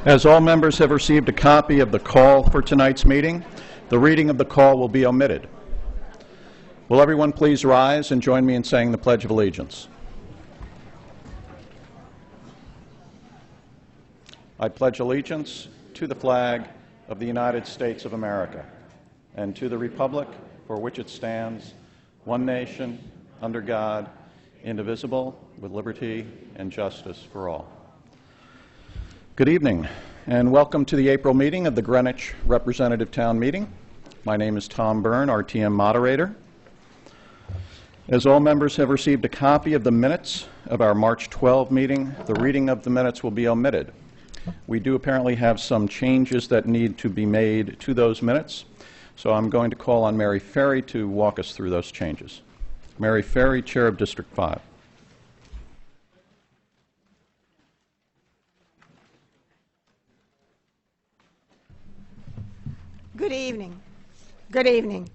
As all members have received a copy of the call for tonight's meeting, the reading of the call will be omitted. Will everyone please rise and join me in saying the Pledge of Allegiance? I pledge allegiance to the flag of the United States of America and to the republic for which it stands, one nation, under God, indivisible, with liberty and justice for all. Good evening, and welcome to the April meeting of the Greenwich Representative Town Meeting. My name is Tom Byrne, RTM moderator. As all members have received a copy of the minutes of our March 12 meeting, the reading of the minutes will be omitted. We do apparently have some changes that need to be made to those minutes, so I'm going to call on Mary Ferry to walk us through those changes. Mary Ferry, Chair of District 5. Good evening. Good evening.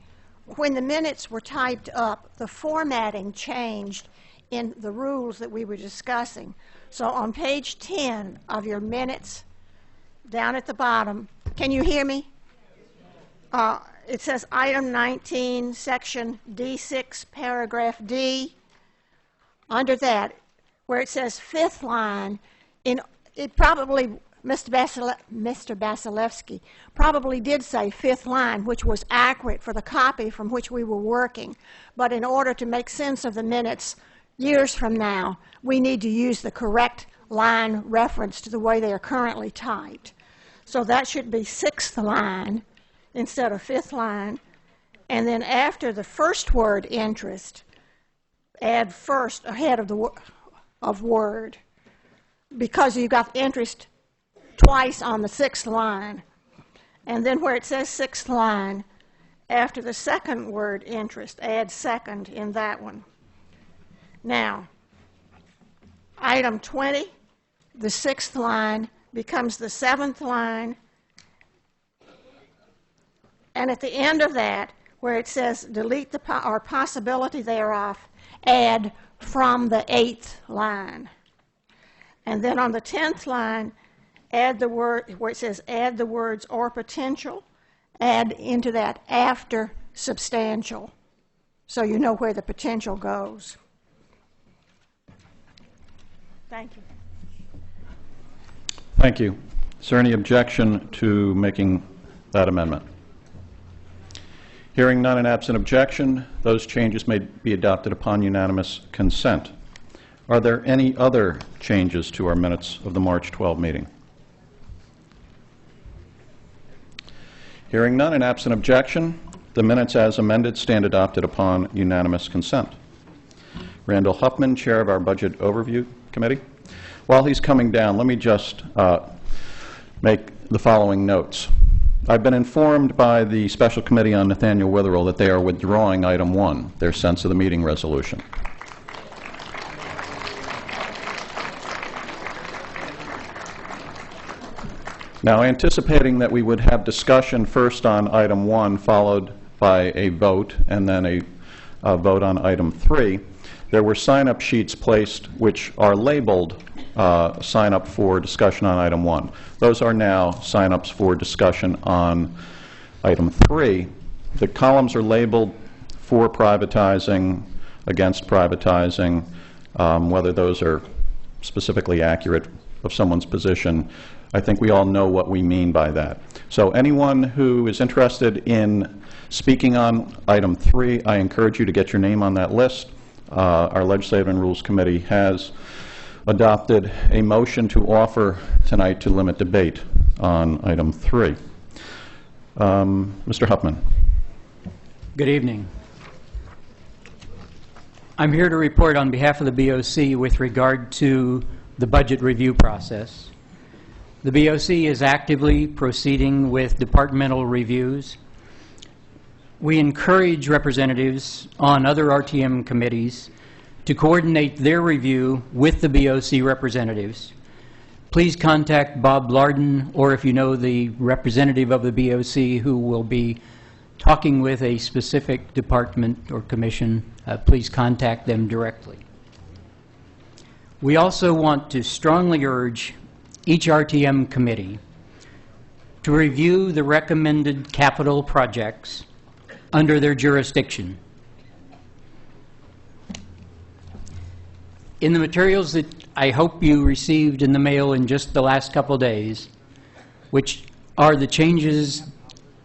When the minutes were typed up, the formatting changed in the rules that we were discussing. So on page 10 of your minutes, down at the bottom, can you hear me? It says item 19, section D6, paragraph D. Under that, where it says fifth line, it probably, Mr. Basilevsky probably did say fifth line, which was accurate for the copy from which we were working. But in order to make sense of the minutes years from now, we need to use the correct line reference to the way they are currently typed. So that should be sixth line instead of fifth line. And then after the first word interest, add first ahead of word, because you got interest twice on the sixth line. And then where it says sixth line, after the second word interest, add second in that one. Now, item 20, the sixth line becomes the seventh line. And at the end of that, where it says delete or possibility thereof, add from the eighth line. And then on the 10th line, add the word, where it says add the words or potential, add into that after substantial, so you know where the potential goes. Thank you. Thank you. Is there any objection to making that amendment? Hearing none and absent objection, those changes may be adopted upon unanimous consent. Are there any other changes to our minutes of the March 12 meeting? Hearing none and absent objection, the minutes as amended stand adopted upon unanimous consent. Randall Huffman, Chair of our Budget Overview Committee. While he's coming down, let me just make the following notes. I've been informed by the Special Committee on Nathaniel Witherell that they are withdrawing item 1, their sense of the meeting resolution. Now, anticipating that we would have discussion first on item 1, followed by a vote, and then a vote on item 3, there were sign-up sheets placed which are labeled sign-up for discussion on item 1. Those are now sign-ups for discussion on item 3. The columns are labeled for privatizing, against privatizing, whether those are specifically accurate of someone's position. I think we all know what we mean by that. So anyone who is interested in speaking on item 3, I encourage you to get your name on that list. Our Legislative and Rules Committee has adopted a motion to offer tonight to limit debate on item 3. Mr. Huffman. Good evening. I'm here to report on behalf of the BOC with regard to the budget review process. The BOC is actively proceeding with departmental reviews. We encourage representatives on other RTM committees to coordinate their review with the BOC representatives. Please contact Bob Larden, or if you know the representative of the BOC who will be talking with a specific department or commission, please contact them directly. We also want to strongly urge each RTM committee to review the recommended capital projects under their jurisdiction. In the materials that I hope you received in the mail in just the last couple days, which are the changes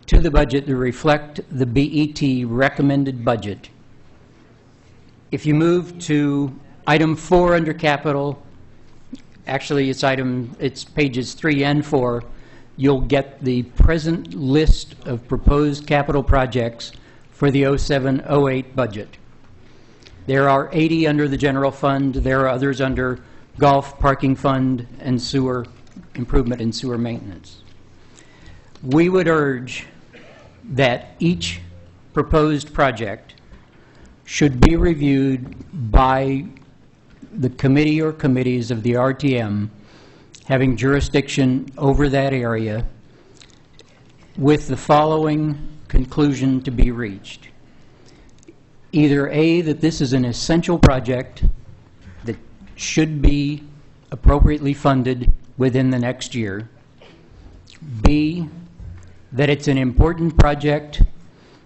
to the budget that reflect the BET recommended budget. If you move to item 4 under capital, actually it's pages 3 and 4, you'll get the present list of proposed capital projects for the 07-08 budget. There are 80 under the general fund. There are others under golf, parking fund, and sewer improvement and sewer maintenance. We would urge that each proposed project should be reviewed by the committee or committees of the RTM having jurisdiction over that area with the following conclusion to be reached. Either A, that this is an essential project that should be appropriately funded within the next year. B, that it's an important project,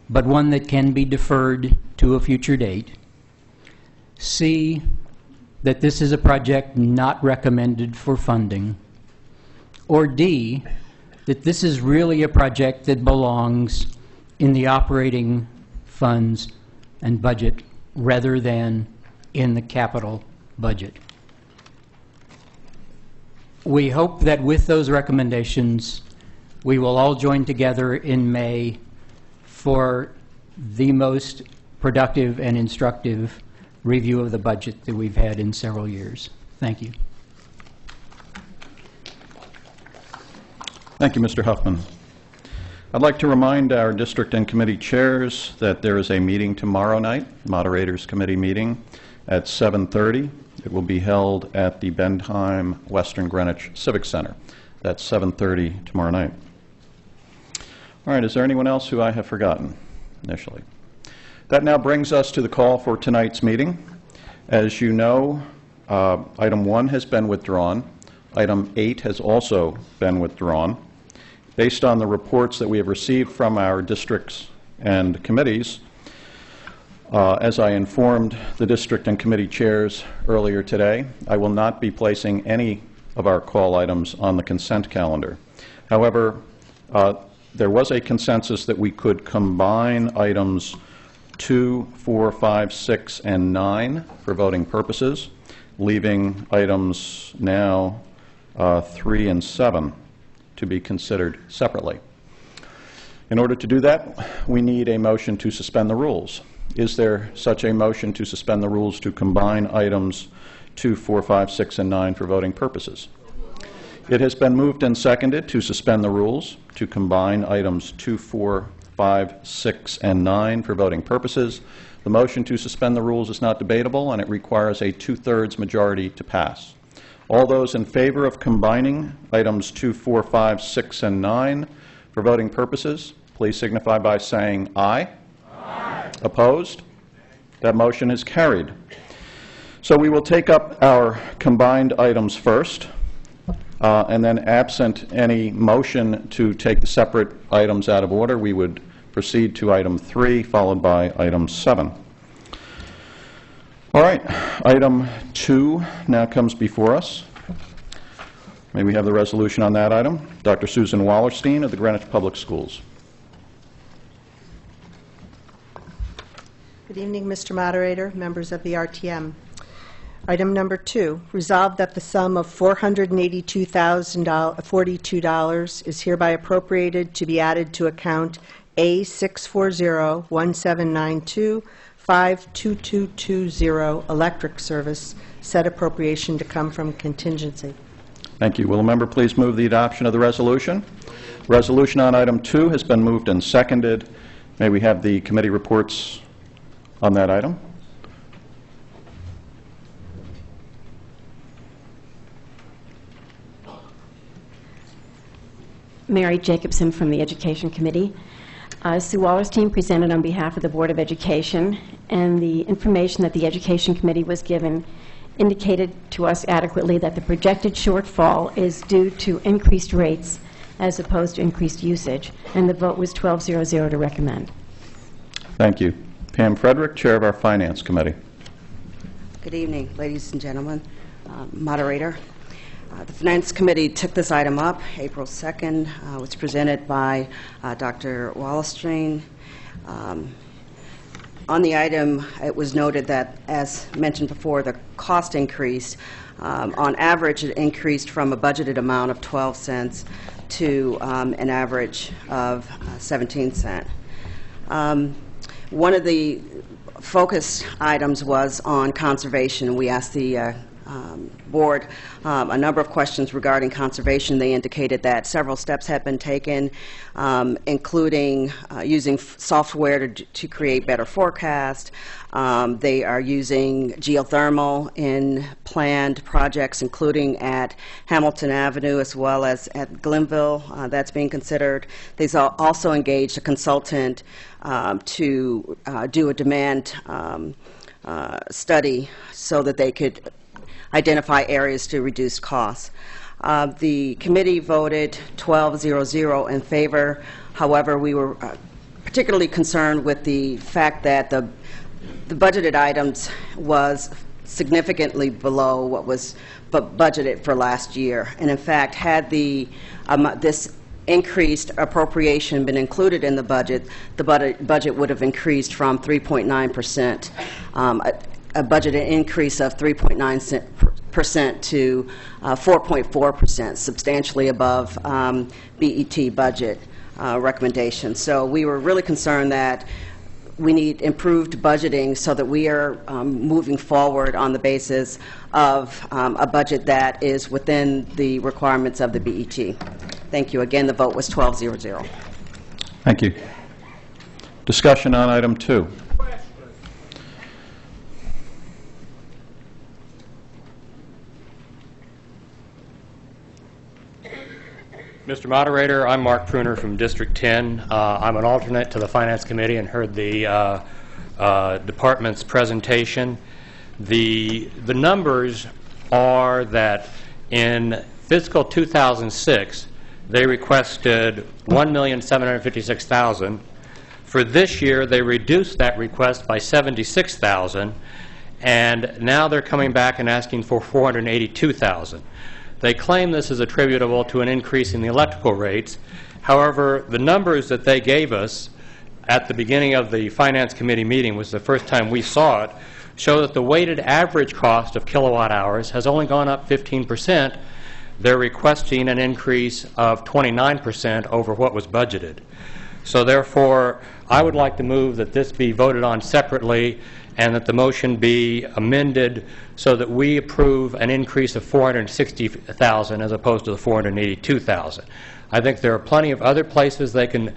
but one that can be deferred to a future date. C, that this is a project not recommended for funding. Or D, that this is really a project that belongs in the operating funds and budget rather than in the capital budget. We hope that with those recommendations, we will all join together in May for the most productive and instructive review of the budget that we've had in several years. Thank you. Thank you, Mr. Huffman. I'd like to remind our district and committee chairs that there is a meeting tomorrow night, Moderators Committee meeting, at 7:30. It will be held at the Bentheim Western Greenwich Civic Center. That's 7:30 tomorrow night. All right, is there anyone else who I have forgotten initially? That now brings us to the call for tonight's meeting. As you know, item 1 has been withdrawn. Item 8 has also been withdrawn. Based on the reports that we have received from our districts and committees, as I informed the district and committee chairs earlier today, I will not be placing any of our call items on the consent calendar. However, there was a consensus that we could combine items 2, 4, 5, 6, and 9 for voting purposes, leaving items now 3 and 7 to be considered separately. In order to do that, we need a motion to suspend the rules. Is there such a motion to suspend the rules to combine items 2, 4, 5, 6, and 9 for voting purposes? It has been moved and seconded to suspend the rules to combine items 2, 4, 5, 6, and 9 for voting purposes. The motion to suspend the rules is not debatable, and it requires a 2/3 majority to pass. All those in favor of combining items 2, 4, 5, 6, and 9 for voting purposes, please signify by saying aye. Aye. Opposed? That motion is carried. So we will take up our combined items first, and then absent any motion to take the separate items out of order, we would proceed to item 3, followed by item 7. All right, item 2 now comes before us. May we have the resolution on that item? Dr. Susan Wallerstein of the Greenwich Public Schools. Good evening, Mr. Moderator, members of the RTM. Item number 2, resolved that the sum of $482,042 is hereby appropriated to be added to account A640-1792-52220 electric service, said appropriation to come from contingency. Thank you. Will a member please move the adoption of the resolution? Resolution on item 2 has been moved and seconded. May we have the committee reports on that item? Mary Jacobson from the Education Committee. Sue Wallerstein presented on behalf of the Board of Education, and the information that the Education Committee was given indicated to us adequately that the projected shortfall is due to increased rates as opposed to increased usage, and the vote was 12-0-0 to recommend. Thank you. Pam Frederick, Chair of our Finance Committee. Good evening, ladies and gentlemen. Moderator, the Finance Committee took this item up April 2nd. It was presented by Dr. Wallerstein. On the item, it was noted that, as mentioned before, the cost increased. On average, it increased from a budgeted amount of 12 cents to an average of 17 cents. One of the focus items was on conservation. We asked the board a number of questions regarding conservation. They indicated that several steps had been taken, including using software to create better forecast. They are using geothermal in planned projects, including at Hamilton Avenue as well as at Glenville. That's being considered. They've also engaged a consultant to do a demand study so that they could identify areas to reduce costs. The committee voted 12-0-0 in favor. However, we were particularly concerned with the fact that the budgeted items was significantly below what was budgeted for last year. And in fact, had this increased appropriation been included in the budget would have increased from 3.9%, a budgeted increase of 3.9% to 4.4%, substantially above BET budget recommendations. So we were really concerned that we need improved budgeting so that we are moving forward on the basis of a budget that is within the requirements of the BET. Thank you. Again, the vote was 12-0-0. Thank you. Discussion on item 2. Mr. Moderator, I'm Mark Pruner from District 10. I'm an alternate to the Finance Committee and heard the department's presentation. The numbers are that in fiscal 2006, they requested $1,756,000. For this year, they reduced that request by $76,000, and now they're coming back and asking for $482,000. They claim this is attributable to an increase in the electrical rates. However, the numbers that they gave us at the beginning of the Finance Committee meeting, was the first time we saw it, show that the weighted average cost of kilowatt hours has only gone up 15%. They're requesting an increase of 29% over what was budgeted. So therefore, I would like to move that this be voted on separately and that the motion be amended so that we approve an increase of $460,000 as opposed to the $482,000. I think there are plenty of other places they can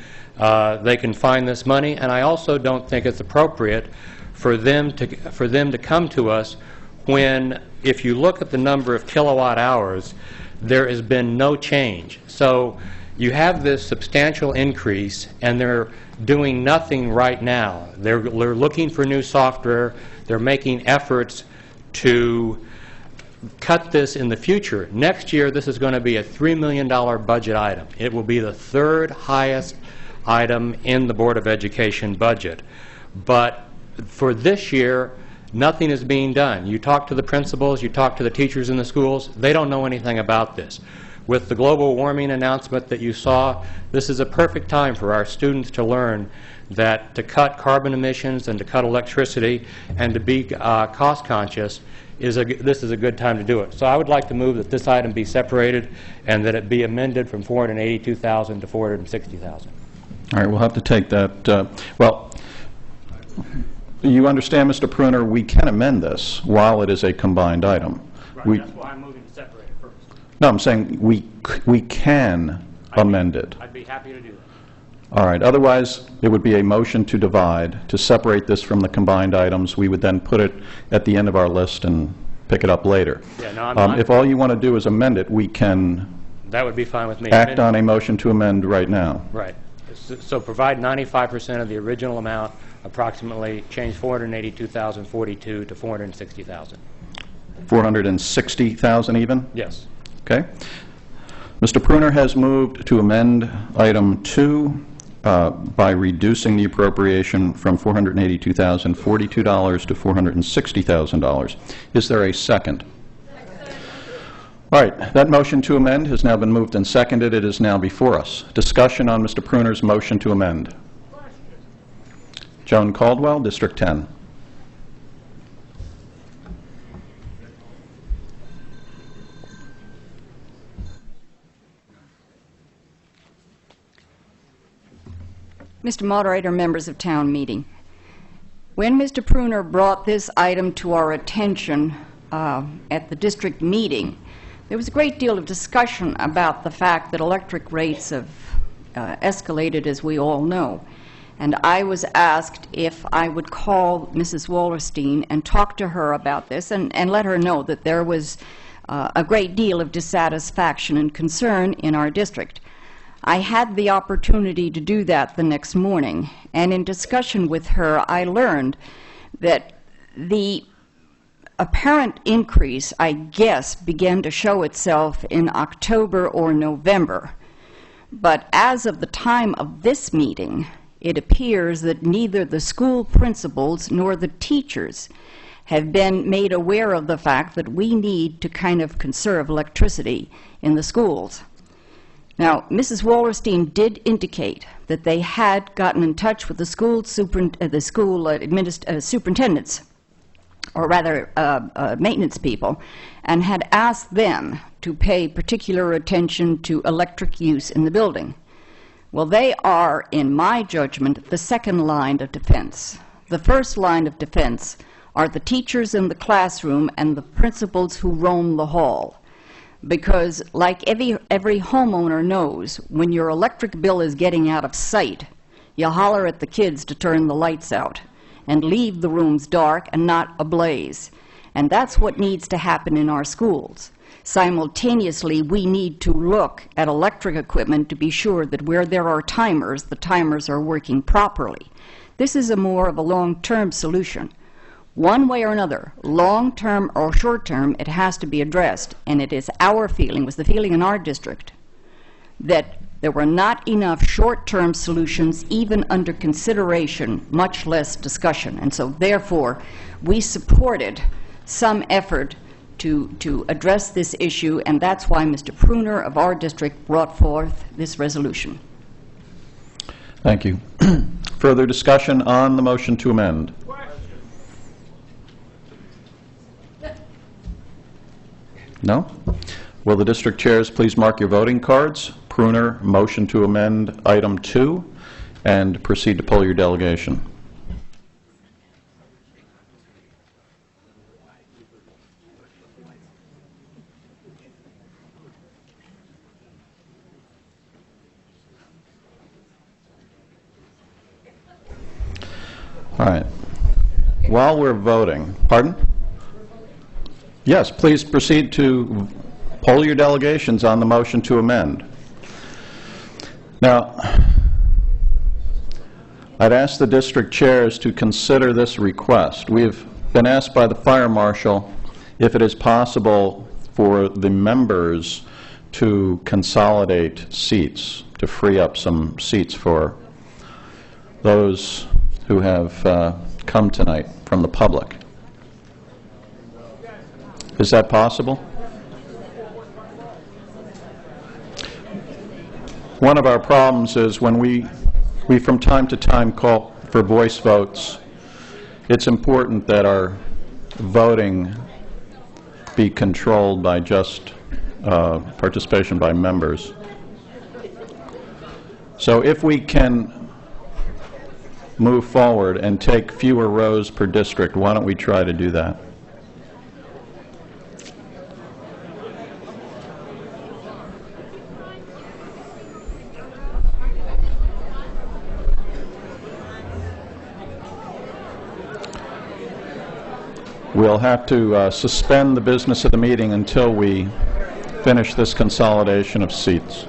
find this money, and I also don't think it's appropriate for them to come to us when, if you look at the number of kilowatt hours, there has been no change. So you have this substantial increase, and they're doing nothing right now. They're looking for new software. They're making efforts to cut this in the future. Next year, this is going to be a $3 million budget item. It will be the third highest item in the Board of Education budget. But for this year, nothing is being done. You talk to the principals, you talk to the teachers in the schools, they don't know anything about this. With the global warming announcement that you saw, this is a perfect time for our students to learn that to cut carbon emissions and to cut electricity and to be cost conscious, this is a good time to do it. So I would like to move that this item be separated and that it be amended from $482,000 to $460,000. All right, we'll have to take that. Well, you understand, Mr. Pruner, we can amend this while it is a combined item. Right, that's why I'm moving to separate it first. No, I'm saying we can amend it. I'd be happy to do that. All right. Otherwise, it would be a motion to divide, to separate this from the combined items. We would then put it at the end of our list and pick it up later. Yeah, no, I'm if all you want to do is amend it, we can that would be fine with me. act on a motion to amend right now. Right. So provide 95% of the original amount, approximately change $482,042 to $460,000. 460,000 even? Yes. Okay. Mr. Pruner has moved to amend item 2 by reducing the appropriation from $482,042 to $460,000. Is there a second? All right, that motion to amend has now been moved and seconded. It is now before us. Discussion on Mr. Pruner's motion to amend. Joan Caldwell, District 10. Mr. Moderator, members of town meeting, when Mr. Pruner brought this item to our attention at the district meeting, there was a great deal of discussion about the fact that electric rates have escalated, as we all know. And I was asked if I would call Mrs. Wallerstein and talk to her about this and let her know that there was a great deal of dissatisfaction and concern in our district. I had the opportunity to do that the next morning, and in discussion with her, I learned that the apparent increase, I guess, began to show itself in October or November. But as of the time of this meeting, it appears that neither the school principals nor the teachers have been made aware of the fact that we need to kind of conserve electricity in the schools. Now, Mrs. Wallerstein did indicate that they had gotten in touch with the school superintendents, or rather maintenance people, and had asked them to pay particular attention to electric use in the building. Well, they are, in my judgment, the second line of defense. The first line of defense are the teachers in the classroom and the principals who roam the hall. Because, like every homeowner knows, when your electric bill is getting out of sight, you holler at the kids to turn the lights out and leave the rooms dark and not ablaze. And that's what needs to happen in our schools. Simultaneously, we need to look at electric equipment to be sure that where there are timers, the timers are working properly. This is more of a long-term solution. One way or another, long-term or short-term, it has to be addressed. And it is our feeling, was the feeling in our district, that there were not enough short-term solutions even under consideration, much less discussion. And so, therefore, we supported some effort to address this issue, and that's why Mr. Pruner of our district brought forth this resolution. Thank you. Further discussion on the motion to amend? No? Will the district chairs please mark your voting cards? Pruner, motion to amend item 2, and proceed to poll your delegation. All right. While we're voting, pardon? Yes, please proceed to poll your delegations on the motion to amend. Now, I'd ask the district chairs to consider this request. We have been asked by the fire marshal if it is possible for the members to consolidate seats, to free up some seats for those who have come tonight from the public. Is that possible? One of our problems is when we from time to time call for voice votes, it's important that our voting be controlled by just participation by members. So if we can move forward and take fewer rows per district, why don't we try to do that? We'll have to suspend the business of the meeting until we finish this consolidation of seats.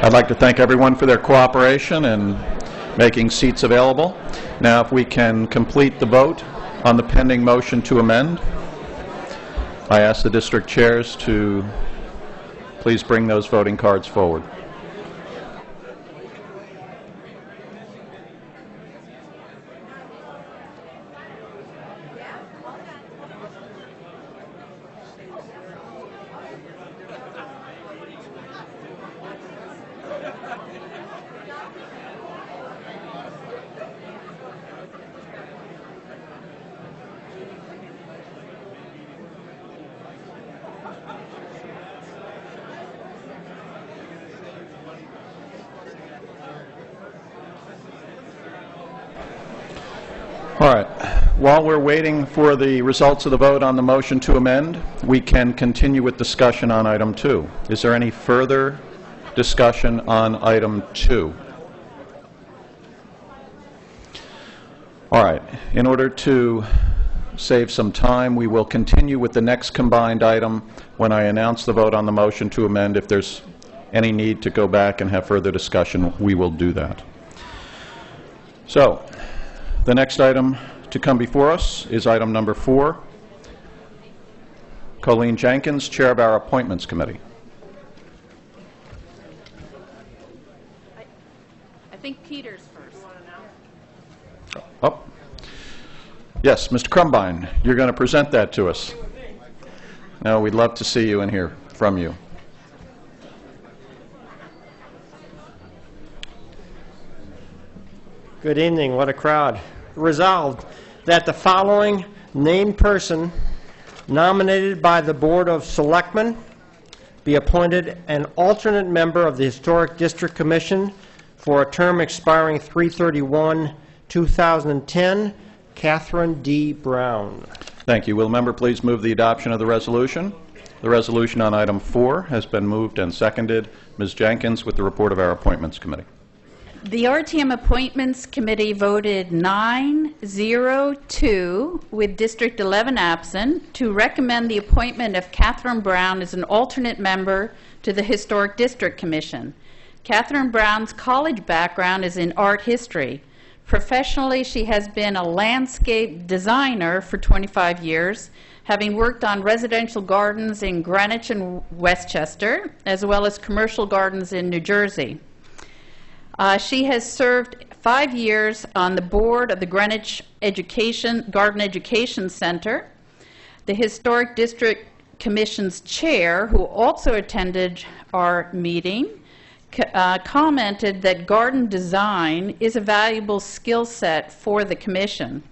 I'd like to thank everyone for their cooperation and making seats available. Now, if we can complete the vote on the pending motion to amend, I ask the district chairs to please bring those voting cards forward. All right. While we're waiting for the results of the vote on the motion to amend, we can continue with discussion on item 2. Is there any further discussion on item 2? All right. In order to save some time, we will continue with the next combined item when I announce the vote on the motion to amend. If there's any need to go back and have further discussion, we will do that. So, the next item to come before us is item number 4. Colleen Jenkins, Chair of our Appointments Committee. I think Peter's first. Oh. Yes, Mr. Crumbine, you're going to present that to us. No, we'd love to see you and hear from you. Good evening. What a crowd. Resolved that the following named person nominated by the Board of Selectmen be appointed an alternate member of the Historic District Commission for a term expiring 3/31/2010, Catherine D. Brown. Thank you. Will the member please move the adoption of the resolution? The resolution on item 4 has been moved and seconded. Ms. Jenkins with the report of our Appointments Committee. The RTM Appointments Committee voted 9-0-2, with District 11 absent, to recommend the appointment of Catherine Brown as an alternate member to the Historic District Commission. Catherine Brown's college background is in art history. Professionally, she has been a landscape designer for 25 years, having worked on residential gardens in Greenwich and Westchester, as well as commercial gardens in New Jersey. She has served 5 years on the board of the Greenwich Garden Education Center. The Historic District Commission's chair, who also attended our meeting, commented that garden design is a valuable skill set for the commission.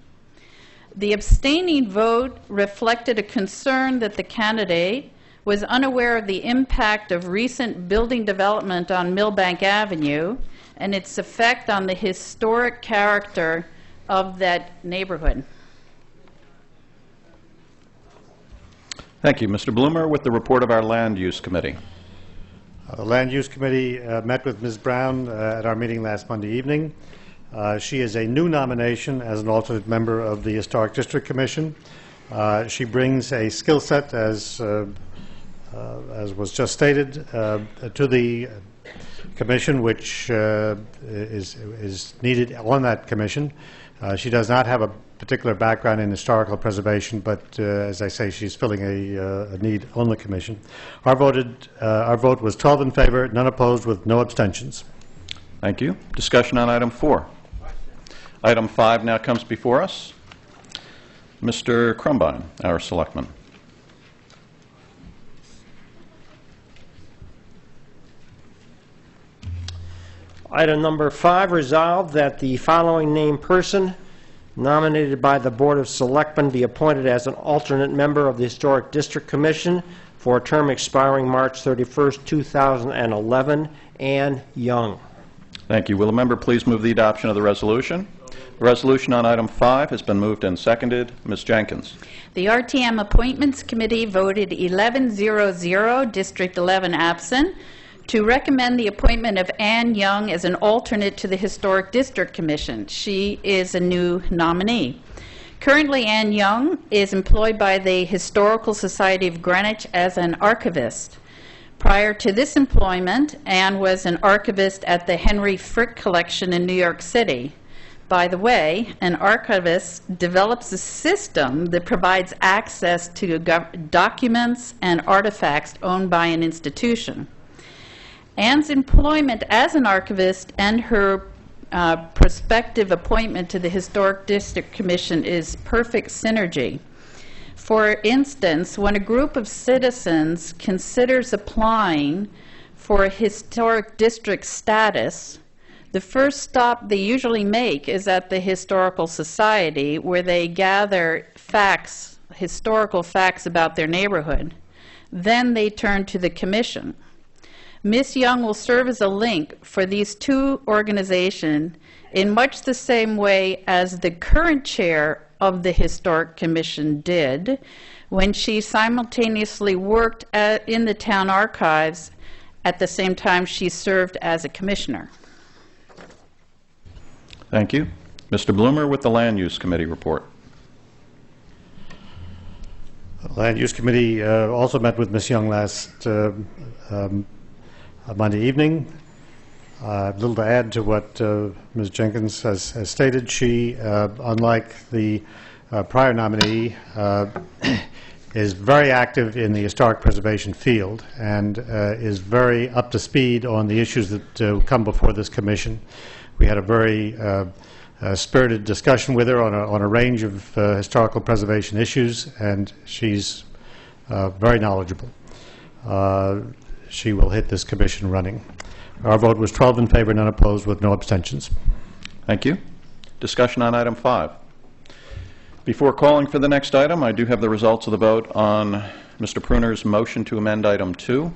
The abstaining vote reflected a concern that the candidate was unaware of the impact of recent building development on Millbank Avenue and its effect on the historic character of that neighborhood. Thank you. Mr. Bloomer with the report of our Land Use Committee. The Land Use Committee met with Ms. Brown at our meeting last Monday evening. She is a new nomination as an alternate member of the Historic District Commission. She brings a skill set, as was just stated, to the commission, which is needed on that commission. She does not have a particular background in historical preservation, but as I say, she's filling a need on the commission. Our vote was 12 in favor, none opposed, with no abstentions. Thank you. Discussion on item 4. Item 5 now comes before us. Mr. Crumbine, our selectman. Item number 5, resolved that the following named person nominated by the Board of Selectmen be appointed as an alternate member of the Historic District Commission for a term expiring March 31st, 2011, Ann Young. Thank you. Will the member please move the adoption of the resolution? The resolution on item 5 has been moved and seconded. Ms. Jenkins. The RTM Appointments Committee voted 11-0-0, District 11 absent, to recommend the appointment of Ann Young as an alternate to the Historic District Commission. She is a new nominee. Currently, Ann Young is employed by the Historical Society of Greenwich as an archivist. Prior to this employment, Anne was an archivist at the Henry Frick Collection in New York City. By the way, an archivist develops a system that provides access to documents and artifacts owned by an institution. Anne's employment as an archivist and her prospective appointment to the Historic District Commission is perfect synergy. For instance, when a group of citizens considers applying for a historic district status, the first stop they usually make is at the Historical Society, where they gather facts, historical facts about their neighborhood. Then they turn to the commission. Ms. Young will serve as a link for these two organizations in much the same way as the current chair of the Historic Commission did when she simultaneously worked in the town archives at the same time she served as a commissioner. Thank you. Mr. Bloomer with the Land Use Committee report. Land Use Committee also met with Ms. Young last Monday evening. Little to add to what Ms. Jenkins has stated. She, unlike the prior nominee, is very active in the historic preservation field and is very up to speed on the issues that come before this commission. We had a very spirited discussion with her on a range of historical preservation issues, and she's very knowledgeable. She will hit this commission running. Our vote was 12 in favor, none opposed, with no abstentions. Thank you. Discussion on item 5. Before calling for the next item, I do have the results of the vote on Mr. Pruner's motion to amend item 2.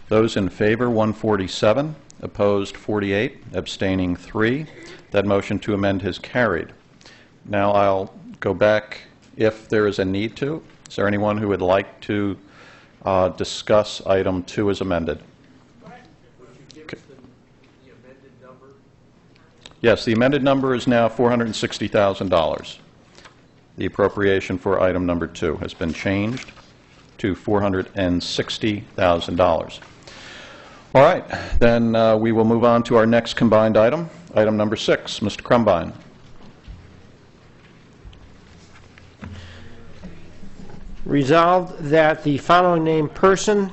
Those in favor, 147. Opposed, 48. Abstaining, 3. That motion to amend has carried. Now I'll go back if there is a need to. Is there anyone who would like to discuss item 2 as amended? Yes, the amended number is now $460,000. The appropriation for item number 2 has been changed to $460,000. All right, then we will move on to our next combined item, item number 6. Mr. Crumbine. Resolved that the following named person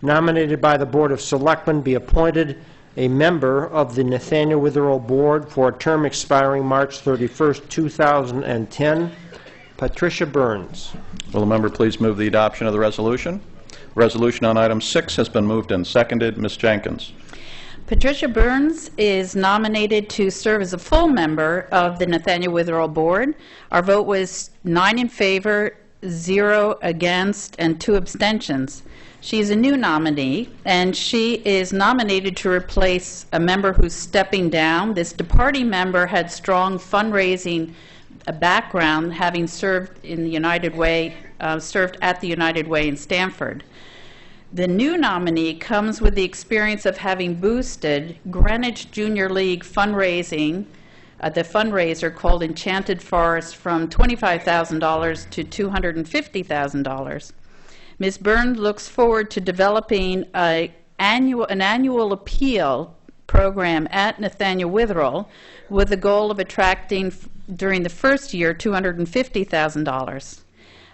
nominated by the Board of Selectmen be appointed a member of the Nathaniel Witherell Board for a term expiring March 31st, 2010. Patricia Burns. Will the member please move the adoption of the resolution? Resolution on item 6 has been moved and seconded. Ms. Jenkins. Patricia Burns is nominated to serve as a full member of the Nathaniel Witherell Board. Our vote was 9 in favor, 0 against, and 2 abstentions. She's a new nominee, and she is nominated to replace a member who's stepping down. This departing member had strong fundraising background, having served in the United Way, served at the United Way in Stamford. The new nominee comes with the experience of having boosted Greenwich Junior League fundraising, the fundraiser called Enchanted Forest, from $25,000 to $250,000. Ms. Burns looks forward to developing an annual appeal program at Nathaniel Witherell with the goal of attracting, during the first year, $250,000.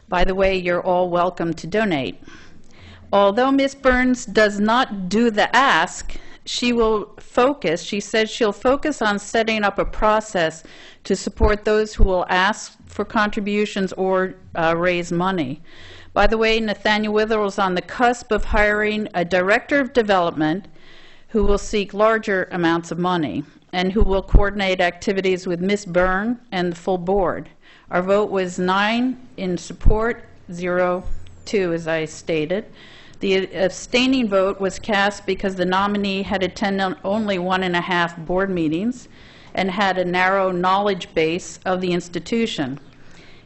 By the way, you're all welcome to donate. Although Ms. Burns does not do the ask, she says she'll focus on setting up a process to support those who will ask for contributions or raise money. By the way, Nathaniel Witherell is on the cusp of hiring a director of development who will seek larger amounts of money and who will coordinate activities with Ms. Byrne and the full board. Our vote was 9 in support, 0, 2, as I stated. The abstaining vote was cast because the nominee had attended only 1.5 board meetings and had a narrow knowledge base of the institution.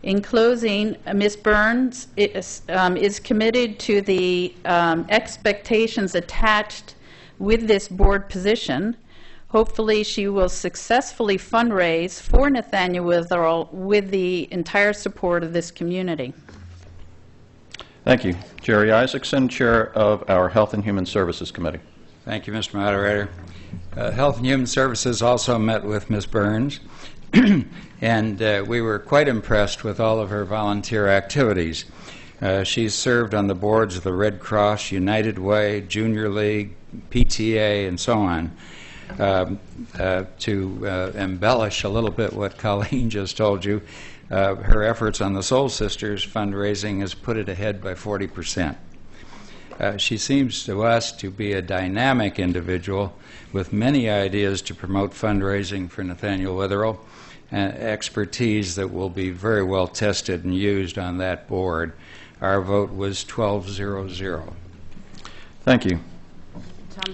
In closing, Ms. Burns is committed to the expectations attached with this board position. Hopefully, she will successfully fundraise for Nathaniel Witherell with the entire support of this community. Thank you. Jerry Isaacson, Chair of our Health and Human Services Committee. Thank you, Mr. Moderator. Health and Human Services also met with Ms. Burns, and we were quite impressed with all of her volunteer activities. She's served on the boards of the Red Cross, United Way, Junior League, PTA, and so on. To embellish a little bit what Colleen just told you, her efforts on the Soul Sisters fundraising has put it ahead by 40%. She seems to us to be a dynamic individual with many ideas to promote fundraising for Nathaniel Witherell, and expertise that will be very well tested and used on that board. Our vote was 12-0-0. Thank you.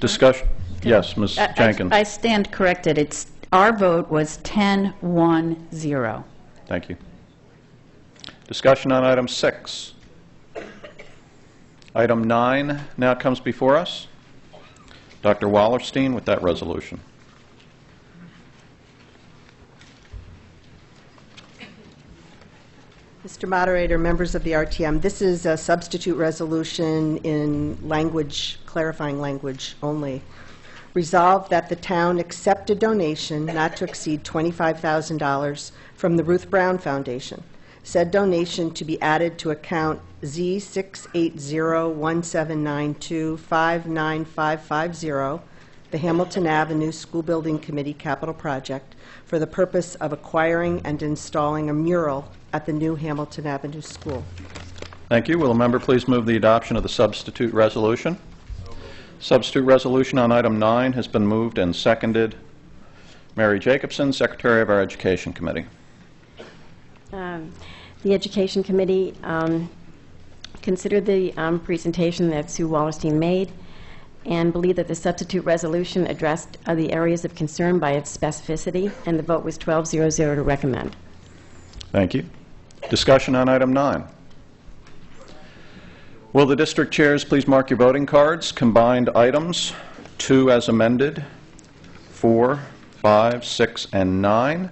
Discussion? Yes, Ms. Jenkins. I stand corrected. Our vote was 10-1-0. Thank you. Discussion on item 6. Item 9 now comes before us. Dr. Wallerstein with that resolution. Mr. Moderator, members of the RTM, this is a substitute resolution in language, clarifying language only. Resolved that the town accept a donation not to exceed $25,000 from the Ruth Brown Foundation. Said donation to be added to account Z6801792595550, the Hamilton Avenue School Building Committee Capital Project, for the purpose of acquiring and installing a mural at the new Hamilton Avenue School. Thank you. Will a member please move the adoption of the substitute resolution? Substitute resolution on item 9 has been moved and seconded. Mary Jacobson, Secretary of our Education Committee. The Education Committee considered the presentation that Sue Wallerstein made and believed that the substitute resolution addressed the areas of concern by its specificity, and the vote was 12-0-0 to recommend. Thank you. Discussion on item 9. Will the district chairs please mark your voting cards? Combined items 2 as amended, 4, 5, 6, and 9.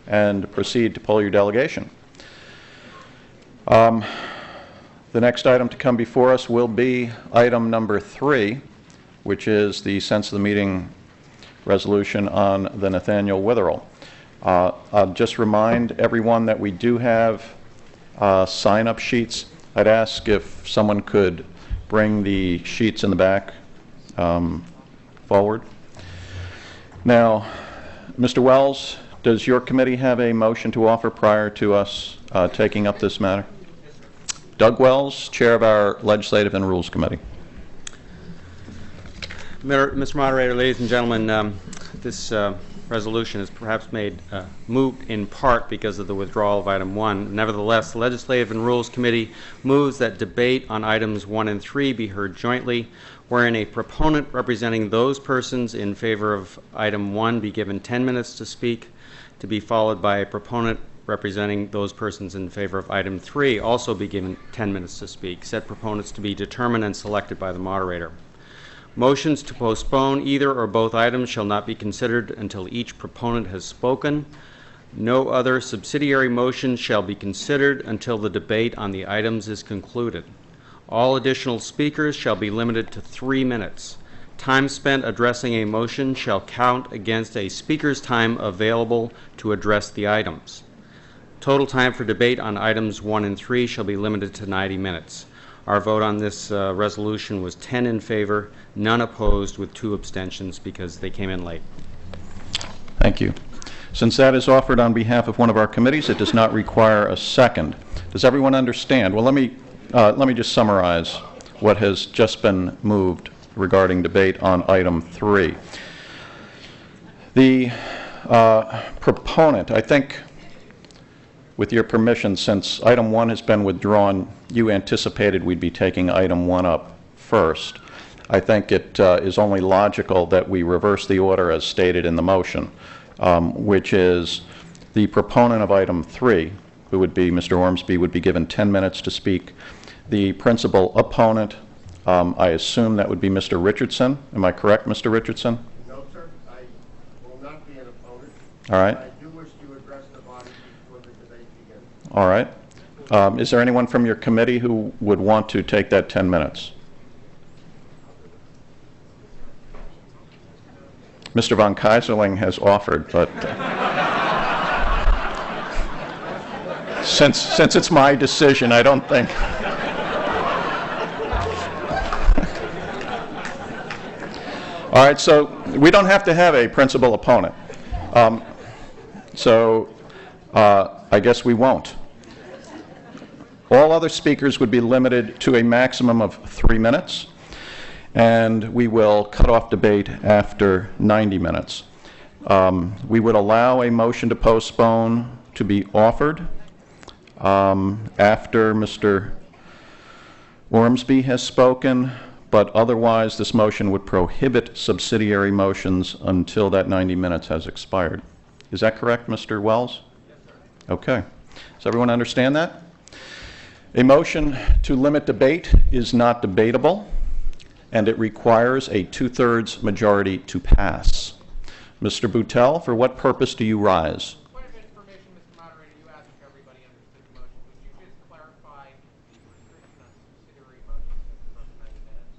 and proceed to poll your delegation. The next item to come before us will be item number 3, which is the sense of the meeting resolution on the Nathaniel Witherell. I'll just remind everyone that we do have sign-up sheets. I'd ask if someone could bring the sheets in the back forward. Now, Mr. Wells, does your committee have a motion to offer prior to us taking up this matter? Doug Wells, Chair of our Legislative and Rules Committee. Mr. Moderator, ladies and gentlemen, this resolution is perhaps made moot in part because of the withdrawal of item 1. Nevertheless, the Legislative and Rules Committee moves that debate on items 1 and 3 be heard jointly, wherein a proponent representing those persons in favor of item 1 be given 10 minutes to speak, to be followed by a proponent representing those persons in favor of item 3 also be given 10 minutes to speak. Said proponents to be determined and selected by the moderator. Motions to postpone either or both items shall not be considered until each proponent has spoken. No other subsidiary motion shall be considered until the debate on the items is concluded. All additional speakers shall be limited to 3 minutes. Time spent addressing a motion shall count against a speaker's time available to address the items. Total time for debate on items 1 and 3 shall be limited to 90 minutes. Our vote on this resolution was 10 in favor, none opposed, with 2 abstentions because they came in late. Thank you. Since that is offered on behalf of one of our committees, it does not require a second. Does everyone understand? Well, let me just summarize what has just been moved regarding debate on item 3. The proponent, I think, with your permission, since item 1 has been withdrawn, you anticipated we'd be taking item 1 up first. I think it is only logical that we reverse the order as stated in the motion, which is the proponent of item 3, who would be Mr. Ormsby, would be given 10 minutes to speak. The principal opponent, I assume that would be Mr. Richardson. Am I correct, Mr. Richardson? No, sir. I will not be an opponent. All right. I do wish to address the body before the debate begins. All right. Is there anyone from your committee who would want to take that 10 minutes? Mr. von Keyserling has offered, but since it's my decision, I don't think. All right, so we don't have to have a principal opponent. I guess we won't. All other speakers would be limited to a maximum of 3 minutes, and we will cut off debate after 90 minutes. We would allow a motion to postpone to be offered after Mr. Ormsby has spoken, but otherwise this motion would prohibit subsidiary motions until that 90 minutes has expired. Is that correct, Mr. Wells? Yes, sir. Okay. Does everyone understand that? A motion to limit debate is not debatable, and it requires a 2/3 majority to pass. Mr. Boutel, for what purpose do you rise? Point of information, Mr. Moderator, you asked if everybody understood the motion. Would you just clarify the restriction on subsidiary motions in the first 90 minutes?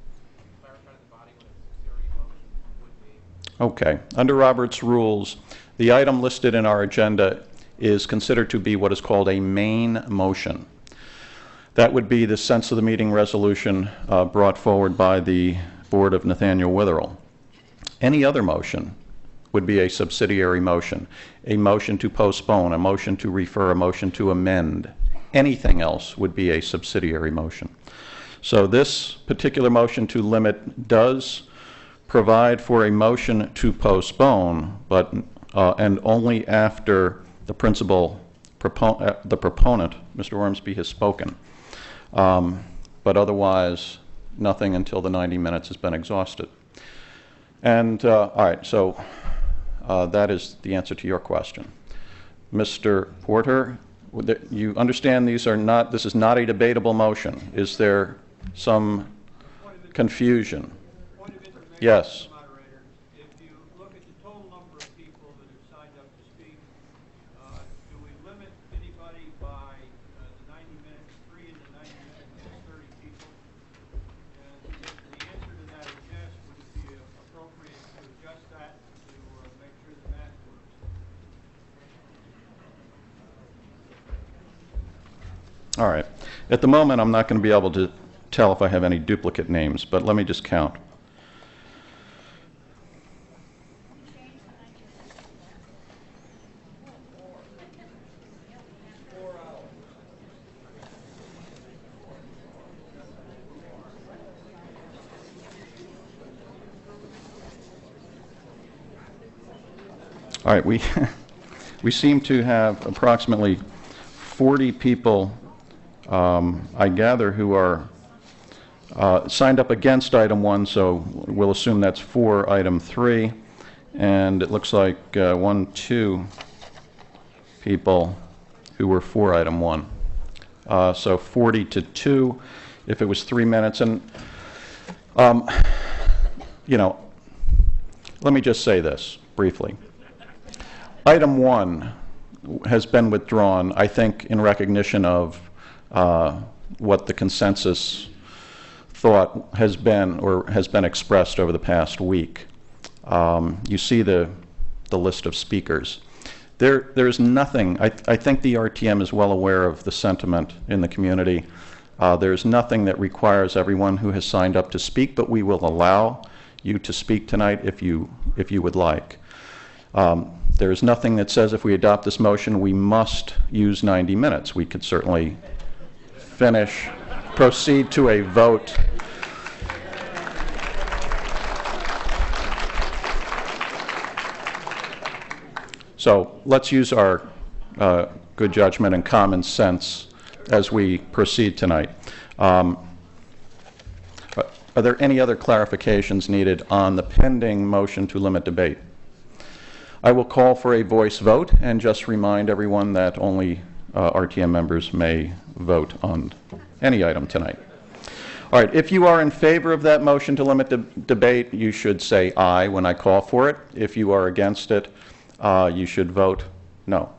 Clarify to the body what a subsidiary motion would be. Okay. Under Robert's rules, the item listed in our agenda is considered to be what is called a main motion. That would be the sense of the meeting resolution brought forward by the Board of Nathaniel Witherell. Any other motion would be a subsidiary motion, a motion to postpone, a motion to refer, a motion to amend. Anything else would be a subsidiary motion. So this particular motion to limit does provide for a motion to postpone, but and only after the the proponent, Mr. Ormsby, has spoken. But otherwise, nothing until the 90 minutes has been exhausted. And, all right, so that is the answer to your question. Mr. Porter, you understand this is not a debatable motion. Is there some confusion? Yes. If you look at the total number of people that have signed up to speak, All right. At the moment, I'm not going to be able to tell if I have any duplicate names, but let me just count. All right, we seem to have approximately 40 people, I gather, who are signed up against item 1, so we'll assume that's for item 3. And it looks like 2 people who were for item 1. So 40 to 2 if it was 3 minutes. And, you know, let me just say this briefly. Item 1 has been withdrawn, I think, in recognition of what the consensus thought has been or has been expressed over the past week. You see the list of speakers. There's nothing, I think the RTM is well aware of the sentiment in the community. There's nothing that requires everyone who has signed up to speak, but we will allow you to speak tonight if you would like. There's nothing that says if we adopt this motion, we must use 90 minutes. We could certainly proceed to a vote. So let's use our good judgment and common sense as we proceed tonight. Are there any other clarifications needed on the pending motion to limit debate? I will call for a voice vote and just remind everyone that only RTM members may vote on any item tonight. All right, if you are in favor of that motion to limit the debate, you should say aye when I call for it. If you are against it, you should vote no.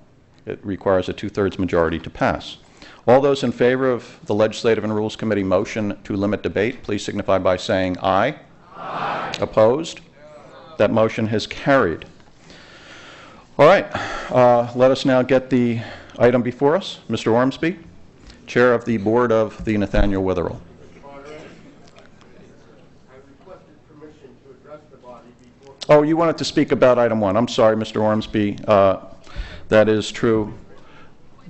It requires a 2/3 majority to pass. All those in favor of the Legislative and Rules Committee motion to limit debate, please signify by saying aye. Aye. Opposed? That motion has carried. All right, let us now get the item before us. Mr. Ormsby, Chair of the Board of the Nathaniel Witherell. Oh, you wanted to speak about item 1. I'm sorry, Mr. Ormsby. That is true.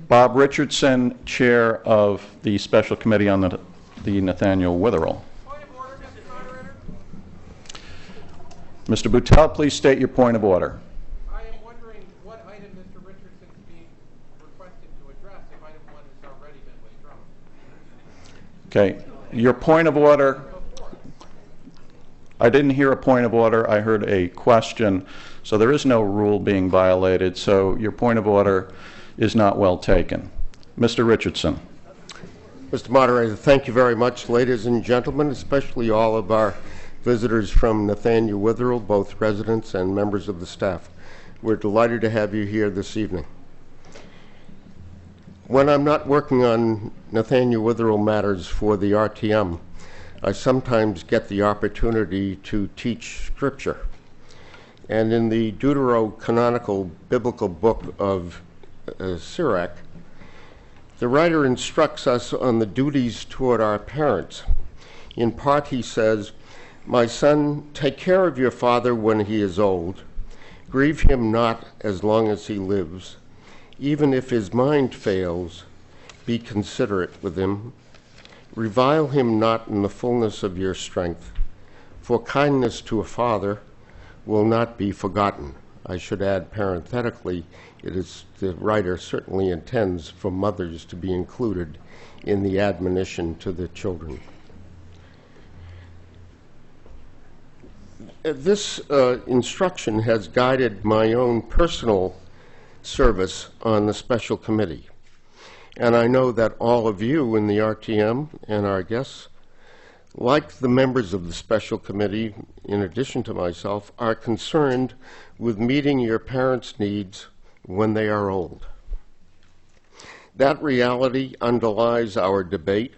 Bob Richardson, Chair of the Special Committee on the Nathaniel Witherell. Mr. Boutel, please state your point of order. I am wondering what item Mr. Richardson is being requested to address if item 1 has already been withdrawn. Okay. Your point of order. I didn't hear a point of order. I heard a question. So there is no rule being violated. So your point of order is not well taken. Mr. Richardson. Mr. Moderator, thank you very much, ladies and gentlemen, especially all of our visitors from Nathaniel Witherell, both residents and members of the staff. We're delighted to have you here this evening. When I'm not working on Nathaniel Witherell matters for the RTM, I sometimes get the opportunity to teach scripture. And in the deuterocanonical biblical book of Sirach, the writer instructs us on the duties toward our parents. In part, he says, "My son, take care of your father when he is old. Grieve him not as long as he lives. Even if his mind fails, be considerate with him. Revile him not in the fullness of your strength, for kindness to a father will not be forgotten." I should add parenthetically, the writer certainly intends for mothers to be included in the admonition to the children. This instruction has guided my own personal service on the special committee. And I know that all of you in the RTM and our guests, like the members of the special committee, in addition to myself, are concerned with meeting your parents' needs when they are old. That reality underlies our debate,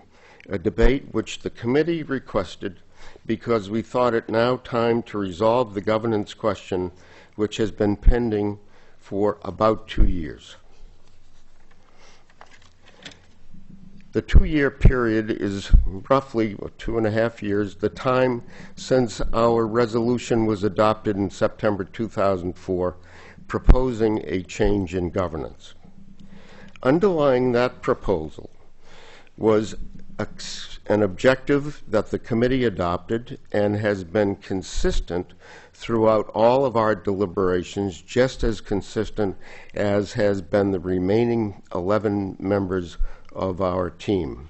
a debate which the committee requested because we thought it now time to resolve the governance question which has been pending for about 2 years. The 2-year period is roughly 2.5 years, the time since our resolution was adopted in September 2004, proposing a change in governance. Underlying that proposal was an objective that the committee adopted and has been consistent throughout all of our deliberations, just as consistent as has been the remaining 11 members of our team.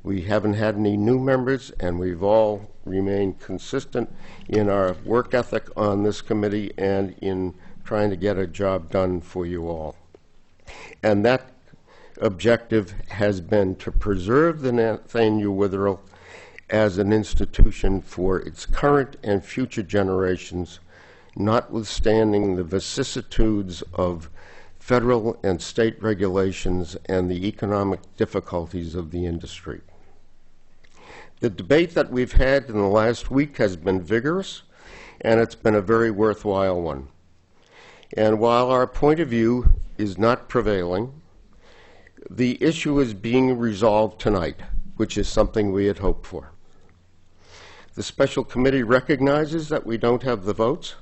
We haven't had any new members, and we've all remained consistent in our work ethic on this committee and in trying to get a job done for you all. And that objective has been to preserve the Nathaniel Witherell as an institution for its current and future generations, notwithstanding the vicissitudes of federal and state regulations and the economic difficulties of the industry. The debate that we've had in the last week has been vigorous, and it's been a very worthwhile one. And while our point of view is not prevailing, the issue is being resolved tonight, which is something we had hoped for. The special committee recognizes that we don't have the votes,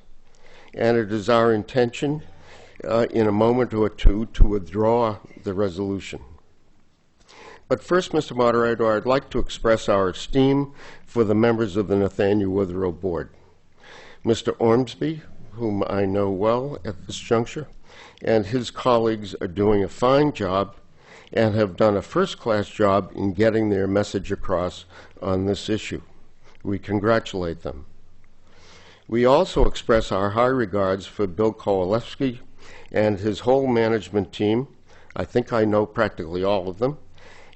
and it is our intention in a moment or two to withdraw the resolution. But first, Mr. Moderator, I'd like to express our esteem for the members of the Nathaniel Witherell Board. Mr. Ormsby, whom I know well at this juncture, and his colleagues are doing a fine job and have done a first-class job in getting their message across on this issue. We congratulate them. We also express our high regards for Bill Kowalewski and his whole management team. I think I know practically all of them,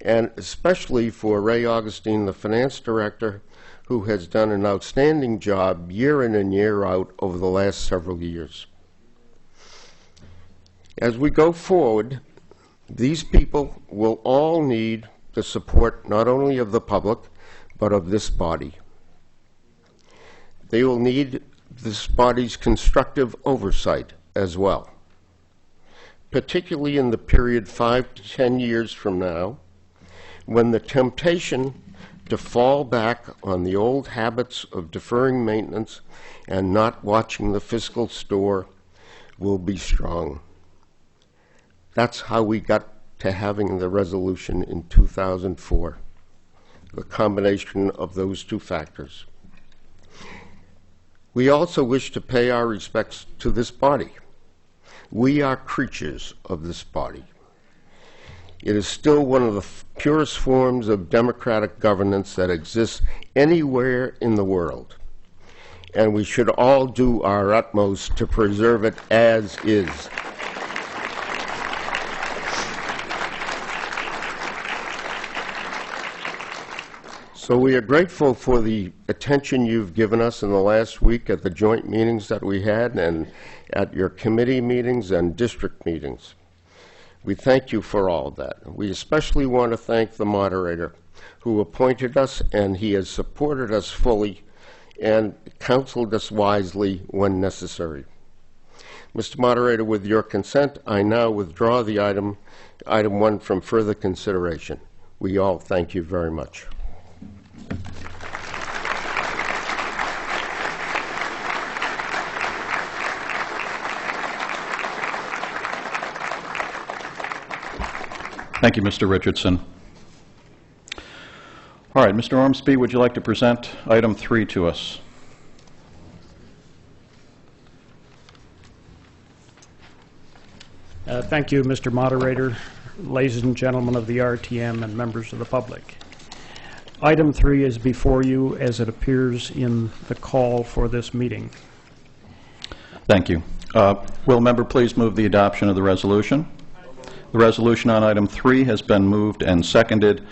and especially for Ray Augustine, the finance director, who has done an outstanding job year in and year out over the last several years. As we go forward, these people will all need the support not only of the public, but of this body. They will need this body's constructive oversight as well, particularly in the period 5 to 10 years from now, when the temptation to fall back on the old habits of deferring maintenance and not watching the fiscal store will be strong. That's how we got to having the resolution in 2004, the combination of those two factors. We also wish to pay our respects to this body. We are creatures of this body. It is still one of the purest forms of democratic governance that exists anywhere in the world, and we should all do our utmost to preserve it as is. So we are grateful for the attention you've given us in the last week at the joint meetings that we had and at your committee meetings and district meetings. We thank you for all of that. We especially want to thank the moderator who appointed us, and he has supported us fully and counseled us wisely when necessary. Mr. Moderator, with your consent, I now withdraw the item 1 from further consideration. We all thank you very much. Thank you, Mr. Richardson. All right, Mr. Ormsby, would you like to present item 3 to us? Thank you, Mr. Moderator, ladies and gentlemen of the RTM and members of the public. Item 3 is before you as it appears in the call for this meeting. Thank you. Will a member please move the adoption of the resolution? The resolution on item 3 has been moved and seconded.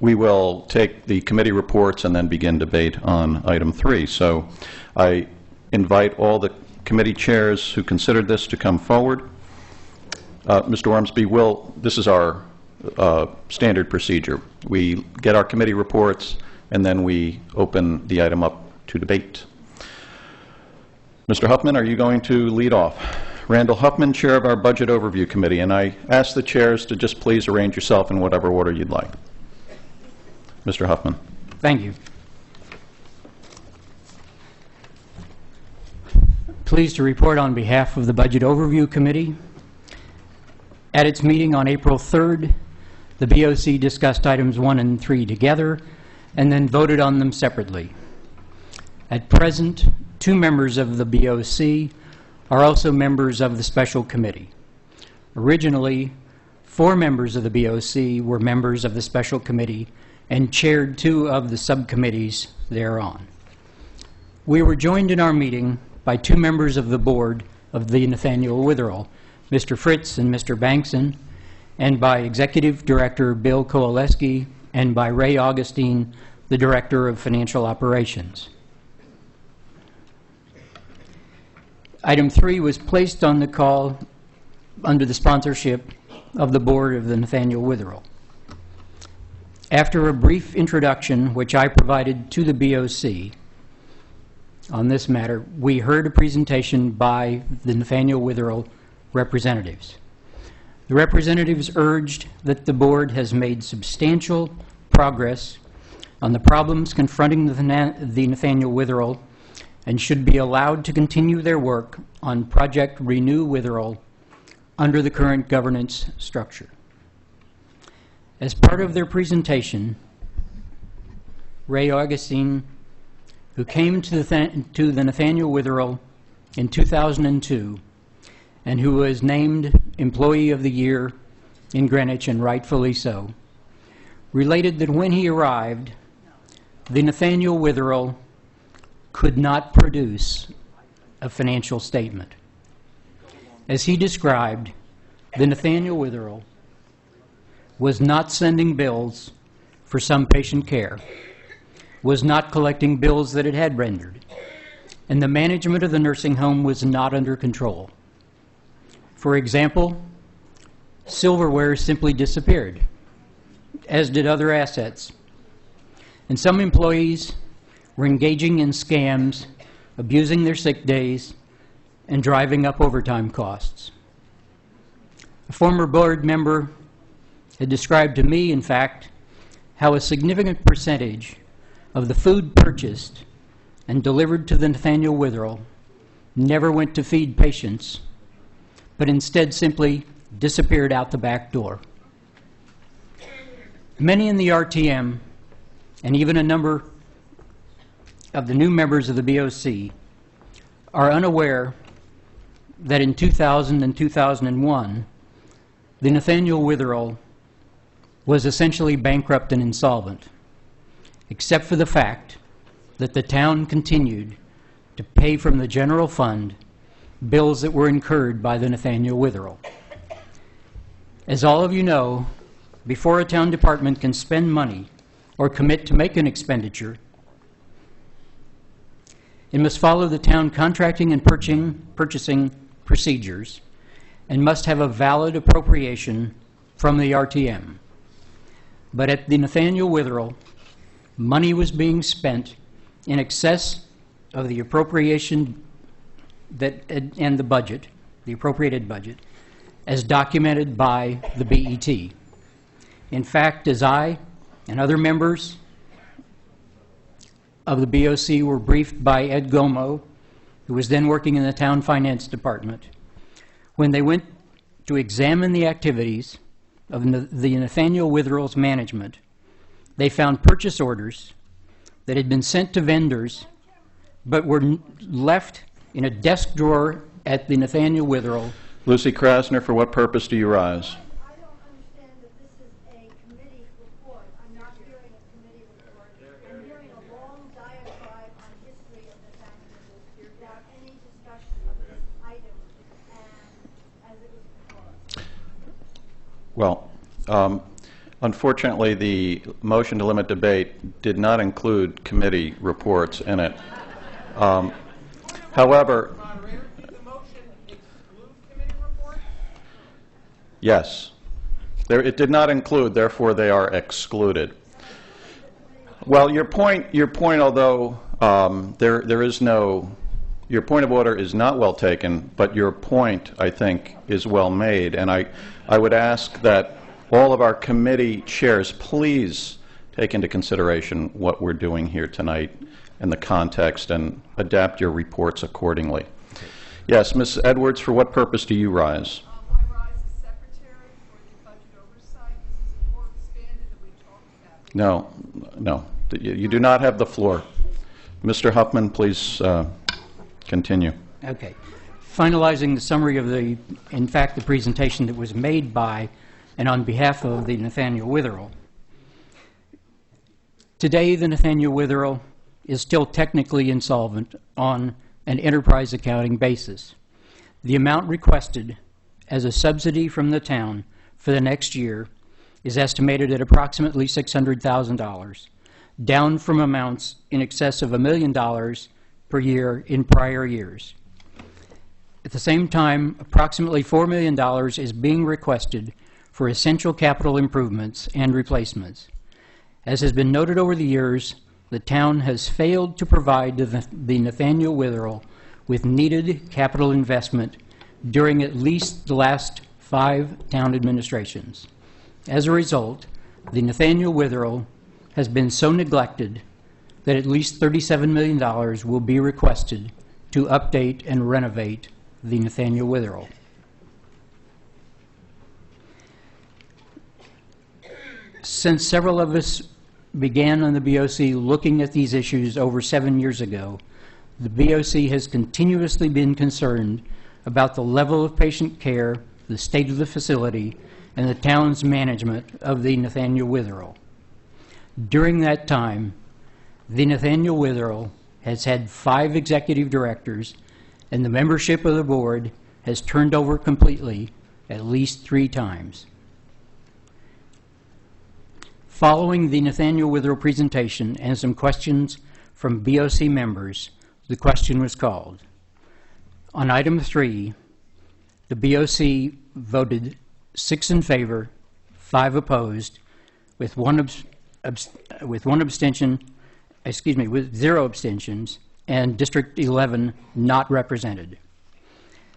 We will take the committee reports and then begin debate on item 3. So I invite all the committee chairs who considered this to come forward. Mr. Ormsby, this is our standard procedure. We get our committee reports and then we open the item up to debate. Mr. Huffman, are you going to lead off? Randall Huffman, Chair of our Budget Overview Committee, and I ask the chairs to just please arrange yourself in whatever order you'd like. Mr. Huffman. Thank you. Pleased to report on behalf of the Budget Overview Committee. At its meeting on April 3rd, the BOC discussed items 1 and 3 together and then voted on them separately. At present, 2 members of the BOC are also members of the Special Committee. Originally, 4 members of the BOC were members of the Special Committee and chaired 2 of the subcommittees thereon. We were joined in our meeting by 2 members of the board of the Nathaniel Witherell, Mr. Fritz and Mr. Bankson, and by Executive Director Bill Kowaleski and by Ray Augustine, the Director of Financial Operations. Item 3 was placed on the call under the sponsorship of the board of the Nathaniel Witherell. After a brief introduction, which I provided to the BOC on this matter, we heard a presentation by the Nathaniel Witherell representatives. The representatives urged that the board has made substantial progress on the problems confronting the Nathaniel Witherell and should be allowed to continue their work on Project Renew Witherell under the current governance structure. As part of their presentation, Ray Augustine, who came to the Nathaniel Witherell in 2002 and who was named Employee of the Year in Greenwich, and rightfully so, related that when he arrived, the Nathaniel Witherell could not produce a financial statement. As he described, the Nathaniel Witherell was not sending bills for some patient care, was not collecting bills that it had rendered, and the management of the nursing home was not under control. For example, silverware simply disappeared, as did other assets, and some employees were engaging in scams, abusing their sick days, and driving up overtime costs. A former board member had described to me, in fact, how a significant percentage of the food purchased and delivered to the Nathaniel Witherell never went to feed patients, but instead simply disappeared out the back door. Many in the RTM, and even a number of the new members of the BOC, are unaware that in 2000 and 2001, the Nathaniel Witherell was essentially bankrupt and insolvent, except for the fact that the town continued to pay from the general fund bills that were incurred by the Nathaniel Witherell. As all of you know, before a town department can spend money or commit to make an expenditure, it must follow the town contracting and purchasing procedures and must have a valid appropriation from the RTM. But at the Nathaniel Witherell, money was being spent in excess of the appropriation and the budget, the appropriated budget, as documented by the BET. In fact, as I and other members of the BOC were briefed by Ed Gomo, who was then working in the town finance department, when they went to examine the activities of the Nathaniel Witherell's management, they found purchase orders that had been sent to vendors but were left in a desk drawer at the Nathaniel Witherell. Lucy Krasner, for what purpose do you rise? I don't understand that this is a committee report. I'm not hearing a committee report. I'm hearing a long diatribe on history of the town without any discussion of this item and as it was proposed. Well, unfortunately, the motion to limit debate did not include committee reports in it. However, Moderator, did the motion exclude committee reports? yes, it did not include, therefore they are excluded. Well, your point, although there is no Your point of order is not well taken, but your point, I think, is well made. And I would ask that all of our committee chairs please take into consideration what we're doing here tonight and the context and adapt your reports accordingly. Yes, Ms. Edwards, for what purpose do you rise? I rise as secretary for the budget oversight. This is more expanded than we talked about. No. You do not have the floor. Mr. Huffman, please continue. Okay. Finalizing the summary of the presentation that was made by and on behalf of the Nathaniel Witherell. Today, the Nathaniel Witherell is still technically insolvent on an enterprise accounting basis. The amount requested as a subsidy from the town for the next year is estimated at approximately $600,000, down from amounts in excess of $1 million per year in prior years. At the same time, approximately $4 million is being requested for essential capital improvements and replacements. As has been noted over the years, the town has failed to provide the Nathaniel Witherell with needed capital investment during at least the last 5 town administrations. As a result, the Nathaniel Witherell has been so neglected that at least $37 million will be requested to update and renovate the Nathaniel Witherell. Since several of us began on the BOC looking at these issues over 7 years ago, the BOC has continuously been concerned about the level of patient care, the state of the facility, and the town's management of the Nathaniel Witherell. During that time, the Nathaniel Witherell has had 5 executive directors, and the membership of the board has turned over completely at least 3 times. Following the Nathaniel Witherell presentation and some questions from BOC members, the question was called. On item 3, the BOC voted 6 in favor, 5 opposed, with 0 abstentions, and District 11 not represented.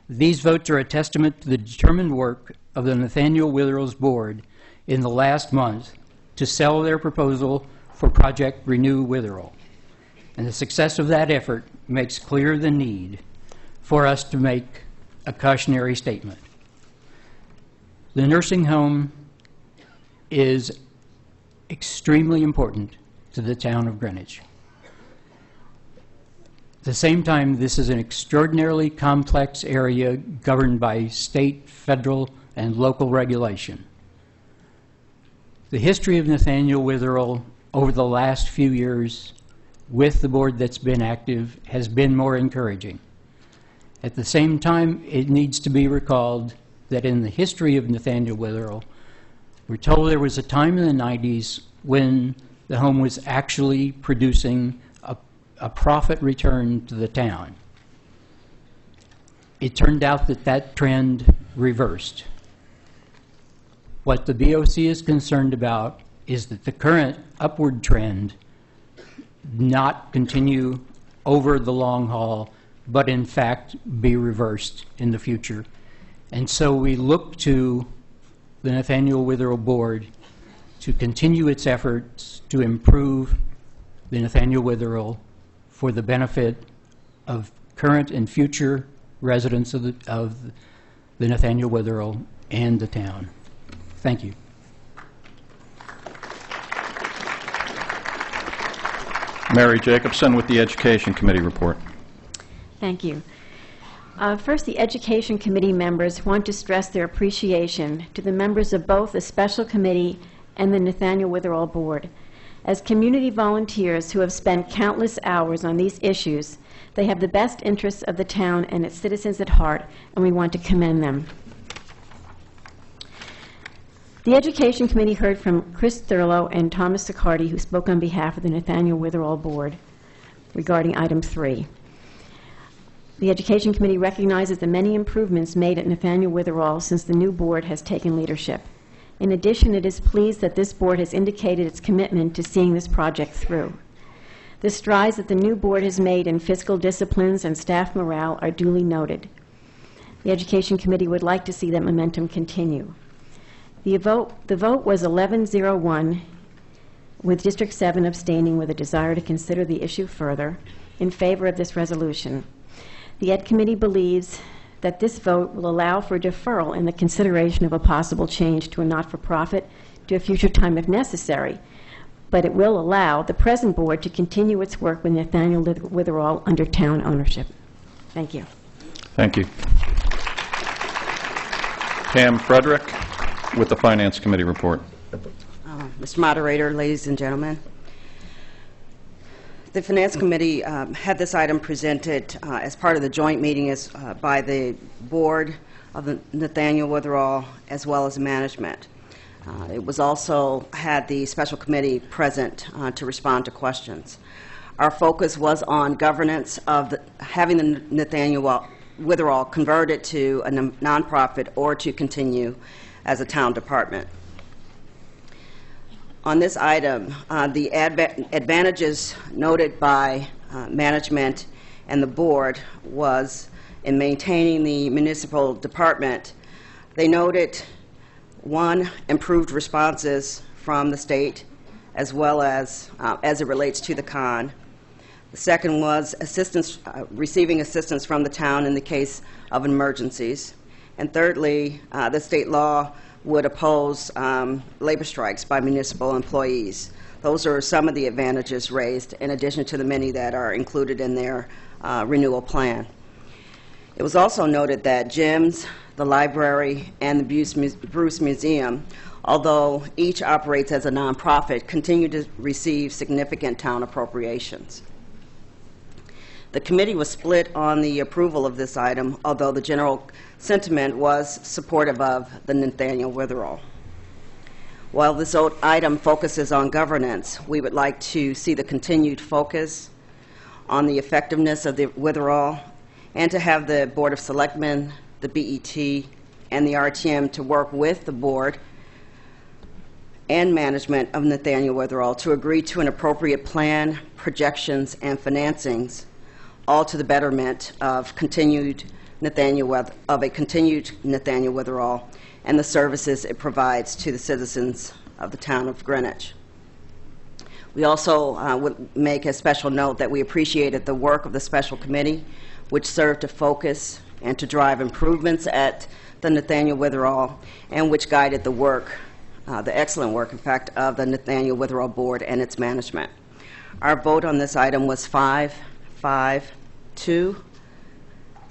These votes are a testament to the determined work of the Nathaniel Witherell's board in the last month to sell their proposal for Project Renew Witherell. And the success of that effort makes clear the need for us to make a cautionary statement. The nursing home is extremely important to the town of Greenwich. At the same time, this is an extraordinarily complex area governed by state, federal, and local regulation. The history of Nathaniel Witherell over the last few years with the board that's been active has been more encouraging. At the same time, it needs to be recalled that in the history of Nathaniel Witherell, we're told there was a time in the 90s when the home was actually producing a profit return to the town. It turned out that that trend reversed. What the BOC is concerned about is that the current upward trend not continue over the long haul, but in fact be reversed in the future. And so we look to the Nathaniel Witherell Board to continue its efforts to improve the Nathaniel Witherell for the benefit of current and future residents of the Nathaniel Witherell and the town. Thank you. Mary Jacobson with the Education Committee report. Thank you. First, the Education Committee members want to stress their appreciation to the members of both the Special Committee and the Nathaniel Witherell Board. As community volunteers who have spent countless hours on these issues, they have the best interests of the town and its citizens at heart, and we want to commend them. The Education Committee heard from Chris Thurlow and Thomas Sicardi, who spoke on behalf of the Nathaniel Witherell Board regarding item 3. The Education Committee recognizes the many improvements made at Nathaniel Witherell since the new board has taken leadership. In addition, it is pleased that this board has indicated its commitment to seeing this project through. The strides that the new board has made in fiscal disciplines and staff morale are duly noted. The Education Committee would like to see that momentum continue. The vote was 11-01, with District 7 abstaining with a desire to consider the issue further in favor of this resolution. The Ed Committee believes that this vote will allow for deferral in the consideration of a possible change to a not-for-profit to a future time if necessary, but it will allow the present board to continue its work with Nathaniel Witherall under town ownership. Thank you. Thank you. Pam Frederick with the Finance Committee report. Mr. Moderator, ladies and gentlemen, the Finance Committee had this item presented as part of the joint meeting by the board of the Nathaniel Witherall as well as management. It was also had the special committee present to respond to questions. Our focus was on governance of having the Nathaniel Witherall converted to a nonprofit or to continue as a town department. On this item, the advantages noted by management and the board was in maintaining the municipal department. They noted, one, improved responses from the state as well as it relates to the con. The second was assistance, receiving assistance from the town in the case of emergencies. And thirdly, the state law would oppose labor strikes by municipal employees. Those are some of the advantages raised, in addition to the many that are included in their renewal plan. It was also noted that gyms, the library, and the Bruce Museum, although each operates as a nonprofit, continue to receive significant town appropriations. The committee was split on the approval of this item, although the general sentiment was supportive of the Nathaniel Witherall. While this item focuses on governance, we would like to see the continued focus on the effectiveness of the Witherall and to have the Board of Selectmen, the BET, and the RTM to work with the board and management of Nathaniel Witherall to agree to an appropriate plan, projections, and financings, all to the betterment of a continued Nathaniel Witherall and the services it provides to the citizens of the town of Greenwich. We also would make a special note that we appreciated the work of the special committee, which served to focus and to drive improvements at the Nathaniel Witherall, and which guided the work, the excellent work, in fact, of the Nathaniel Witherall Board and its management. Our vote on this item was 5-5-2.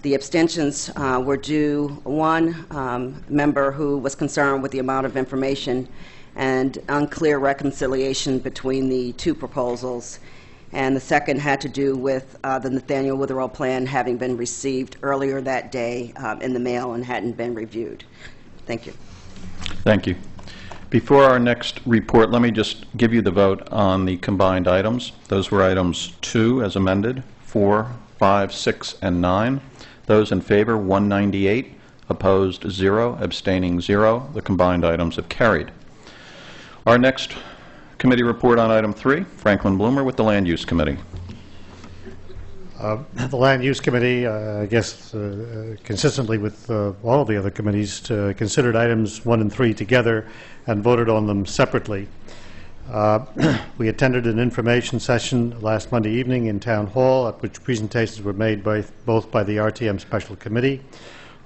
The abstentions were due one member who was concerned with the amount of information and unclear reconciliation between the two proposals, and the second had to do with the Nathaniel Witherall plan having been received earlier that day in the mail and hadn't been reviewed. Thank you. Thank you. Before our next report, let me just give you the vote on the combined items. Those were items 2 as amended, 4, 5, 6, and 9. Those in favor, 198. Opposed, 0. Abstaining, 0. The combined items have carried. Our next committee report on item 3, Franklin Bloomer with the Land Use Committee. The Land Use Committee, I guess consistently with all of the other committees, considered items 1 and 3 together and voted on them separately. We attended an information session last Monday evening in Town Hall, at which presentations were made both by the RTM Special Committee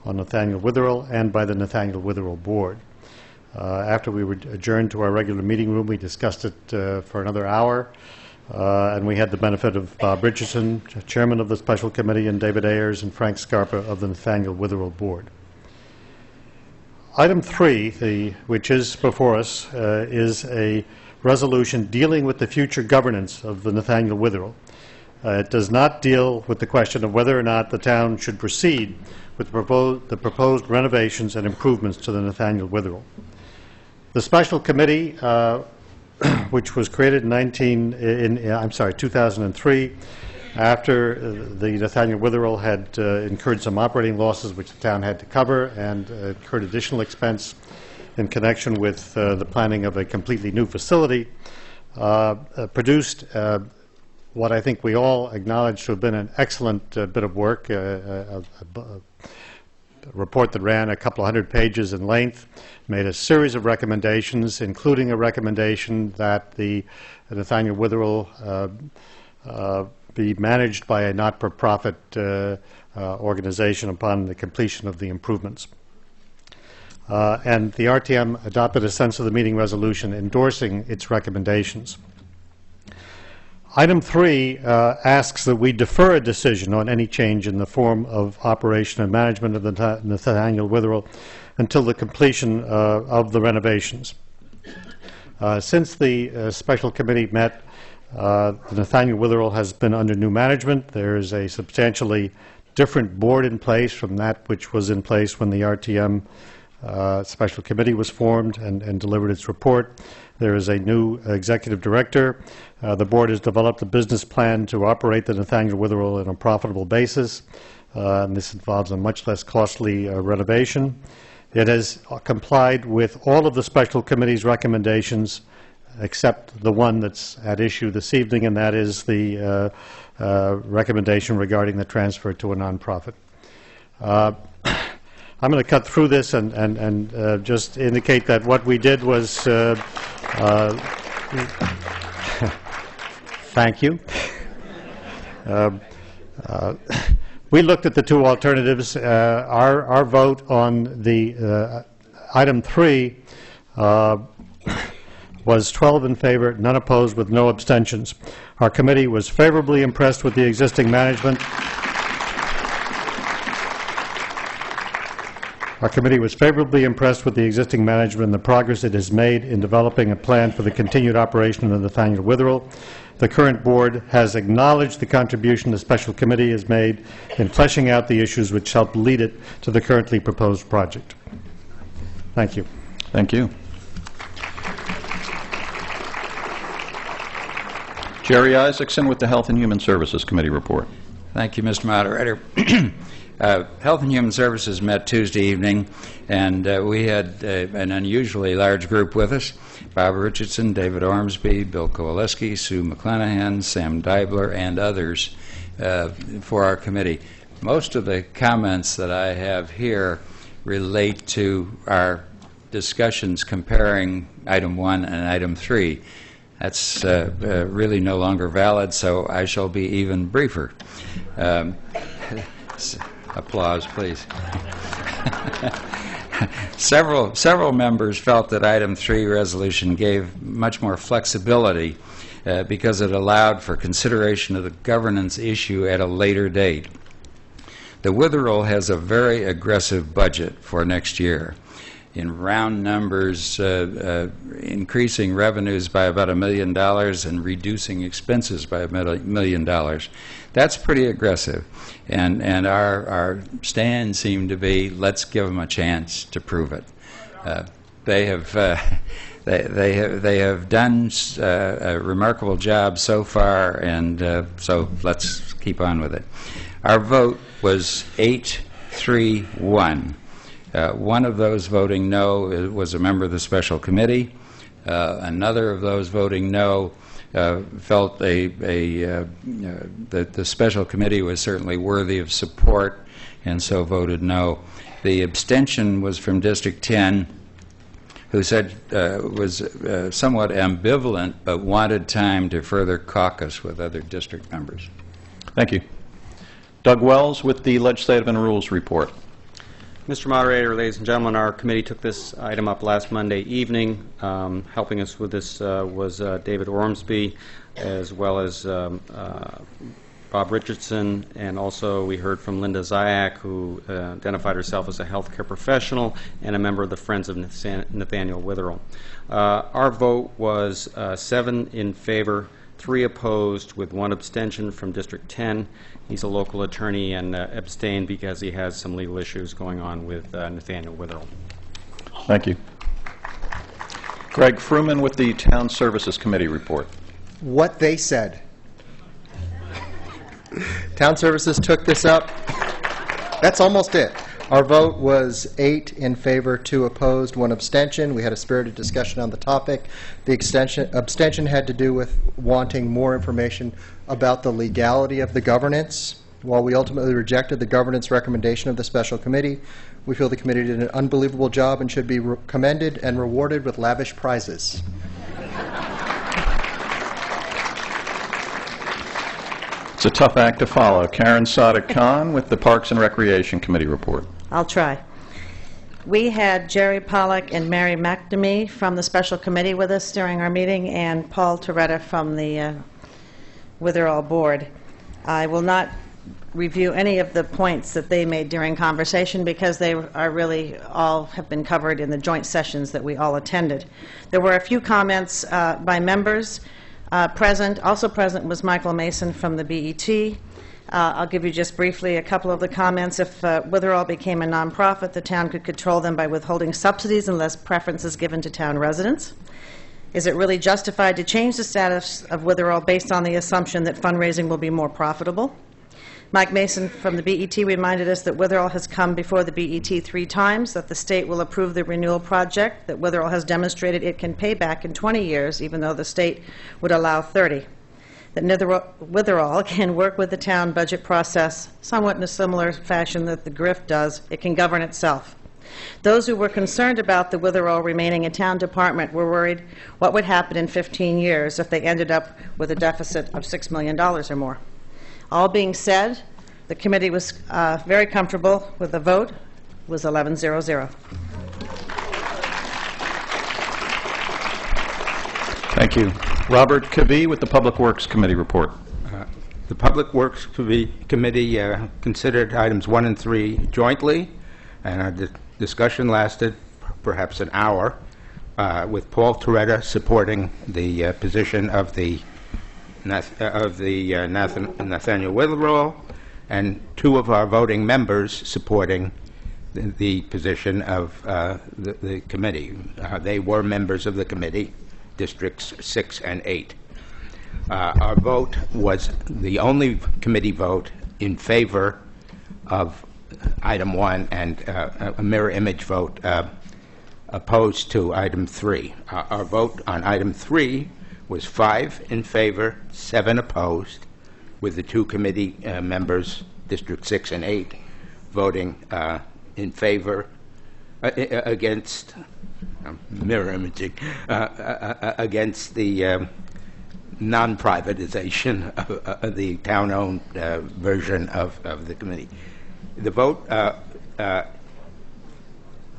on Nathaniel Witherall and by the Nathaniel Witherall Board. After we were adjourned to our regular meeting room, we discussed it for another hour, and we had the benefit of Bob Richardson, chairman of the Special Committee, and David Ayers and Frank Scarpa of the Nathaniel Witherall Board. Item 3, which is before us, is a resolution dealing with the future governance of the Nathaniel Witherall. It does not deal with the question of whether or not the town should proceed with the proposed renovations and improvements to the Nathaniel Witherall. The special committee, which was created in 2003, after the Nathaniel Witherall had incurred some operating losses which the town had to cover and incurred additional expense in connection with the planning of a completely new facility, produced what I think we all acknowledge to have been an excellent bit of work, a report that ran a couple of hundred pages in length, made a series of recommendations, including a recommendation that the Nathaniel Witherell be managed by a not-for-profit organization upon the completion of the improvements. And the RTM adopted a sense of the meeting resolution endorsing its recommendations. Item 3 asks that we defer a decision on any change in the form of operation and management of the Nathaniel Witherell until the completion of the renovations. Since the special committee met, the Nathaniel Witherell has been under new management. There is a substantially different board in place from that which was in place when the RTM special committee was formed and delivered its report. There is a new executive director. The board has developed a business plan to operate the Nathaniel Witherell on a profitable basis, and this involves a much less costly renovation. It has complied with all of the special committee's recommendations except the one that's at issue this evening, and that is the recommendation regarding the transfer to a nonprofit. I'm going to cut through this and just indicate that what we did was thank you. We looked at the two alternatives. Our vote on the item 3 was 12 in favor, none opposed, with no abstentions. Our committee was favorably impressed with the existing management. Our committee was favorably impressed with the existing management and the progress it has made in developing a plan for the continued operation of the Nathaniel Witherell. The current board has acknowledged the contribution the special committee has made in fleshing out the issues which helped lead it to the currently proposed project. Thank you. Thank you. Jerry Isaacson with the Health and Human Services Committee report. Thank you, Mr. Moderator. Health and Human Services met Tuesday evening, and we had an unusually large group with us. Bob Richardson, David Ormsby, Bill Kowaleski, Sue McClanahan, Sam Deibler, and others for our committee. Most of the comments that I have here relate to our discussions comparing item 1 and item 3. That's really no longer valid, so I shall be even briefer. Applause, please. Several members felt that item 3 resolution gave much more flexibility because it allowed for consideration of the governance issue at a later date. The Witherell has a very aggressive budget for next year. In round numbers, increasing revenues by about $1 million and reducing expenses by $1 million. That's pretty aggressive. And our stand seemed to be, let's give them a chance to prove it. They have done a remarkable job so far, and so let's keep on with it. Our vote was 8-3-1. One of those voting no was a member of the special committee. Another of those voting no felt that the special committee was certainly worthy of support, and so voted no. The abstention was from District 10, who said was somewhat ambivalent but wanted time to further caucus with other district members. Thank you. Doug Wells with the Legislative and Rules report. Mr. Moderator, ladies and gentlemen, our committee took this item up last Monday evening. Helping us with this was David Ormsby, as well as Bob Richardson, and also we heard from Linda Zayak, who identified herself as a healthcare professional and a member of the Friends of Nathaniel Witherell. Our vote was 7 in favor, 3 opposed, with 1 abstention from District 10. He's a local attorney and abstained because he has some legal issues going on with Nathaniel Witherell. Thank you. Greg Fruman with the Town Services Committee report. What they said. Town Services took this up. That's almost it. Our vote was 8 in favor, 2 opposed, 1 abstention. We had a spirited discussion on the topic. The abstention had to do with wanting more information about the legality of the governance. While we ultimately rejected the governance recommendation of the special committee, we feel the committee did an unbelievable job and should be commended and rewarded with lavish prizes. It's a tough act to follow. Karen Sadek-Khan with the Parks and Recreation Committee report. I'll try. We had Jerry Pollack and Mary McNamee from the special committee with us during our meeting, and Paul Toretta from the Witherall board. I will not review any of the points that they made during conversation because they are really all have been covered in the joint sessions that we all attended. There were a few comments by members. Also present was Michael Mason from the BET. I'll give you just briefly a couple of the comments. If Witherall became a nonprofit, the town could control them by withholding subsidies unless preference is given to town residents. Is it really justified to change the status of Witherall based on the assumption that fundraising will be more profitable? Mike Mason from the BET reminded us that Witherall has come before the BET 3 times, that the state will approve the renewal project, that Witherall has demonstrated it can pay back in 20 years, even though the state would allow 30. That Witherall can work with the town budget process somewhat in a similar fashion that the GRIF does. It can govern itself. Those who were concerned about the Witherall remaining a town department were worried what would happen in 15 years if they ended up with a deficit of $6 million or more. All being said, the committee was very comfortable with the vote. It was 11-0-0. Thank you. Robert Kavee with the Public Works Committee report. The Public Works Committee considered items 1 and 3 jointly, and our discussion lasted perhaps an hour, with Paul Toretta supporting the position of the Nathaniel Witherall, and 2 of our voting members supporting the position of the committee. They were members of the committee, Districts 6 and 8. Our vote was the only committee vote in favor of item 1 and a mirror image vote opposed to item 3. Our vote on item 3 was 5 in favor, 7 opposed, with the 2 committee members, District 6 and 8, voting in favor against mirror imaging against the non-privatization of the town-owned version of the committee. The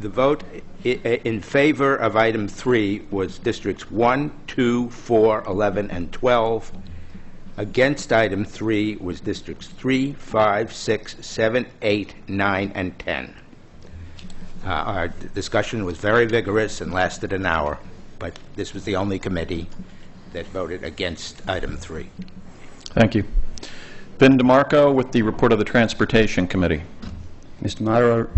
vote in favor of item 3 was districts 1, 2, 4, 11, and 12. Against item 3 was districts 3, 5, 6, 7, 8, 9, and 10. Our discussion was very vigorous and lasted an hour, but this was the only committee that voted against item 3. Thank you. Vin DeMarco with the report of the Transportation Committee. Mr. Moderator,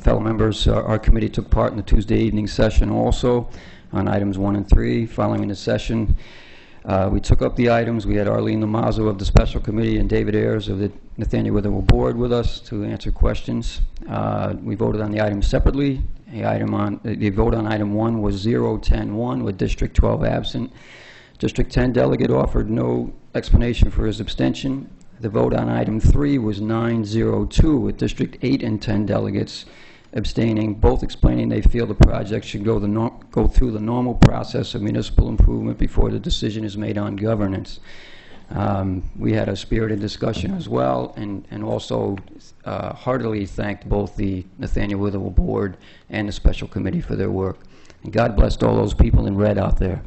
fellow members, our committee took part in the Tuesday evening session also on items 1 and 3. Following the session, we took up the items. We had Arlene Lamazzo of the Special Committee and David Ayers of the Nathaniel Witherall Board with us to answer questions. We voted on the items separately. The vote on item 1 was 0-10-1 with District 12 absent. District 10 delegate offered no explanation for his abstention. The vote on item 3 was 9-0-2 with District 8 and 10 delegates abstaining, both explaining they feel the project should go through the normal process of municipal improvement before the decision is made on governance. We had a spirited discussion as well, and also heartily thanked both the Nathaniel Witherall Board and the Special Committee for their work. And God bless all those people in red out there.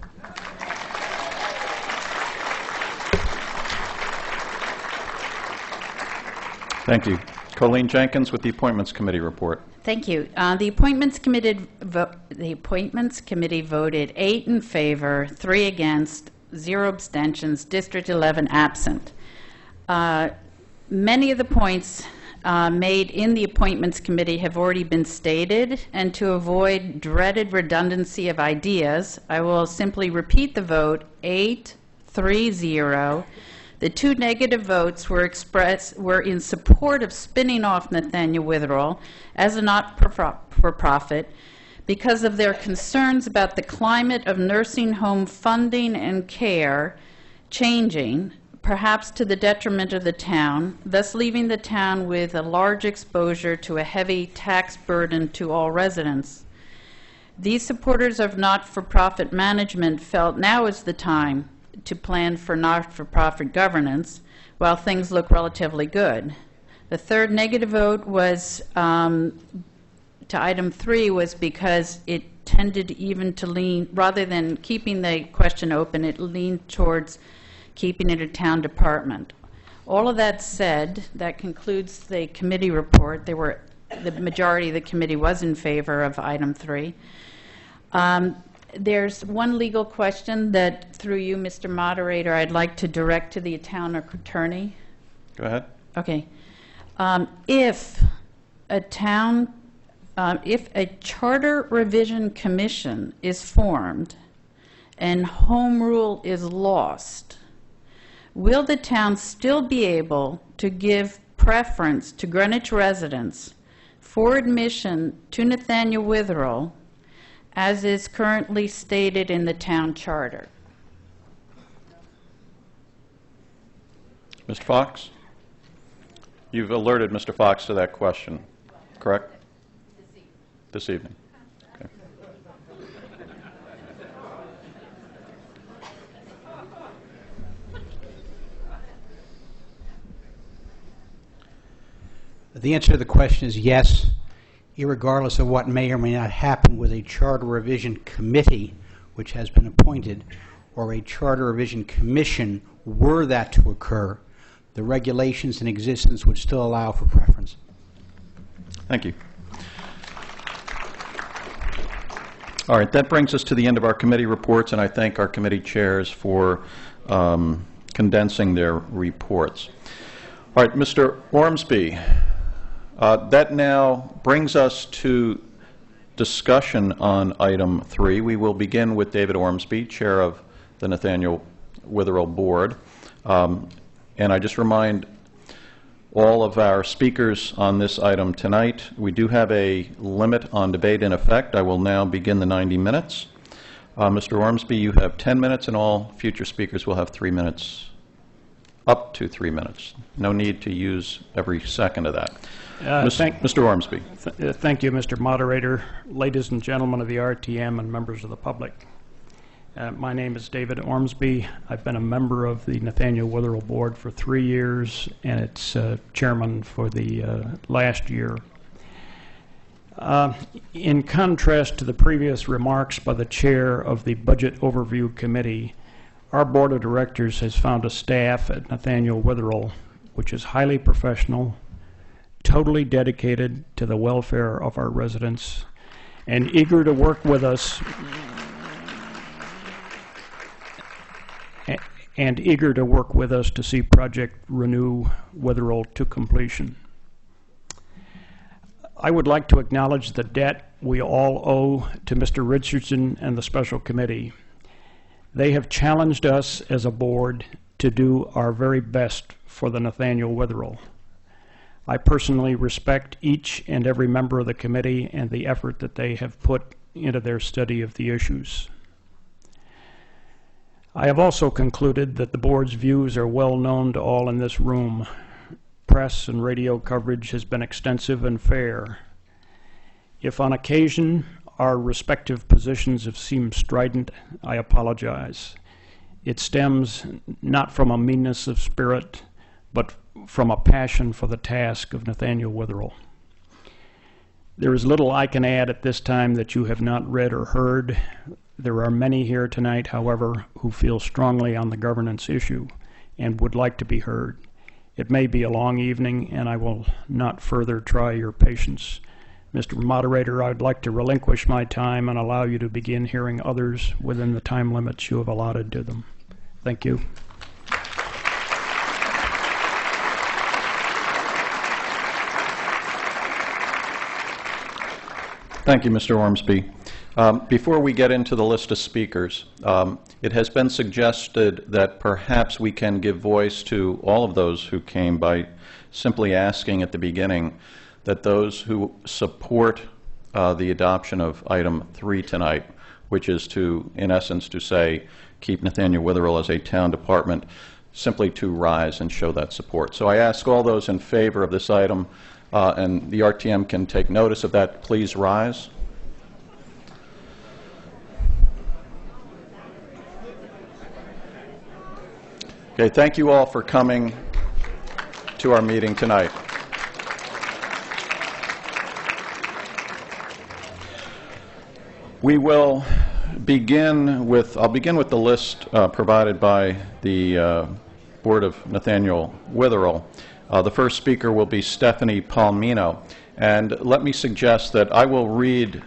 Thank you. Colleen Jenkins with the Appointments Committee report. Thank you. The Appointments Committee voted 8 in favor, 3 against, 0 abstentions, District 11 absent. Many of the points made in the Appointments Committee have already been stated, and to avoid dreaded redundancy of ideas, I will simply repeat the vote: 8-3-0 The 2 negative votes were in support of spinning off Nathaniel Witherell as a not-for-profit because of their concerns about the climate of nursing home funding and care changing, perhaps to the detriment of the town, thus leaving the town with a large exposure to a heavy tax burden to all residents. These supporters of not-for-profit management felt now is the time to plan for not-for-profit governance while things look relatively good. The 3rd negative vote was to item 3 was because it tended even to lean, rather than keeping the question open, it leaned towards keeping it a town department. All of that said, that concludes the committee report. The majority of the committee was in favor of item 3. There's one legal question that, through you, Mr. Moderator, I'd like to direct to the town attorney. Go ahead. Okay. If a charter revision commission is formed and home rule is lost, will the town still be able to give preference to Greenwich residents for admission to Nathaniel Witherell as is currently stated in the town charter? Mr. Fox? You've alerted Mr. Fox to that question, correct? This evening. Okay. The answer to the question is yes, irregardless of what may or may not happen with a charter revision committee which has been appointed or a charter revision commission. Were that to occur, the regulations in existence would still allow for preference. Thank you. All right, that brings us to the end of our committee reports, and I thank our committee chairs for condensing their reports. All right, Mr. Ormsby, that now brings us to discussion on item 3. We will begin with David Ormsby, chair of the Nathaniel Witherell Board. And I just remind all of our speakers on this item tonight, we do have a limit on debate in effect. I will now begin the 90 minutes. Mr. Ormsby, you have 10 minutes, and all future speakers will have 3 minutes, up to 3 minutes. No need to use every second of that. Mr. Ormsby. Thank you, Mr. Moderator, ladies and gentlemen of the RTM and members of the public. My name is David Ormsby. I've been a member of the Nathaniel Witherell Board for 3 years, and its chairman for the last year. In contrast to the previous remarks by the chair of the Budget Overview Committee, our board of directors has found a staff at Nathaniel Witherell which is highly professional, totally dedicated to the welfare of our residents, and eager to work with us to see Project Renew Witherell to completion. I would like to acknowledge the debt we all owe to Mr. Richardson and the Special Committee. They have challenged us as a board to do our very best for the Nathaniel Witherell. I personally respect each and every member of the committee and the effort that they have put into their study of the issues. I have also concluded that the board's views are well known to all in this room. Press and radio coverage has been extensive and fair. If on occasion our respective positions have seemed strident, I apologize. It stems not from a meanness of spirit, but from a passion for the task of Nathaniel Witherell. There is little I can add at this time that you have not read or heard. There are many here tonight, however, who feel strongly on the governance issue and would like to be heard. It may be a long evening, and I will not further try your patience. Mr. Moderator, I'd like to relinquish my time and allow you to begin hearing others within the time limits you have allotted to them. Thank you. Thank you, Mr. Ormsby. Before we get into the list of speakers, it has been suggested that perhaps we can give voice to all of those who came by simply asking at the beginning that those who support the adoption of item 3 tonight, which is to, in essence, to say, keep Nathaniel Witherell as a town department, simply to rise and show that support. So I ask all those in favor of this item, and the RTM can take notice of that, please rise. Okay, thank you all for coming to our meeting tonight. We will begin with, I'll begin with the list provided by the Board of Nathaniel Witherell. The first speaker will be Stephanie Palmino. And let me suggest that I will read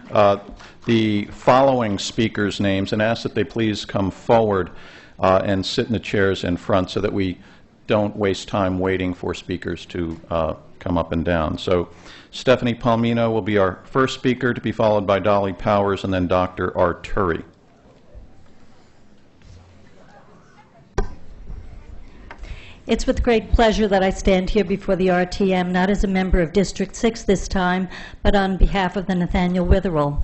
the following speakers' names and ask that they please come forward and sit in the chairs in front so that we don't waste time waiting for speakers to come up and down. So Stephanie Palmino will be our first speaker, to be followed by Dolly Powers and then Dr. Arturi. It's with great pleasure that I stand here before the RTM, not as a member of District 6 this time, but on behalf of the Nathaniel Witherell.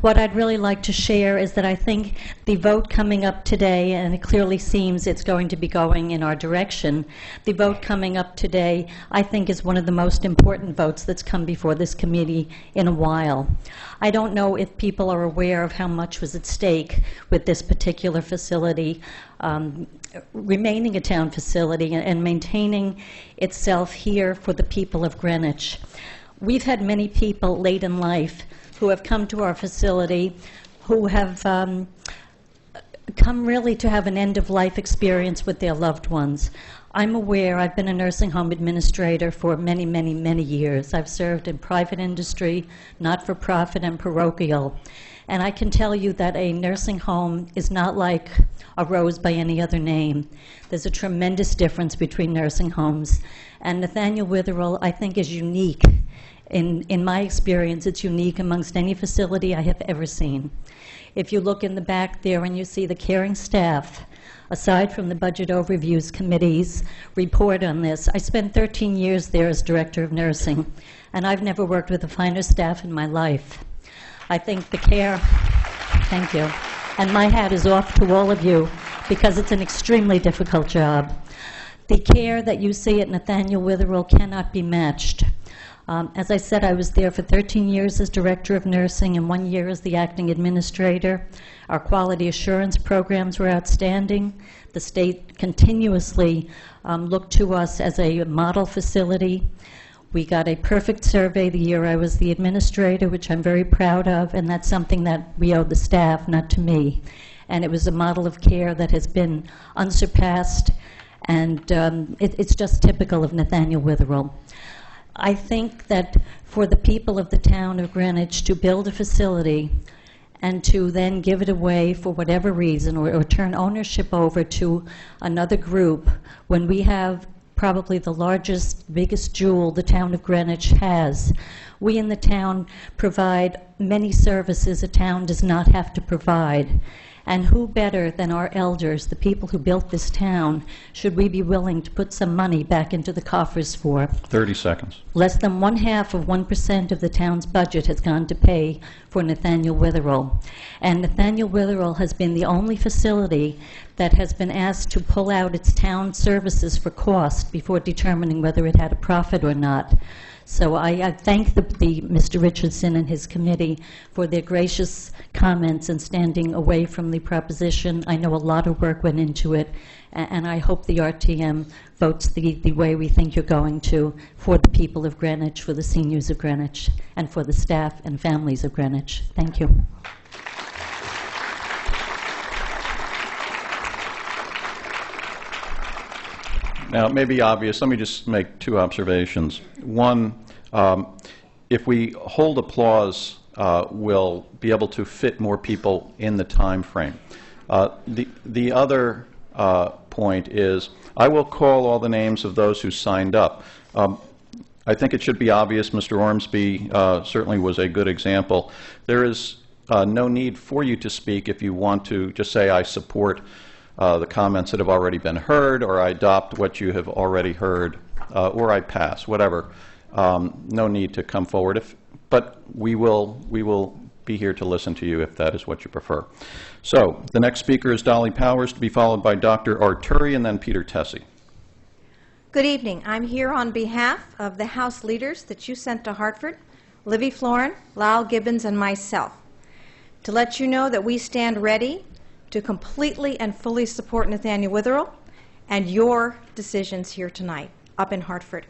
What I'd really like to share is that I think the vote coming up today, and it clearly seems it's going to be going in our direction, the vote coming up today, I think, is one of the most important votes that's come before this committee in a while. I don't know if people are aware of how much was at stake with this particular facility, remaining a town facility and maintaining itself here for the people of Greenwich. We've had many people late in life who have come to our facility who have come really to have an end-of-life experience with their loved ones. I'm aware, I've been a nursing home administrator for many, many, many years. I've served in private industry, not-for-profit, and parochial. And I can tell you that a nursing home is not like a rose by any other name. There's a tremendous difference between nursing homes. And Nathaniel Witherell, I think, is unique. In my experience, it's unique amongst any facility I have ever seen. If you look in the back there and you see the caring staff, aside from the Budget Overviews Committee's report on this, I spent 13 years there as Director of Nursing, and I've never worked with a finer staff in my life. I think the care, thank you, and my hat is off to all of you because it's an extremely difficult job. The care that you see at Nathaniel Witherell cannot be matched. As I said, I was there for 13 years as Director of Nursing and 1 year as the acting administrator. Our quality assurance programs were outstanding. The state continuously looked to us as a model facility. We got a perfect survey the year I was the administrator, which I'm very proud of, and that's something that we owe the staff, not to me. And it was a model of care that has been unsurpassed, and it's just typical of Nathaniel Witherell. I think that for the people of the town of Greenwich to build a facility and to then give it away for whatever reason or turn ownership over to another group when we have probably the largest, biggest jewel the town of Greenwich has. We in the town provide many services a town does not have to provide. And who better than our elders, the people who built this town, should we be willing to put some money back into the coffers for? 30 seconds. Less than 1/2% of the town's budget has gone to pay for Nathaniel Witherell. And Nathaniel Witherell has been the only facility that has been asked to pull out its town services for cost before determining whether it had a profit or not. So I thank Mr. Richardson and his committee for their gracious comments and standing away from the proposition. I know a lot of work went into it, and I hope the RTM votes the way we think you're going to for the people of Greenwich, for the seniors of Greenwich, and for the staff and families of Greenwich. Thank you. Now, it may be obvious. Let me just make two observations. One, if we hold applause, we'll be able to fit more people in the time frame. The other point is, I will call all the names of those who signed up. I think it should be obvious Mr. Ormsby certainly was a good example. There is no need for you to speak if you want to just say, I support the comments that have already been heard, or I adopt what you have already heard, or I pass, whatever. No need to come forward, but we will be here to listen to you if that is what you prefer. So the next speaker is Dolly Powers, to be followed by Dr. Arturi and then Peter Tessie. Good evening. I'm here on behalf of the House leaders that you sent to Hartford, Livy Florin, Lyle Gibbons, and myself, to let you know that we stand ready to completely and fully support Nathaniel Witherell and your decisions here tonight up in Hartford.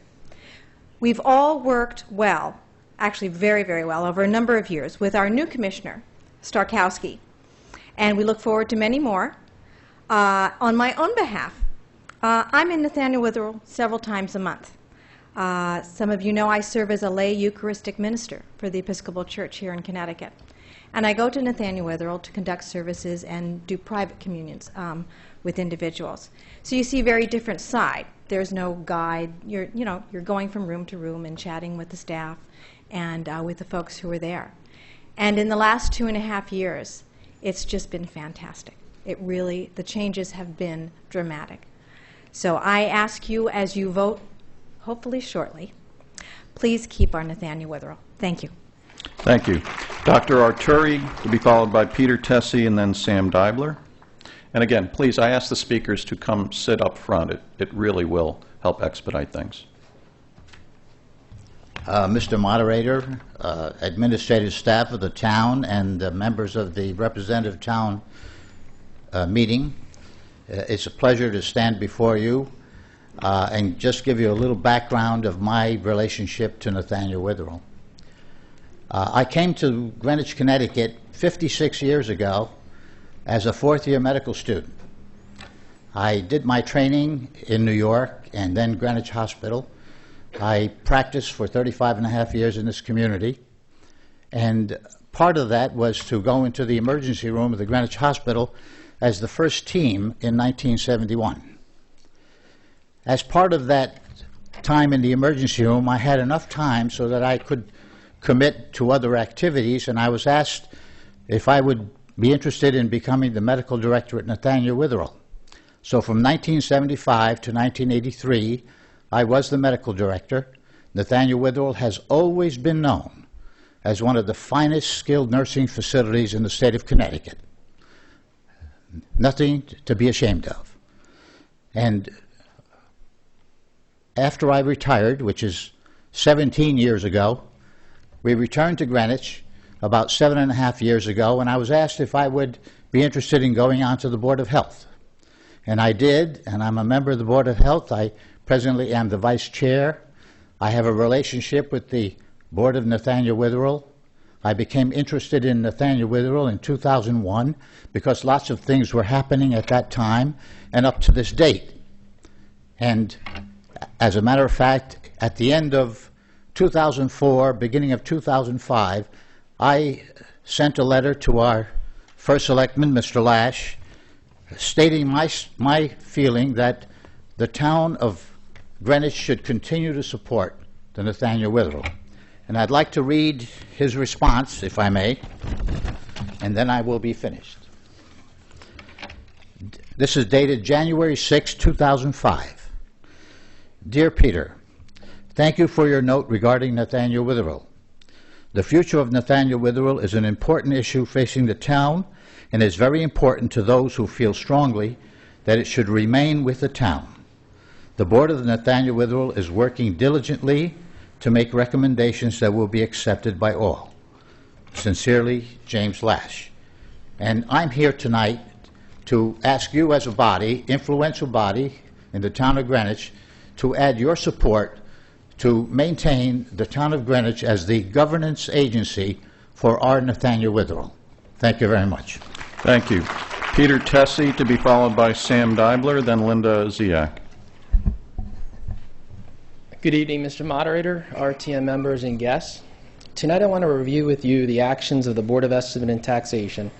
We've all worked well, actually very, very well, over a number of years with our new commissioner, Starkowski, and we look forward to many more. On my own behalf, I'm in Nathaniel Witherell several times a month. Some of you know I serve as a lay Eucharistic minister for the Episcopal Church here in Connecticut. And I go to Nathaniel Witherell to conduct services and do private communions with individuals. So you see a very different side. There's no guide. You're going from room to room and chatting with the staff and with the folks who are there. And in the last 2.5 years, it's just been fantastic. The changes have been dramatic. So I ask you, as you vote, hopefully shortly, please keep our Nathaniel Witherell. Thank you. Thank you. Dr. Arturi, to be followed by Peter Tessie and then Sam Deibler. And again, please, I ask the speakers to come sit up front. It really will help expedite things. Mr. Moderator, administrative staff of the town, and members of the representative town meeting, it's a pleasure to stand before you and just give you a little background of my relationship to Nathaniel Witherell. I came to Greenwich, Connecticut 56 years ago as a fourth-year medical student. I did my training in New York and then Greenwich Hospital. I practiced for 35.5 years in this community, and part of that was to go into the emergency room of the Greenwich Hospital as the first team in 1971. As part of that time in the emergency room, I had enough time so that I could commit to other activities, and I was asked if I would be interested in becoming the medical director at Nathaniel Witherell. So from 1975 to 1983, I was the medical director. Nathaniel Witherell has always been known as one of the finest skilled nursing facilities in the state of Connecticut. Nothing to be ashamed of. And after I retired, which is 17 years ago, we returned to Greenwich about 7.5 years ago, and I was asked if I would be interested in going on to the Board of Health. And I did, and I'm a member of the Board of Health. I presently am the vice chair. I have a relationship with the Board of Nathaniel Witherell. I became interested in Nathaniel Witherell in 2001 because lots of things were happening at that time and up to this date. And as a matter of fact, at the end of 2004, beginning of 2005, I sent a letter to our first selectman, Mr. Lash, stating my feeling that the town of Greenwich should continue to support the Nathaniel Witherell. And I'd like to read his response, if I may, and then I will be finished. This is dated January 6, 2005. Dear Peter, thank you for your note regarding Nathaniel Witherell. The future of Nathaniel Witherell is an important issue facing the town, and is very important to those who feel strongly that it should remain with the town. The Board of Nathaniel Witherell is working diligently to make recommendations that will be accepted by all. Sincerely, James Lash. And I'm here tonight to ask you as a body, influential body in the town of Greenwich, to add your support to maintain the town of Greenwich as the governance agency for our Nathaniel Witherell. Thank you very much. Thank you. Peter Tessie, to be followed by Sam Deibler, then Linda Ziak. Good evening, Mr. Moderator, RTM members, and guests. Tonight I want to review with you the actions of the Board of Estimate and Taxation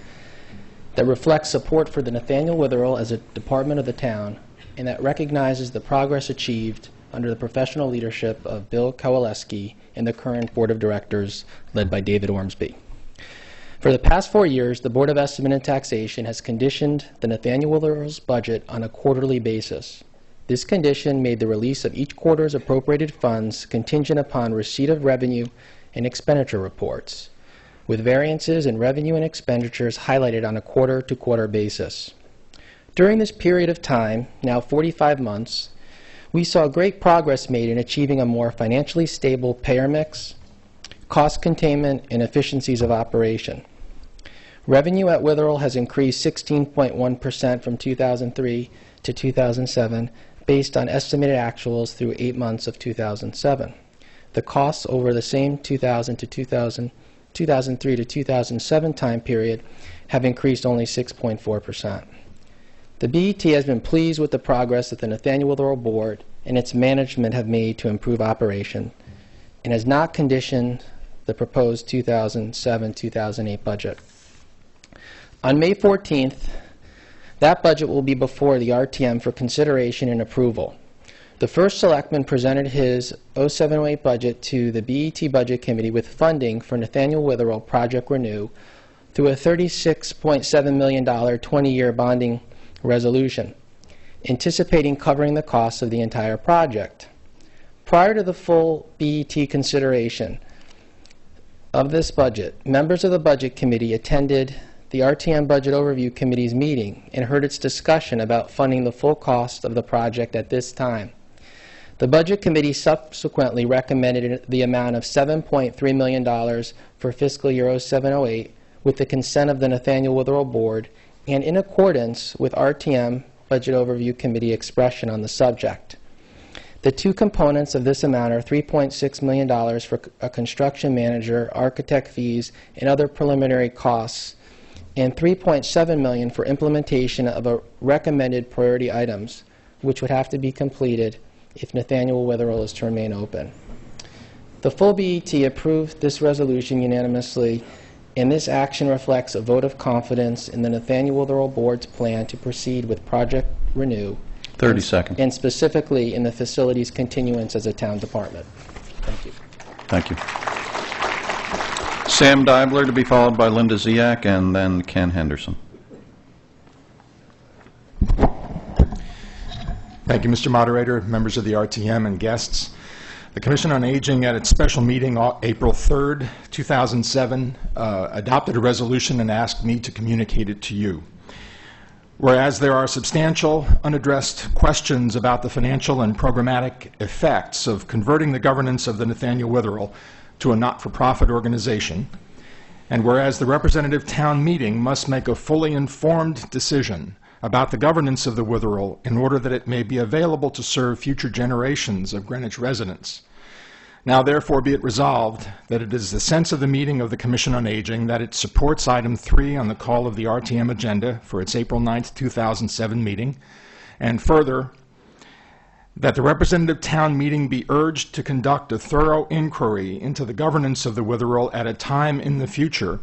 that reflects support for the Nathaniel Witherell as a department of the town, and that recognizes the progress achieved under the professional leadership of Bill Kowaleski and the current Board of Directors led by David Ormsby. For the past 4 years, the Board of Estimate and Taxation has conditioned the Nathaniel Witherell's budget on a quarterly basis. This condition made the release of each quarter's appropriated funds contingent upon receipt of revenue and expenditure reports, with variances in revenue and expenditures highlighted on a quarter-to-quarter basis. During this period of time, now 45 months, we saw great progress made in achieving a more financially stable payer mix, cost containment, and efficiencies of operation. Revenue at Witherell has increased 16.1% from 2003 to 2007 based on estimated actuals through 8 months of 2007. The costs over the same 2003 to 2007 time period have increased only 6.4%. The BET has been pleased with the progress that the Nathaniel Witherell Board and its management have made to improve operation and has not conditioned the proposed 2007-2008 budget. On May 14th, that budget will be before the RTM for consideration and approval. The first selectman presented his 0708 budget to the BET Budget Committee with funding for Nathaniel Witherell Project Renew through a $36.7 million 20-year bonding resolution, anticipating covering the costs of the entire project. Prior to the full BET consideration of this budget, members of the Budget Committee attended the RTM Budget Overview Committee's meeting and heard its discussion about funding the full cost of the project at this time. The Budget Committee subsequently recommended the amount of $7.3 million for fiscal year 0708 with the consent of the Nathaniel Witherell Board and in accordance with RTM Budget Overview Committee expression on the subject. The two components of this amount are $3.6 million for a construction manager, architect fees, and other preliminary costs, and $3.7 million for implementation of a recommended priority items, which would have to be completed if Nathaniel Witherell is to remain open. The full BET approved this resolution unanimously, and this action reflects a vote of confidence in the Nathaniel Witherell Board's plan to proceed with Project Renew. 30 seconds. And specifically in the facilities continuance as a town department. Thank you. Thank you. Sam Deibler to be followed by Linda Ziak and then Ken Henderson. Thank you, Mr. Moderator, members of the RTM, and guests. The Commission on Aging, at its special meeting April 3rd, 2007, adopted a resolution and asked me to communicate it to you. Whereas there are substantial, unaddressed questions about the financial and programmatic effects of converting the governance of the Nathaniel Witherell to a not-for-profit organization, and whereas the representative town meeting must make a fully informed decision about the governance of the Witherell in order that it may be available to serve future generations of Greenwich residents. Now therefore be it resolved that it is the sense of the meeting of the Commission on Aging that it supports item 3 on the call of the RTM agenda for its April 9th, 2007 meeting, and further, that the representative town meeting be urged to conduct a thorough inquiry into the governance of the Witherell at a time in the future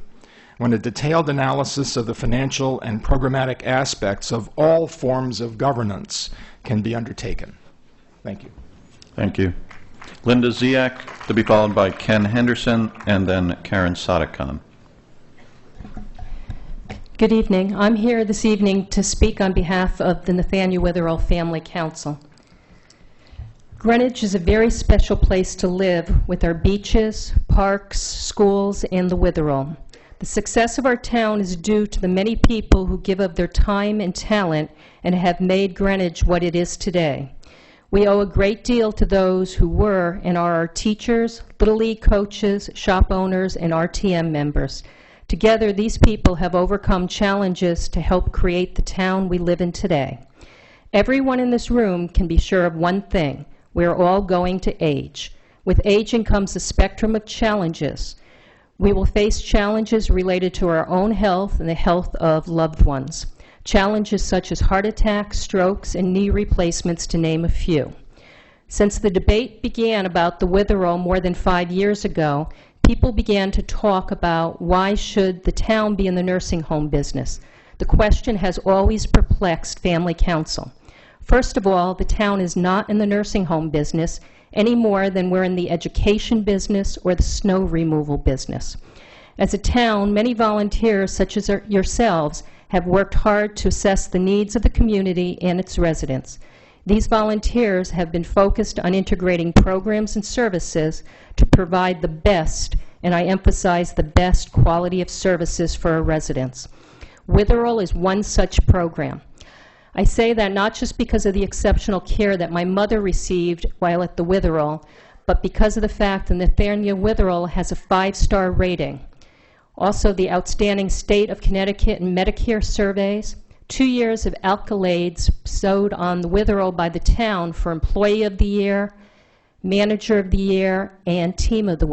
when a detailed analysis of the financial and programmatic aspects of all forms of governance can be undertaken. Thank you. Thank you. Linda Ziak to be followed by Ken Henderson and then Karen Sadekhan. Good evening. I'm here this evening to speak on behalf of the Nathaniel Witherell Family Council. Greenwich is a very special place to live with our beaches, parks, schools, and the Witherell. The success of our town is due to the many people who give of their time and talent and have made Greenwich what it is today. We owe a great deal to those who were and are our teachers, Little League coaches, shop owners, and RTM members. Together, these people have overcome challenges to help create the town we live in today. Everyone in this room can be sure of one thing: we're all going to age. With aging comes a spectrum of challenges. We will face challenges related to our own health and the health of loved ones. Challenges such as heart attacks, strokes, and knee replacements, to name a few. Since the debate began about the Witherell more than 5 years ago, people began to talk about why should the town be in the nursing home business. The question has always perplexed Family Council. First of all, the town is not in the nursing home business any more than we're in the education business or the snow removal business. As a town, many volunteers, such as yourselves, have worked hard to assess the needs of the community and its residents. These volunteers have been focused on integrating programs and services to provide the best, and I emphasize the best, quality of services for our residents. Witherell is one such program. I say that not just because of the exceptional care that my mother received while at the Witherell, but because of the fact that Nathaniel Witherell has a 5-star rating. Also, the outstanding State of Connecticut and Medicare surveys, 2 years of accolades bestowed on the Witherell by the town for Employee of the Year, Manager of the Year, and Team of the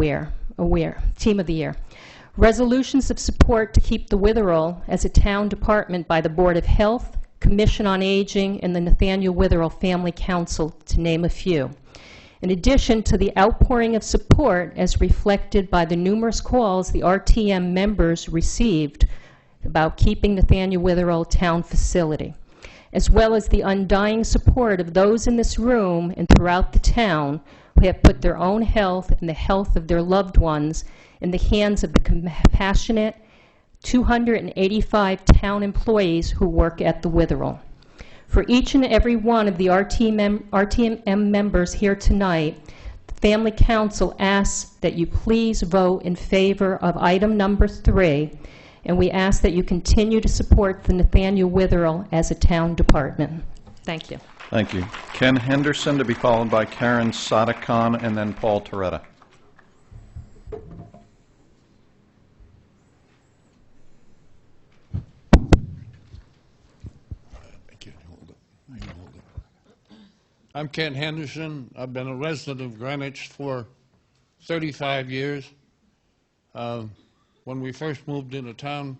Year. Resolutions of support to keep the Witherell as a town department by the Board of Health, Commission on Aging, and the Nathaniel Witherell Family Council, to name a few. In addition to the outpouring of support as reflected by the numerous calls the RTM members received about keeping Nathaniel Witherell town facility, as well as the undying support of those in this room and throughout the town who have put their own health and the health of their loved ones in the hands of the compassionate 285 town employees who work at the Witherell. For each and every one of the RTM members here tonight, the Family Council asks that you please vote in favor of item number 3, and we ask that you continue to support the Nathaniel Witherell as a town department. Thank you. Thank you. Ken Henderson, to be followed by Karen Sadekhan, and then Paul Toretta. I'm Ken Henderson. I've been a resident of Greenwich for 35 years. When we first moved into town,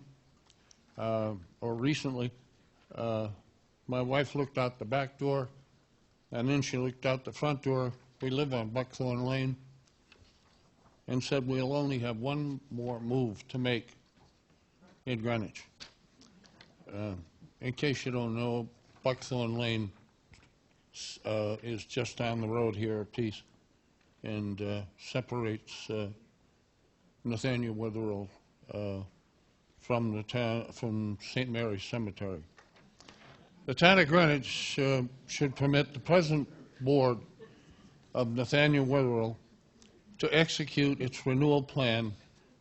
or recently, my wife looked out the back door, and then she looked out the front door. We live on Buckthorn Lane, and said we'll only have one more move to make in Greenwich. In case you don't know, Buckthorn Lane is just down the road here a piece and separates Nathaniel Witherell from the town, from St. Mary's Cemetery. The town of Greenwich should permit the present board of Nathaniel Witherell to execute its renewal plan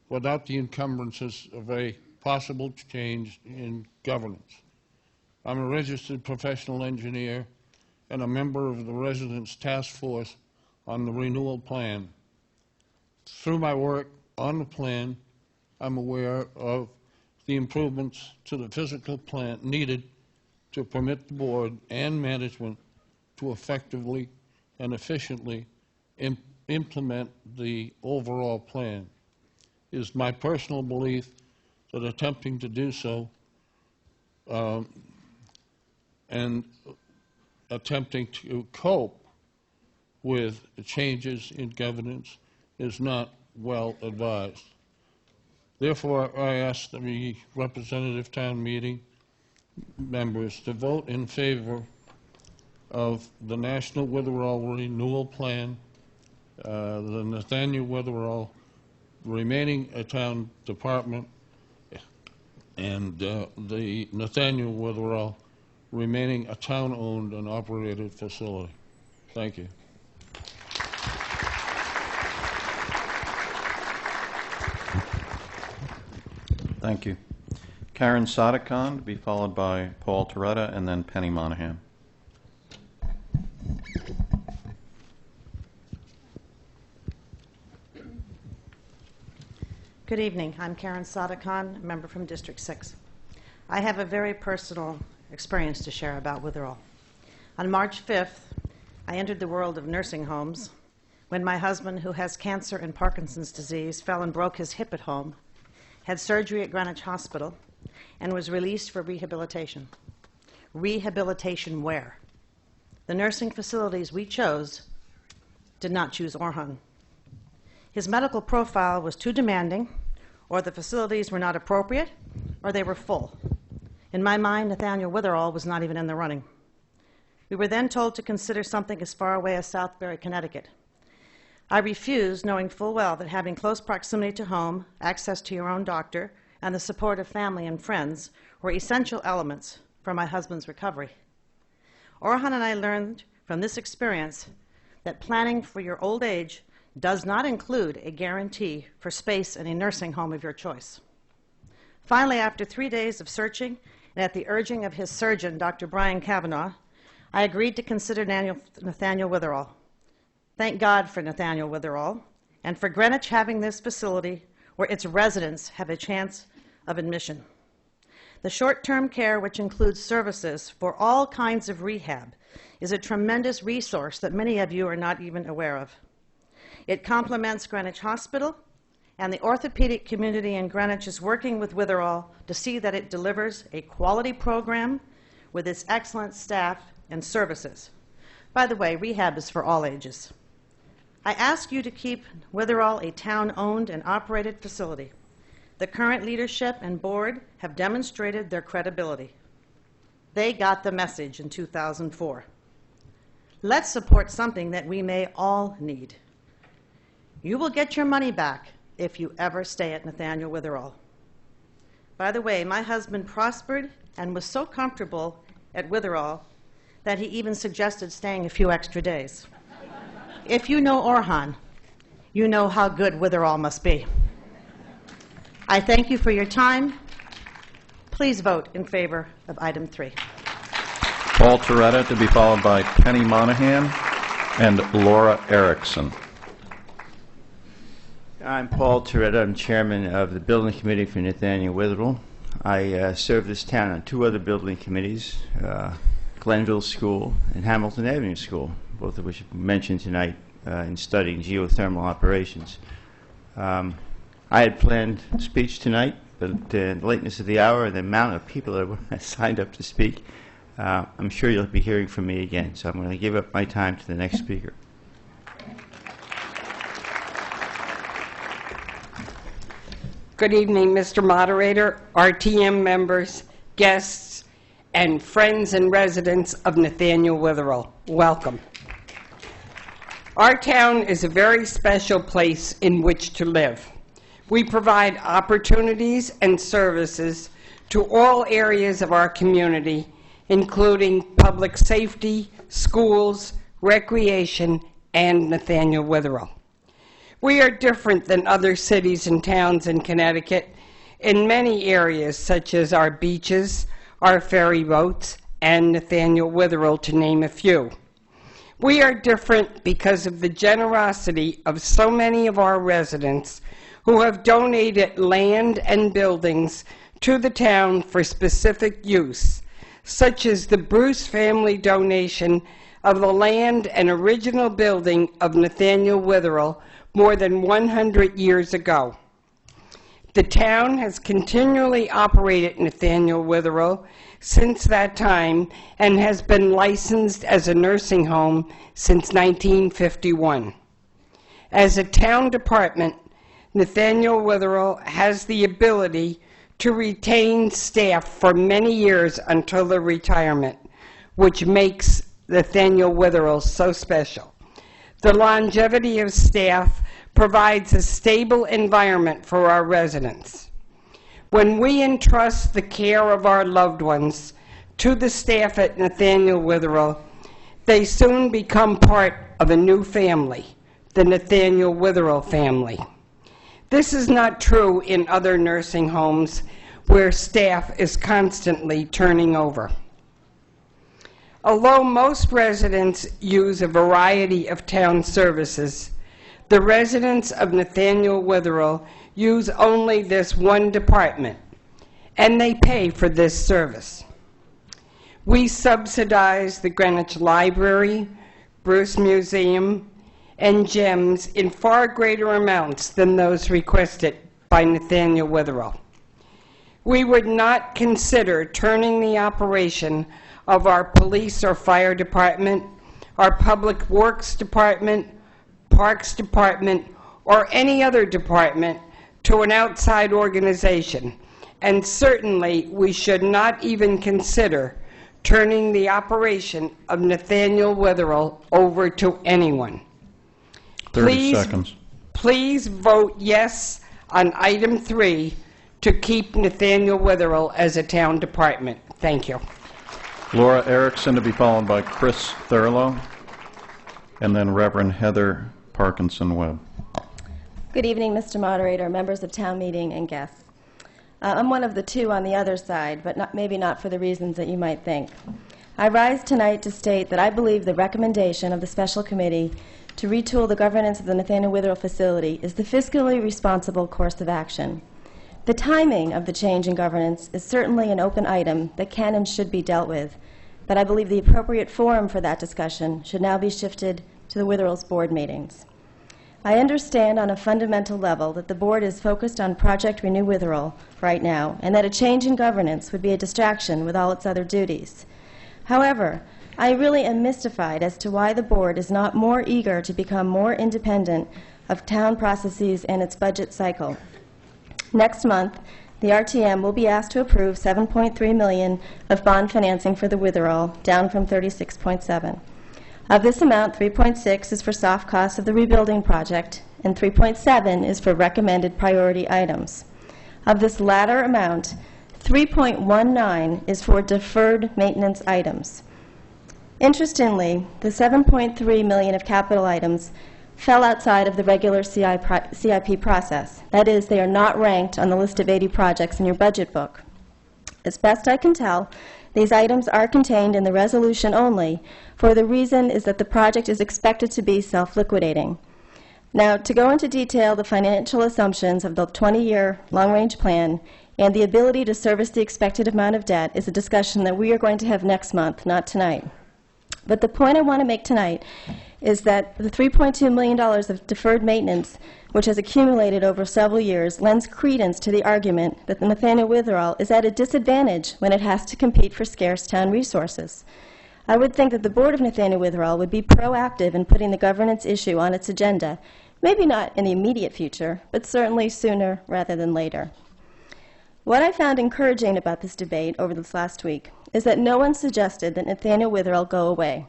without the encumbrances of a possible change in governance. I'm a registered professional engineer and a member of the Residents' Task Force on the renewal plan. Through my work on the plan, I'm aware of the improvements to the physical plant needed to permit the board and management to effectively and efficiently implement the overall plan. It is my personal belief that attempting to do so and attempting to cope with the changes in governance is not well advised. Therefore, I ask the representative town meeting members to vote in favor of the National Witherell Renewal Plan, the Nathaniel Witherell remaining a town department, and the Nathaniel Witherell remaining a town-owned and operated facility. Thank you. Thank you. Karen Sadekhan, to be followed by Paul Toretta, and then Penny Monahan. Good evening. I'm Karen Sadekhan, a member from District 6. I have a very personal experience to share about Witherell. On March 5th, I entered the world of nursing homes when my husband, who has cancer and Parkinson's disease, fell and broke his hip at home, had surgery at Greenwich Hospital, and was released for rehabilitation. Rehabilitation where? The nursing facilities we chose did not choose Orhun. His medical profile was too demanding, or the facilities were not appropriate, or they were full. In my mind, Nathaniel Witherell was not even in the running. We were then told to consider something as far away as Southbury, Connecticut. I refuse, knowing full well that having close proximity to home, access to your own doctor, and the support of family and friends were essential elements for my husband's recovery. Orhan and I learned from this experience that planning for your old age does not include a guarantee for space in a nursing home of your choice. Finally, after 3 days of searching, and at the urging of his surgeon, Dr. Brian Kavanaugh, I agreed to consider Nathaniel Witherall. Thank God for Nathaniel Witherall, and for Greenwich having this facility where its residents have a chance of admission. The short-term care, which includes services for all kinds of rehab, is a tremendous resource that many of you are not even aware of. It complements Greenwich Hospital, and the orthopedic community in Greenwich is working with Witherall to see that it delivers a quality program with its excellent staff and services. By the way, rehab is for all ages. I ask you to keep Witherall a town-owned and operated facility. The current leadership and board have demonstrated their credibility. They got the message in 2004. Let's support something that we may all need. You will get your money back if you ever stay at Nathaniel Witherall. By the way, my husband prospered and was so comfortable at Witherall that he even suggested staying a few extra days. If you know Orhan, you know how good Witherall must be. I thank you for your time. Please vote in favor of item 3. Paul Toretta, to be followed by Penny Monahan and Laura Erickson. I'm Paul Toretta. I'm chairman of the building committee for Nathaniel Witherall. I serve this town on 2 other building committees, Glenville School and Hamilton Avenue School, both of which have been mentioned tonight in studying geothermal operations. I had planned a speech tonight, but the lateness of the hour and the amount of people that signed up to speak, I'm sure you'll be hearing from me again, so I'm going to give up my time to the next speaker. Good evening, Mr. Moderator, RTM members, guests, and friends and residents of Nathaniel Witherall. Welcome. Our town is a very special place in which to live. We provide opportunities and services to all areas of our community, including public safety, schools, recreation, and Nathaniel Witherall. We are different than other cities and towns in Connecticut in many areas, such as our beaches, our ferry boats, and Nathaniel Witherall, to name a few. We are different because of the generosity of so many of our residents who have donated land and buildings to the town for specific use, such as the Bruce family donation of the land and original building of Nathaniel Witherall more than 100 years ago. The town has continually operated Nathaniel Witherall since that time and has been licensed as a nursing home since 1951. As a town department, Nathaniel Witherall has the ability to retain staff for many years until their retirement, which makes Nathaniel Witherall so special. The longevity of staff provides a stable environment for our residents. When we entrust the care of our loved ones to the staff at Nathaniel Witherall, they soon become part of a new family, the Nathaniel Witherall family. This is not true in other nursing homes where staff is constantly turning over. Although most residents use a variety of town services, the residents of Nathaniel Witherall use only this one department, and they pay for this service. We subsidize the Greenwich Library, Bruce Museum, and GEMS in far greater amounts than those requested by Nathaniel Witherall. We would not consider turning the operation of our police or fire department, our public works department, parks department, or any other department to an outside organization, and certainly we should not even consider turning the operation of Nathaniel Witherall over to anyone. 30 seconds. Please vote yes on item 3 to keep Nathaniel Witherell as a town department. Thank you. Laura Erickson to be followed by Chris Thurlow, and then Reverend Heather Parkinson Webb. Good evening, Mr. Moderator, members of town meeting, and guests. I'm one of the two on the other side, but maybe not for the reasons that you might think. I rise tonight to state that I believe the recommendation of the special committee to retool the governance of the Nathaniel Witherell facility is the fiscally responsible course of action. The timing of the change in governance is certainly an open item that can and should be dealt with, but I believe the appropriate forum for that discussion should now be shifted to the Witherell's board meetings. I understand on a fundamental level that the board is focused on Project Renew Witherell right now, and that a change in governance would be a distraction with all its other duties. However, I really am mystified as to why the board is not more eager to become more independent of town processes and its budget cycle. Next month, the RTM will be asked to approve $7.3 million of bond financing for the Witherell, down from $36.7. Of this amount, $3.6 is for soft costs of the rebuilding project, and $3.7 is for recommended priority items. Of this latter amount, $3.19 is for deferred maintenance items. Interestingly, the $7.3 million of capital items fell outside of the regular CIP process. That is, they are not ranked on the list of 80 projects in your budget book. As best I can tell, these items are contained in the resolution only, for the reason is that the project is expected to be self-liquidating. Now, to go into detail the financial assumptions of the 20-year long-range plan and the ability to service the expected amount of debt is a discussion that we are going to have next month, not tonight. But the point I want to make tonight is that the $3.2 million of deferred maintenance, which has accumulated over several years, lends credence to the argument that the Nathaniel Witherell is at a disadvantage when it has to compete for scarce town resources. I would think that the board of Nathaniel Witherell would be proactive in putting the governance issue on its agenda, maybe not in the immediate future, but certainly sooner rather than later. What I found encouraging about this debate over this last week is that no one suggested that Nathaniel Witherell go away.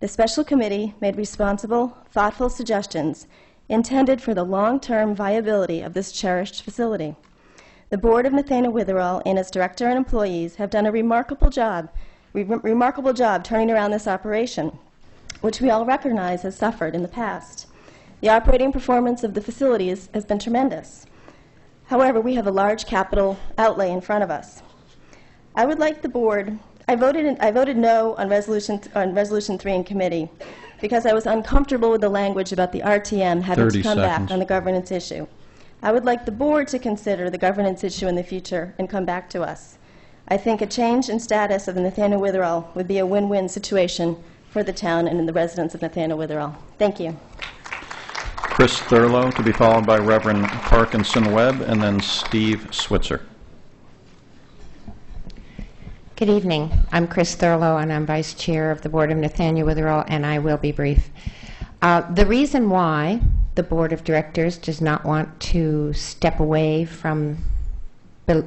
The special committee made responsible, thoughtful suggestions intended for the long-term viability of this cherished facility. The board of Nathaniel Witherell and its director and employees have done a remarkable job turning around this operation, which we all recognize has suffered in the past. The operating performance of the facility has been tremendous. However, we have a large capital outlay in front of us. I would like the board, I voted no on resolution 3 in committee because I was uncomfortable with the language about the RTM having to come back on the governance issue. I would like the board to consider the governance issue in the future and come back to us. I think a change in status of the Nathaniel Witherell would be a win-win situation for the town and the residents of Nathaniel Witherell. Thank you. Chris Thurlow to be followed by Reverend Parkinson Webb, and then Steve Switzer. Good evening. I'm Chris Thurlow, and I'm Vice Chair of the Board of Nathaniel Witherell, and I will be brief. The reason why the Board of Directors does not want to step away from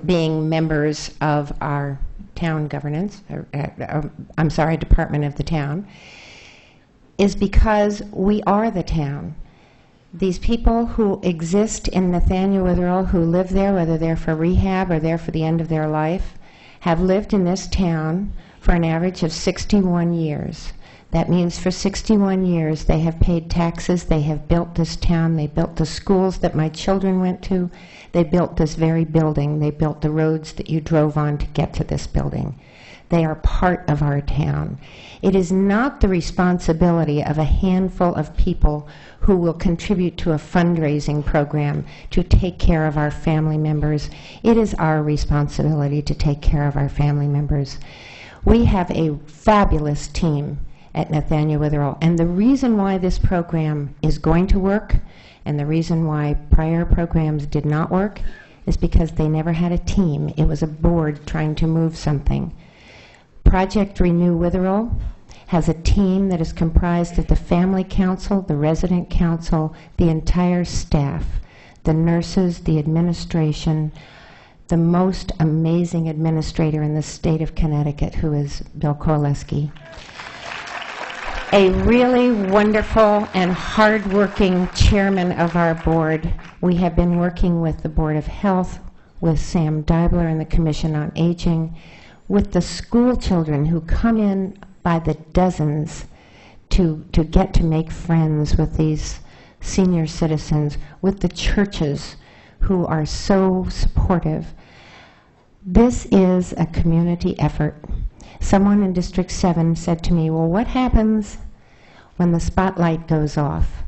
being members of our town governance, department of the town, is because we are the town. These people who exist in Nathaniel Witherell, who live there, whether they're for rehab or they're for the end of their life, have lived in this town for an average of 61 years. That means for 61 years they have paid taxes, they have built this town, they built the schools that my children went to, they built this very building, they built the roads that you drove on to get to this building. They are part of our town. It is not the responsibility of a handful of people who will contribute to a fundraising program to take care of our family members. It is our responsibility to take care of our family members. We have a fabulous team at Nathaniel Witherell, and the reason why this program is going to work and the reason why prior programs did not work is because they never had a team. It was a board trying to move something. Project Renew Witherell has a team that is comprised of the family council, the resident council, the entire staff, the nurses, the administration, the most amazing administrator in the state of Connecticut, who is Bill Korleski. a really wonderful and hardworking chairman of our board. We have been working with the Board of Health, with Sam Deibler and the Commission on Aging, with the school children who come in by the dozens to get to make friends with these senior citizens, with the churches who are so supportive. This is a community effort. Someone in District 7 said to me, well, what happens when the spotlight goes off?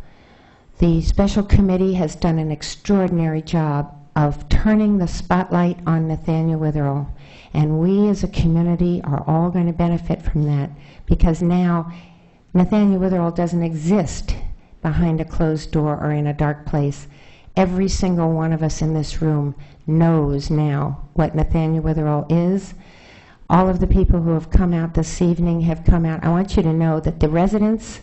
The special committee has done an extraordinary job of turning the spotlight on Nathaniel Witherell, and we as a community are all going to benefit from that, because now Nathaniel Witherell doesn't exist behind a closed door or in a dark place. Every single one of us in this room knows now what Nathaniel Witherell is. All of the people who have come out this evening have come out. I want you to know that the residents,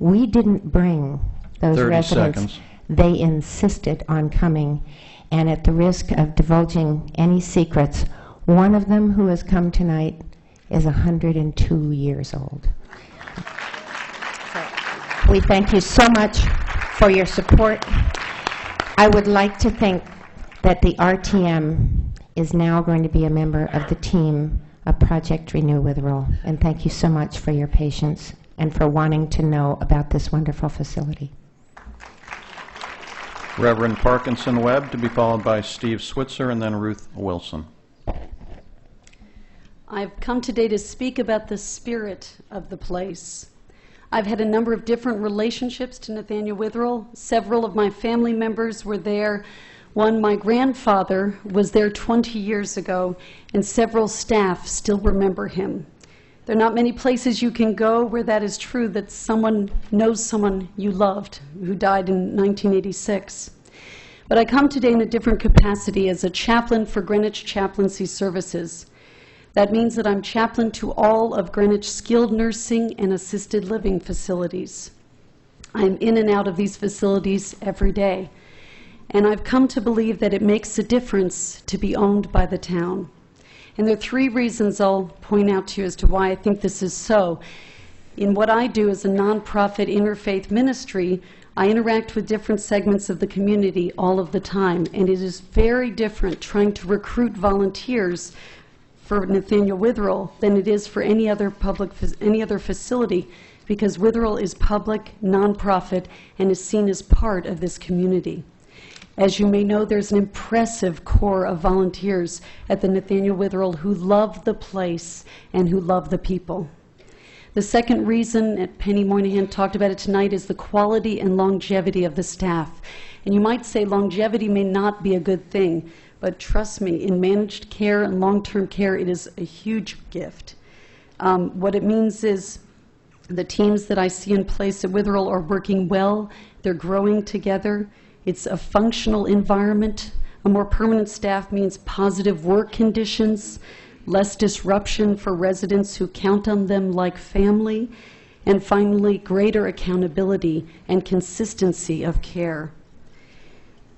we didn't bring those 30 residents. seconds. They insisted on coming. And at the risk of divulging any secrets, one of them who has come tonight is 102 years old. We thank you so much for your support. I would like to think that the RTM is now going to be a member of the team of Project Renew Witherell. And thank you so much for your patience and for wanting to know about this wonderful facility. Reverend Parkinson Webb, to be followed by Steve Switzer and then Ruth Wilson. I've come today to speak about the spirit of the place. I've had a number of different relationships to Nathaniel Witherell. Several of my family members were there. One, my grandfather, was there 20 years ago, and several staff still remember him. There are not many places you can go where that is true, that someone knows someone you loved who died in 1986. But I come today in a different capacity as a chaplain for Greenwich Chaplaincy Services. That means that I'm chaplain to all of Greenwich skilled nursing and assisted living facilities. I'm in and out of these facilities every day. And I've come to believe that it makes a difference to be owned by the town. And there are three reasons I'll point out to you as to why I think this is so. In what I do as a nonprofit interfaith ministry, I interact with different segments of the community all of the time. And it is very different trying to recruit volunteers for Nathaniel Witherell than it is for any other facility, because Witherell is public, nonprofit, and is seen as part of this community. As you may know, there's an impressive core of volunteers at the Nathaniel Witherell who love the place and who love the people. The second reason, and Penny Moynihan talked about it tonight, is the quality and longevity of the staff. And you might say longevity may not be a good thing, but trust me, in managed care and long-term care, it is a huge gift. What it means is the teams that I see in place at Witherell are working well, they're growing together. It's a functional environment. A more permanent staff means positive work conditions, less disruption for residents who count on them like family, and finally, greater accountability and consistency of care.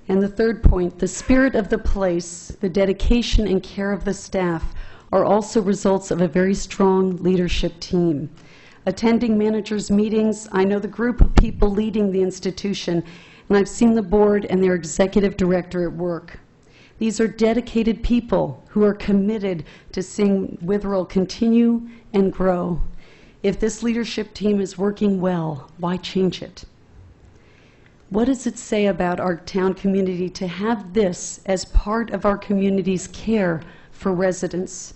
And the third point, the spirit of the place, the dedication and care of the staff are also results of a very strong leadership team. Attending managers' meetings, I know the group of people leading the institution, and I've seen the board and their executive director at work. These are dedicated people who are committed to seeing Witherell continue and grow. If this leadership team is working well, why change it? What does it say about our town community to have this as part of our community's care for residents?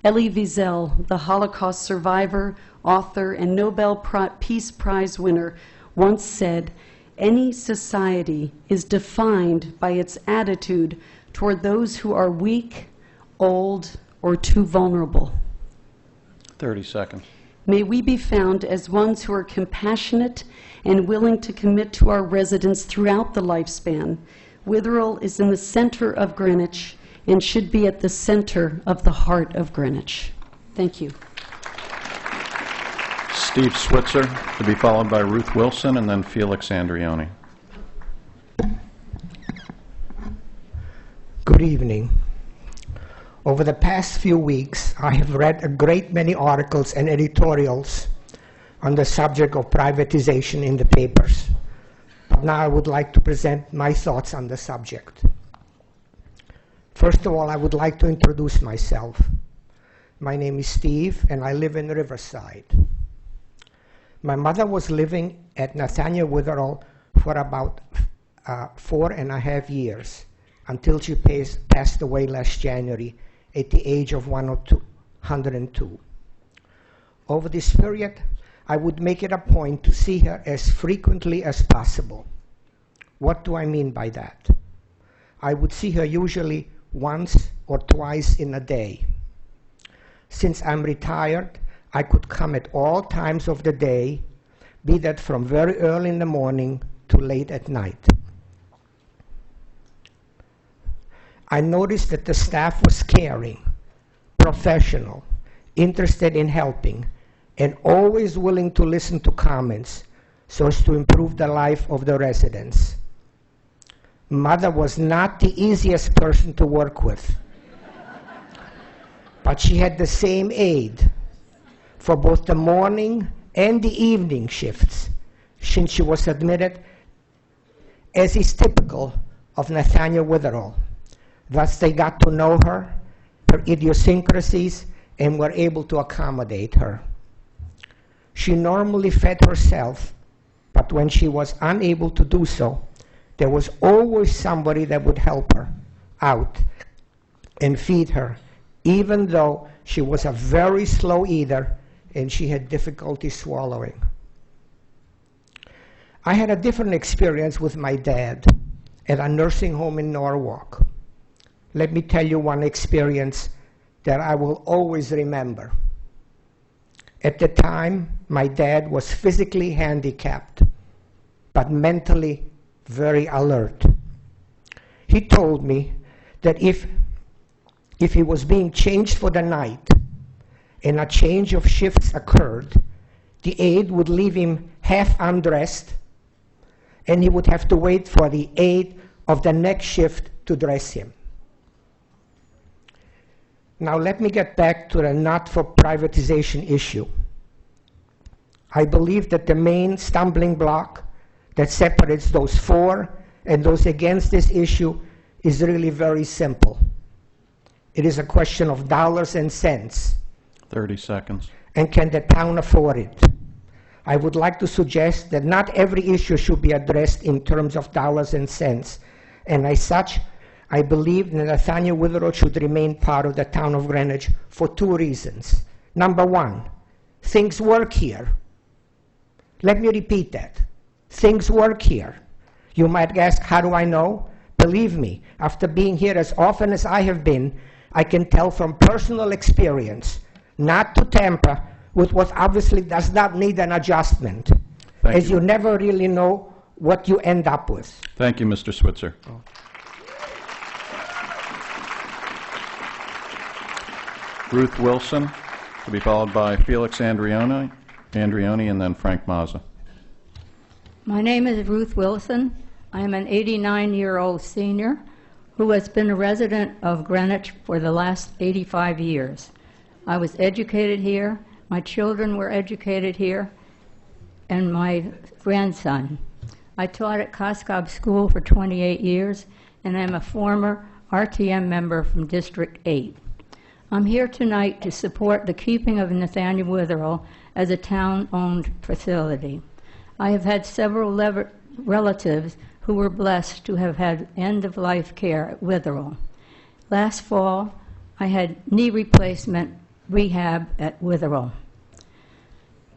Elie Wiesel, the Holocaust survivor, author, and Nobel Peace Prize winner, once said, "Any society is defined by its attitude toward those who are weak, old, or too vulnerable." 30 seconds. May we be found as ones who are compassionate and willing to commit to our residents throughout the lifespan. Witherell is in the center of Greenwich and should be at the center of the heart of Greenwich. Thank you. Steve Switzer, to be followed by Ruth Wilson and then Felix Andrioni. Good evening. Over the past few weeks, I have read a great many articles and editorials on the subject of privatization in the papers. But now I would like to present my thoughts on the subject. First of all, I would like to introduce myself. My name is Steve, and I live in Riverside. My mother was living at Nathaniel Witherell for about 4.5 years until she passed away last January at the age of 102. Over this period, I would make it a point to see her as frequently as possible. What do I mean by that? I would see her usually once or twice in a day. Since I'm retired, I could come at all times of the day, be that from very early in the morning to late at night. I noticed that the staff was caring, professional, interested in helping, and always willing to listen to comments so as to improve the life of the residents. Mother was not the easiest person to work with, but she had the same aide for both the morning and the evening shifts, since she was admitted, as is typical of Nathaniel Witherell. Thus, they got to know her idiosyncrasies, and were able to accommodate her. She normally fed herself, but when she was unable to do so, there was always somebody that would help her out and feed her, even though she was a very slow eater and she had difficulty swallowing. I had a different experience with my dad at a nursing home in Norwalk. Let me tell you one experience that I will always remember. At the time, my dad was physically handicapped, but mentally very alert. He told me that if he was being changed for the night and a change of shifts occurred, the aide would leave him half undressed, and he would have to wait for the aide of the next shift to dress him. Now let me get back to the not-for-privatization issue. I believe that the main stumbling block that separates those for and those against this issue is really very simple. It is a question of dollars and cents. 30 seconds. And can the town afford it? I would like to suggest that not every issue should be addressed in terms of dollars and cents, and as such, I believe that Nathaniel Witherell should remain part of the town of Greenwich for two reasons. Number one, things work here. Let me repeat that. Things work here. You might ask, how do I know? Believe me, after being here as often as I have been, I can tell from personal experience not to tamper with what obviously does not need an adjustment, as you never really know what you end up with. Thank you, Mr. Switzer. Ruth Wilson, to be followed by Felix Andrioni, and then Frank Mazza. My name is Ruth Wilson. I am an 89-year-old senior who has been a resident of Greenwich for the last 85 years. I was educated here, my children were educated here, and my grandson. I taught at Coscob School for 28 years, and I'm a former RTM member from District 8. I'm here tonight to support the keeping of Nathaniel Witherell as a town-owned facility. I have had several relatives who were blessed to have had end-of-life care at Witherell. Last fall, I had knee replacement rehab at Witherell.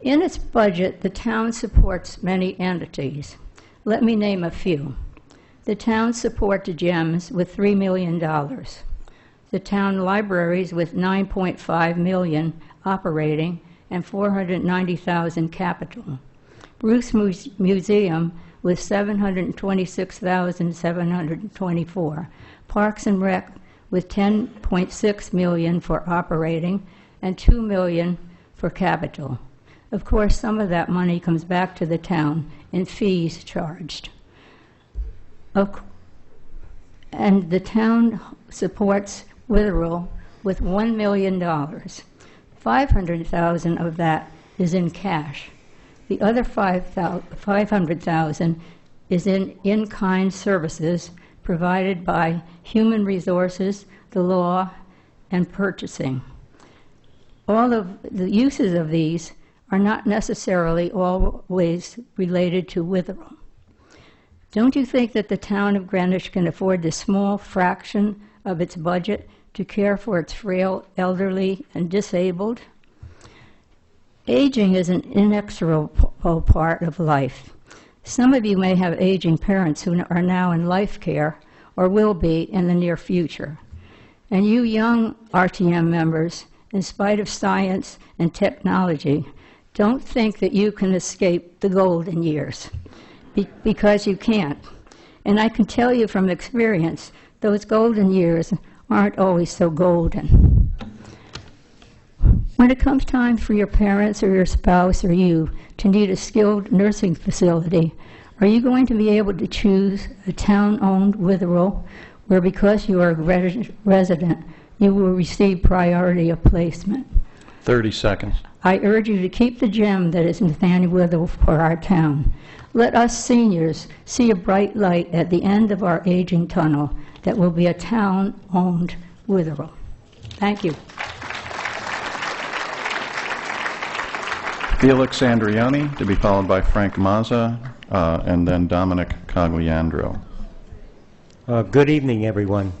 In its budget, the town supports many entities. Let me name a few. The town supports GEMS with $3 million. The town libraries with $9.5 million operating and $490,000 capital. Bruce Museum with $726,724. Parks and Rec with $10.6 million for operating and $2 million for capital. Of course, some of that money comes back to the town in fees charged. And the town supports Witherell with $1 million. $500,000 of that is in cash. The other $500,000 is in-kind services provided by Human Resources, the law, and purchasing. All of the uses of these are not necessarily always related to Witherell. Don't you think that the town of Greenwich can afford this small fraction of its budget to care for its frail, elderly, and disabled? Aging is an inexorable part of life. Some of you may have aging parents who are now in life care or will be in the near future. And you young RTM members, in spite of science and technology, don't think that you can escape the golden years, because you can't. And I can tell you from experience, those golden years aren't always so golden. When it comes time for your parents or your spouse or you to need a skilled nursing facility, are you going to be able to choose a town-owned Witherell where, because you are a resident, you will receive priority of placement? 30 seconds. I urge you to keep the gem that is Nathaniel Witherell for our town. Let us seniors see a bright light at the end of our aging tunnel that will be a town-owned Witherell. Thank you. Felix Andrioni, to be followed by Frank Mazza, and then Dominic Cogliandro. Good evening, everyone.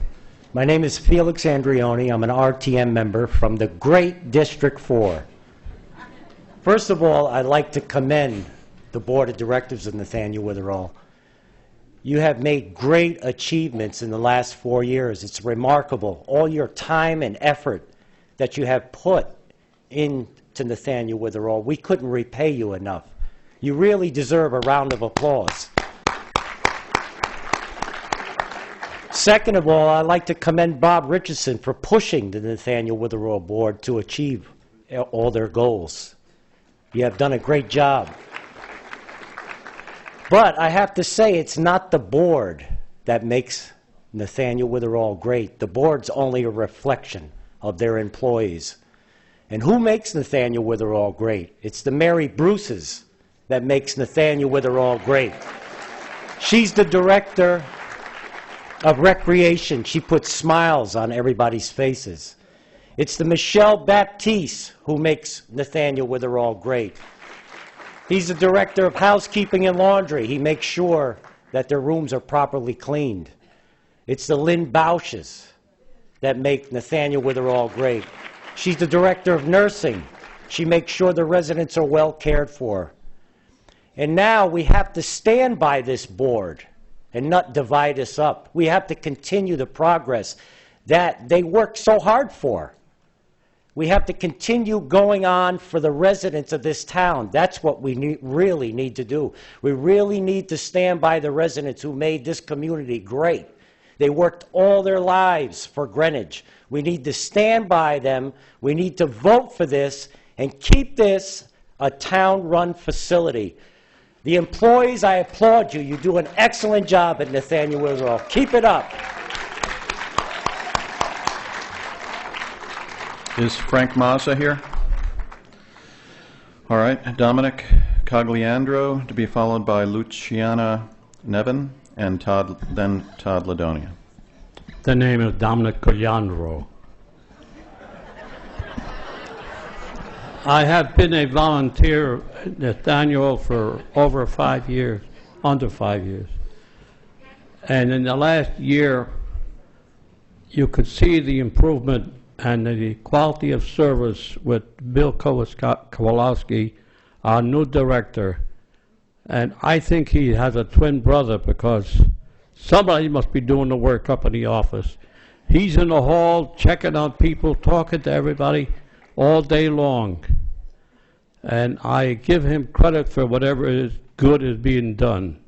My name is Felix Andrioni. I'm an RTM member from the great District 4. First of all, I'd like to commend the Board of Directors of Nathaniel Witherell. You have made great achievements in the last 4 years. It's remarkable, all your time and effort that you have put into Nathaniel Witherell. We couldn't repay you enough. You really deserve a round of applause. Second of all, I'd like to commend Bob Richardson for pushing the Nathaniel Witherell Board to achieve all their goals. You have done a great job. But I have to say, it's not the board that makes Nathaniel Witherell great. The board's only a reflection of their employees. And who makes Nathaniel Witherell great? It's the Mary Bruces that makes Nathaniel Witherell great. She's the director of recreation. She puts smiles on everybody's faces. It's the Michelle Baptiste who makes Nathaniel Witherell great. He's the director of housekeeping and laundry. He makes sure that their rooms are properly cleaned. It's the Lynn Bausches that make Nathaniel Witherell great. She's the director of nursing. She makes sure the residents are well cared for. And now we have to stand by this board and not divide us up. We have to continue the progress that they work so hard for. We have to continue going on for the residents of this town. That's what we really need to do. We really need to stand by the residents who made this community great. They worked all their lives for Greenwich. We need to stand by them. We need to vote for this and keep this a town-run facility. The employees, I applaud you. You do an excellent job at Nathaniel Witherell. Keep it up. Is Frank Mazza here? All right, Dominic Cogliandro, to be followed by Luciana Nevin, and then Todd Ladonia. The name is Dominic Cogliandro. I have been a volunteer at Nathaniel for over 5 years, under 5 years. And in the last year, you could see the improvement and the quality of service with Bill Kowalski, our new director. And I think he has a twin brother, because somebody must be doing the work up in the office. He's in the hall checking on people, talking to everybody all day long. And I give him credit for whatever is good is being done.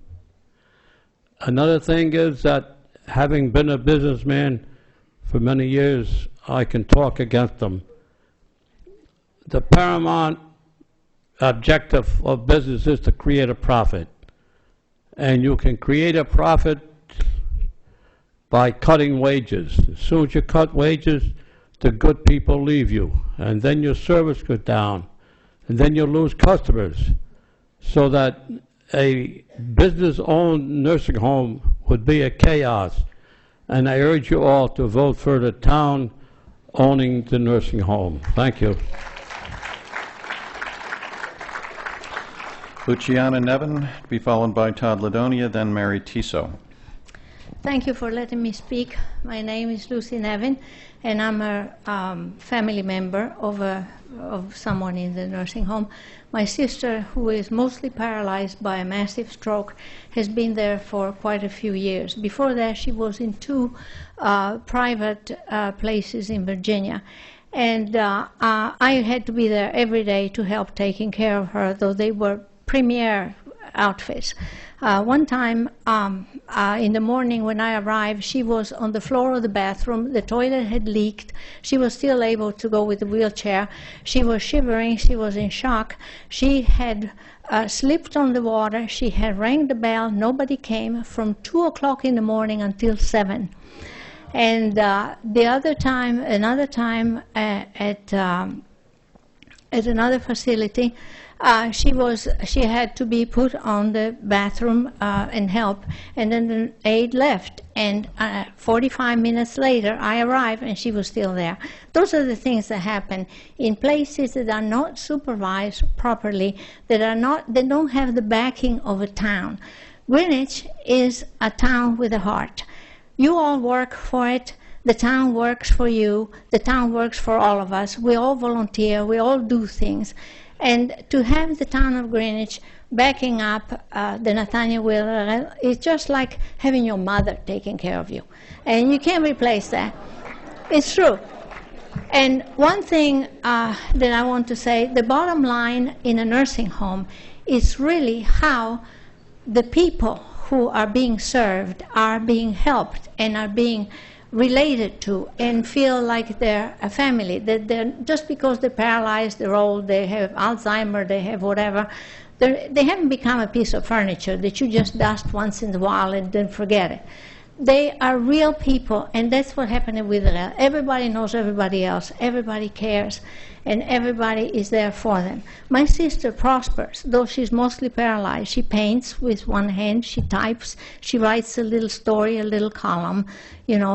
Another thing is that, having been a businessman for many years, I can talk against them. The paramount objective of business is to create a profit. And you can create a profit by cutting wages. As soon as you cut wages, the good people leave you, and then your service goes down, and then you lose customers. so that a business-owned nursing home would be a chaos. And I urge you all to vote for the town owning the nursing home. Thank you. Luciana Nevin, to be followed by Todd Ladonia, then Mary Tiso. Thank you for letting me speak. My name is Lucy Nevin, and I'm a family member of someone in the nursing home. My sister, who is mostly paralyzed by a massive stroke, has been there for quite a few years. Before that, she was in 2 private places in Virginia. And I had to be there every day to help taking care of her, though they were premier outfits. One time in the morning when I arrived, she was on the floor of the bathroom. The toilet had leaked. She was still able to go with the wheelchair. She was shivering. She was in shock. She had slipped on the water. She had rang the bell. Nobody came from 2 o'clock in the morning until 7. And another time at another facility, she had to be put on the bathroom and help, and then the aide left, and 45 minutes later I arrived and she was still there. Those are the things that happen in places that are not supervised properly, that don't have the backing of a town. Greenwich is a town with a heart. You all work for it. The town works for you. The town works for all of us. We all volunteer. We all do things. And to have the town of Greenwich backing up the Nathaniel Wheeler is just like having your mother taking care of you. And you can't replace that. It's true. And one thing that I want to say, the bottom line in a nursing home is really how the people who are being served are being helped and are being related to and feel like they're a family, that they're, just because they're paralyzed, they're old, they have Alzheimer, they have whatever, they haven't become a piece of furniture that you just dust once in a while and then forget it. They are real people, and that's what happened at Witherell. Everybody knows everybody else, everybody cares, and everybody is there for them. My sister prospers, though she's mostly paralyzed. She paints with one hand, she types, she writes a little story, a little column,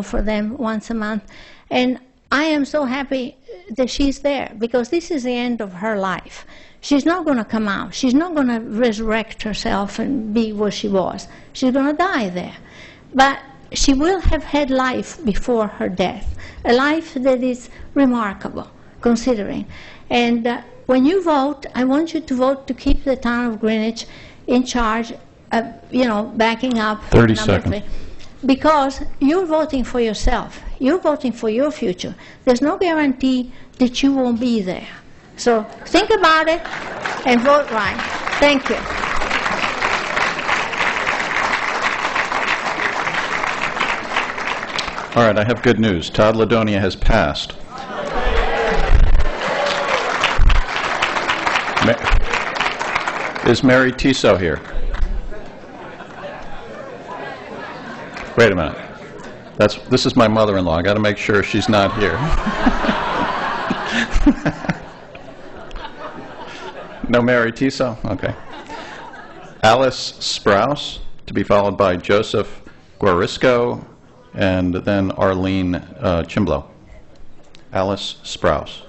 for them once a month. And I am so happy that she's there, because this is the end of her life. She's not going to come out. She's not going to resurrect herself and be what she was. She's going to die there. But she will have had life before her death, a life that is remarkable, considering. And when you vote, I want you to vote to keep the town of Greenwich in charge, backing up. 30 seconds. 3. Because you're voting for yourself. You're voting for your future. There's no guarantee that you won't be there. So think about it and vote right. Thank you. All right, I have good news. Todd Ladonia has passed. Is Mary Tiso here? Wait a minute. This is my mother-in-law. I got to make sure she's not here. No Mary Tiso? Okay. Alice Sprouse, to be followed by Joseph Guarisco, and then Arlene Chimblow. Alice Sprouse.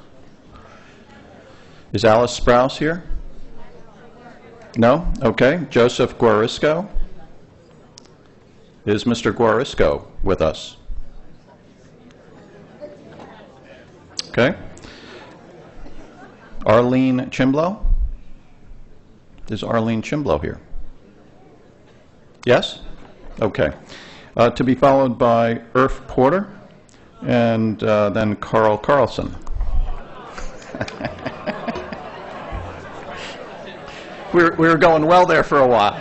Is Alice Sprouse here? No? Okay. Joseph Guarisco. Is Mr. Guarisco with us? Okay. Arlene Chimblow. Is Arlene Chimblow here? Yes? Okay. To be followed by Irf Porter, and then Carl Carlson. we were going well there for a while.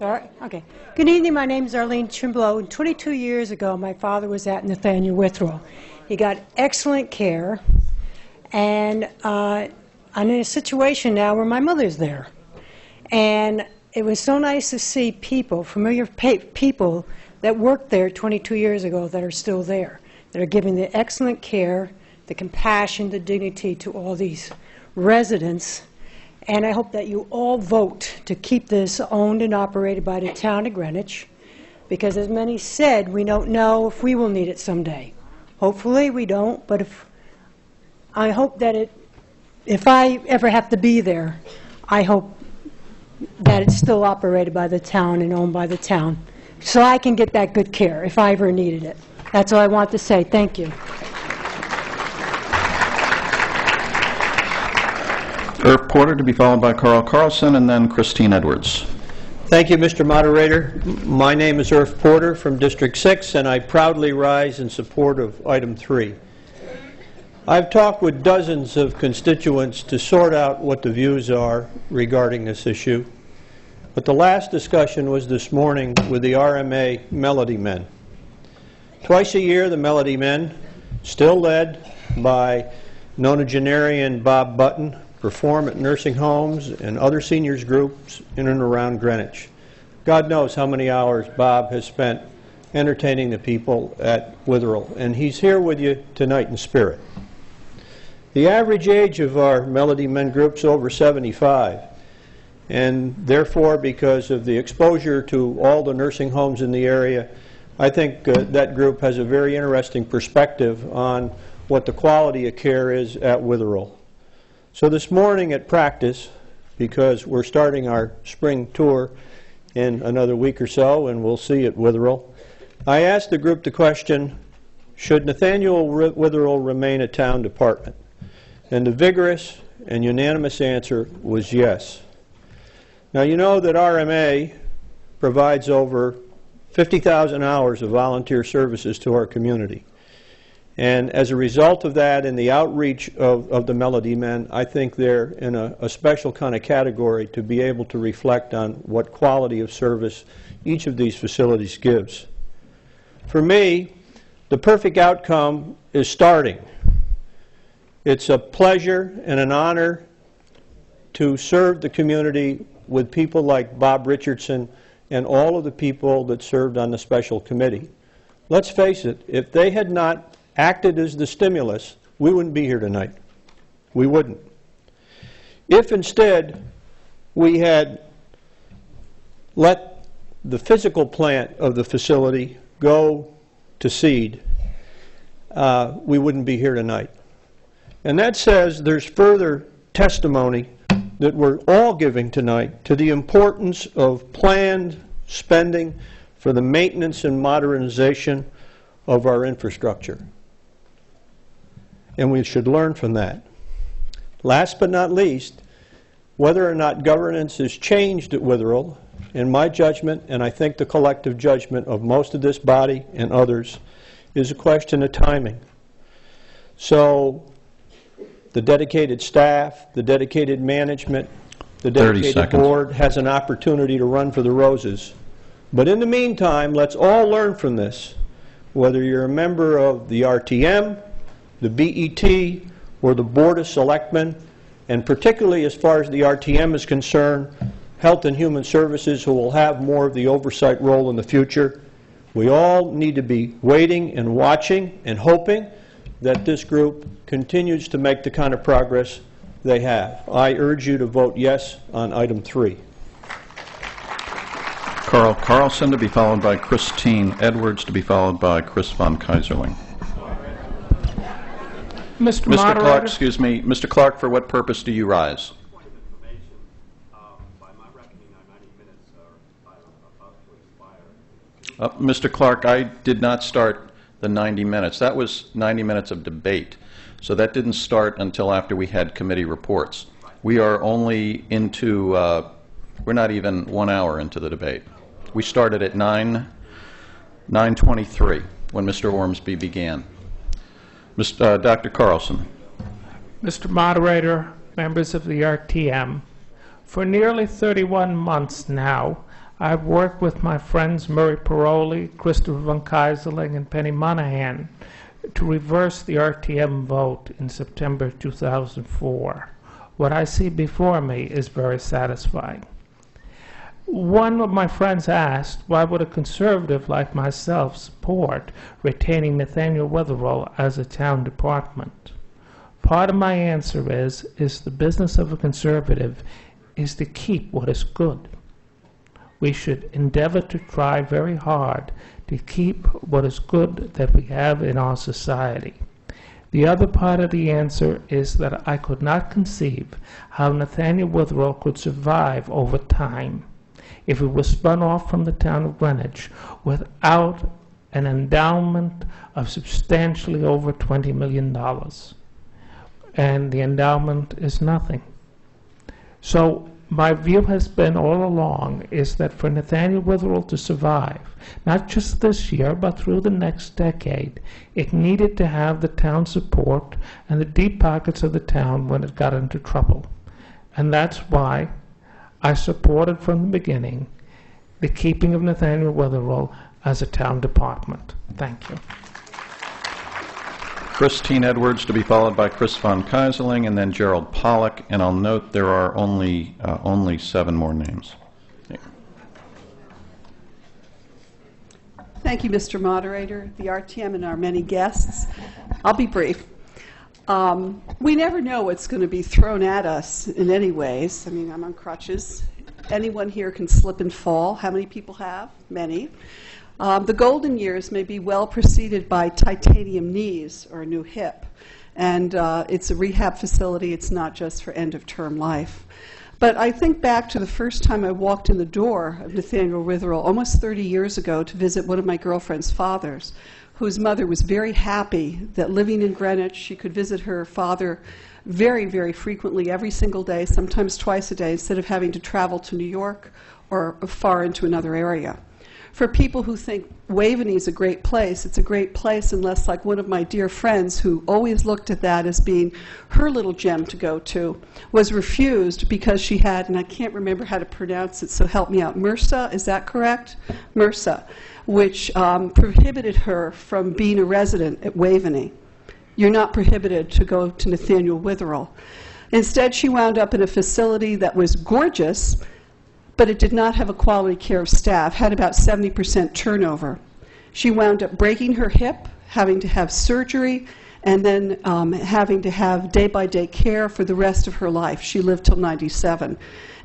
All right. Okay. Good evening. My name is Arlene Chimblow. 22 years ago, my father was at Nathaniel Witherell. He got excellent care, and I'm in a situation now where my mother's there. And it was so nice to see people, familiar people that worked there 22 years ago that are still there, that are giving the excellent care, the compassion, the dignity to all these residents. And I hope that you all vote to keep this owned and operated by the town of Greenwich, because as many said, we don't know if we will need it someday. Hopefully we don't, but I hope that if I ever have to be there, I hope that it's still operated by the town and owned by the town, so I can get that good care if I ever needed it. That's all I want to say. Thank you. Irv Porter to be followed by Carl Carlson, and then Christine Edwards. Thank you, Mr. Moderator. My name is Irv Porter from District 6, and I proudly rise in support of item 3. I've talked with dozens of constituents to sort out what the views are regarding this issue, but the last discussion was this morning with the RMA Melody Men. Twice a year, the Melody Men, still led by nonagenarian Bob Button, perform at nursing homes and other seniors groups in and around Greenwich. God knows how many hours Bob has spent entertaining the people at Witherell, and he's here with you tonight in spirit. The average age of our Melody Men groups over 75, and therefore, because of the exposure to all the nursing homes in the area, I think that group has a very interesting perspective on what the quality of care is at Witherell. So this morning at practice, because we're starting our spring tour in another week or so, and we'll see at Witherell, I asked the group the question, should Nathaniel Witherell remain a town department? And the vigorous and unanimous answer was yes. Now, you know that RMA provides over 50,000 hours of volunteer services to our community. And as a result of that and the outreach of the Melody Men, I think they're in a special kind of category to be able to reflect on what quality of service each of these facilities gives. For me, the perfect outcome is starting. It's a pleasure and an honor to serve the community with people like Bob Richardson and all of the people that served on the special committee. Let's face it, if they had not acted as the stimulus, we wouldn't be here tonight. We wouldn't. If instead we had let the physical plant of the facility go to seed, we wouldn't be here tonight. And that says there's further testimony that we're all giving tonight to the importance of planned spending for the maintenance and modernization of our infrastructure. And we should learn from that. Last but not least, whether or not governance is changed at Witherell, in my judgment, and I think the collective judgment of most of this body and others, is a question of timing. So the dedicated staff, the dedicated management, the dedicated board has an opportunity to run for the roses. But in the meantime, let's all learn from this. Whether you're a member of the RTM, the BET, or the Board of Selectmen, and particularly as far as the RTM is concerned, Health and Human Services, who will have more of the oversight role in the future, we all need to be waiting and watching and hoping that this group continues to make the kind of progress they have. I urge you to vote yes on item 3. Carl Carlson to be followed by Christine Edwards to be followed by Chris von Kaiserling. Mr. Moderator. Clark, excuse me. Mr. Clark, for what purpose do you rise? Mr. Clark, I did not start the 90 minutes. That was 90 minutes of debate. So that didn't start until after we had committee reports. We are only into, we're not even 1 hour into the debate. We started at 9:23 when Mr. Ormsby began. Dr. Carlson. Mr. Moderator, members of the RTM, for nearly 31 months now, I've worked with my friends Murray Paroli, Christopher von Kaiserling, and Penny Monahan to reverse the RTM vote in September 2004. What I see before me is very satisfying. One of my friends asked, why would a conservative like myself support retaining Nathaniel Witherell as a town department? Part of my answer is the business of a conservative is to keep what is good. We should endeavor to try very hard to keep what is good that we have in our society. The other part of the answer is that I could not conceive how Nathaniel Witherell could survive over time if it was spun off from the town of Greenwich without an endowment of substantially over $20 million. And the endowment is nothing. So my view has been all along is that for Nathaniel Witherell to survive, not just this year, but through the next decade, it needed to have the town support and the deep pockets of the town when it got into trouble. And that's why I supported from the beginning the keeping of Nathaniel Witherell as a town department. Thank you. Christine Edwards, to be followed by Chris von Keyserling, and then Gerald Pollack. And I'll note there are only 7 more names. Thank you, Mr. Moderator, the RTM, and our many guests. I'll be brief. We never know what's going to be thrown at us in any ways. I mean, I'm on crutches. Anyone here can slip and fall. How many people have? Many. The golden years may be well preceded by titanium knees or a new hip. And it's a rehab facility. It's not just for end-of-term life. But I think back to the first time I walked in the door of Nathaniel Witherell almost 30 years ago to visit one of my girlfriend's fathers, whose mother was very happy that living in Greenwich, she could visit her father very, very frequently, every single day, sometimes twice a day, instead of having to travel to New York or far into another area. For people who think Waveney is a great place, it's a great place unless, like one of my dear friends who always looked at that as being her little gem to go to, was refused because she had, and I can't remember how to pronounce it, so help me out, MRSA, is that correct? MRSA, which prohibited her from being a resident at Waveney. You're not prohibited to go to Nathaniel Witherell. Instead, she wound up in a facility that was gorgeous, but it did not have a quality care of staff, had about 70% turnover. She wound up breaking her hip, having to have surgery, and then having to have day-by-day care for the rest of her life. She lived till 97.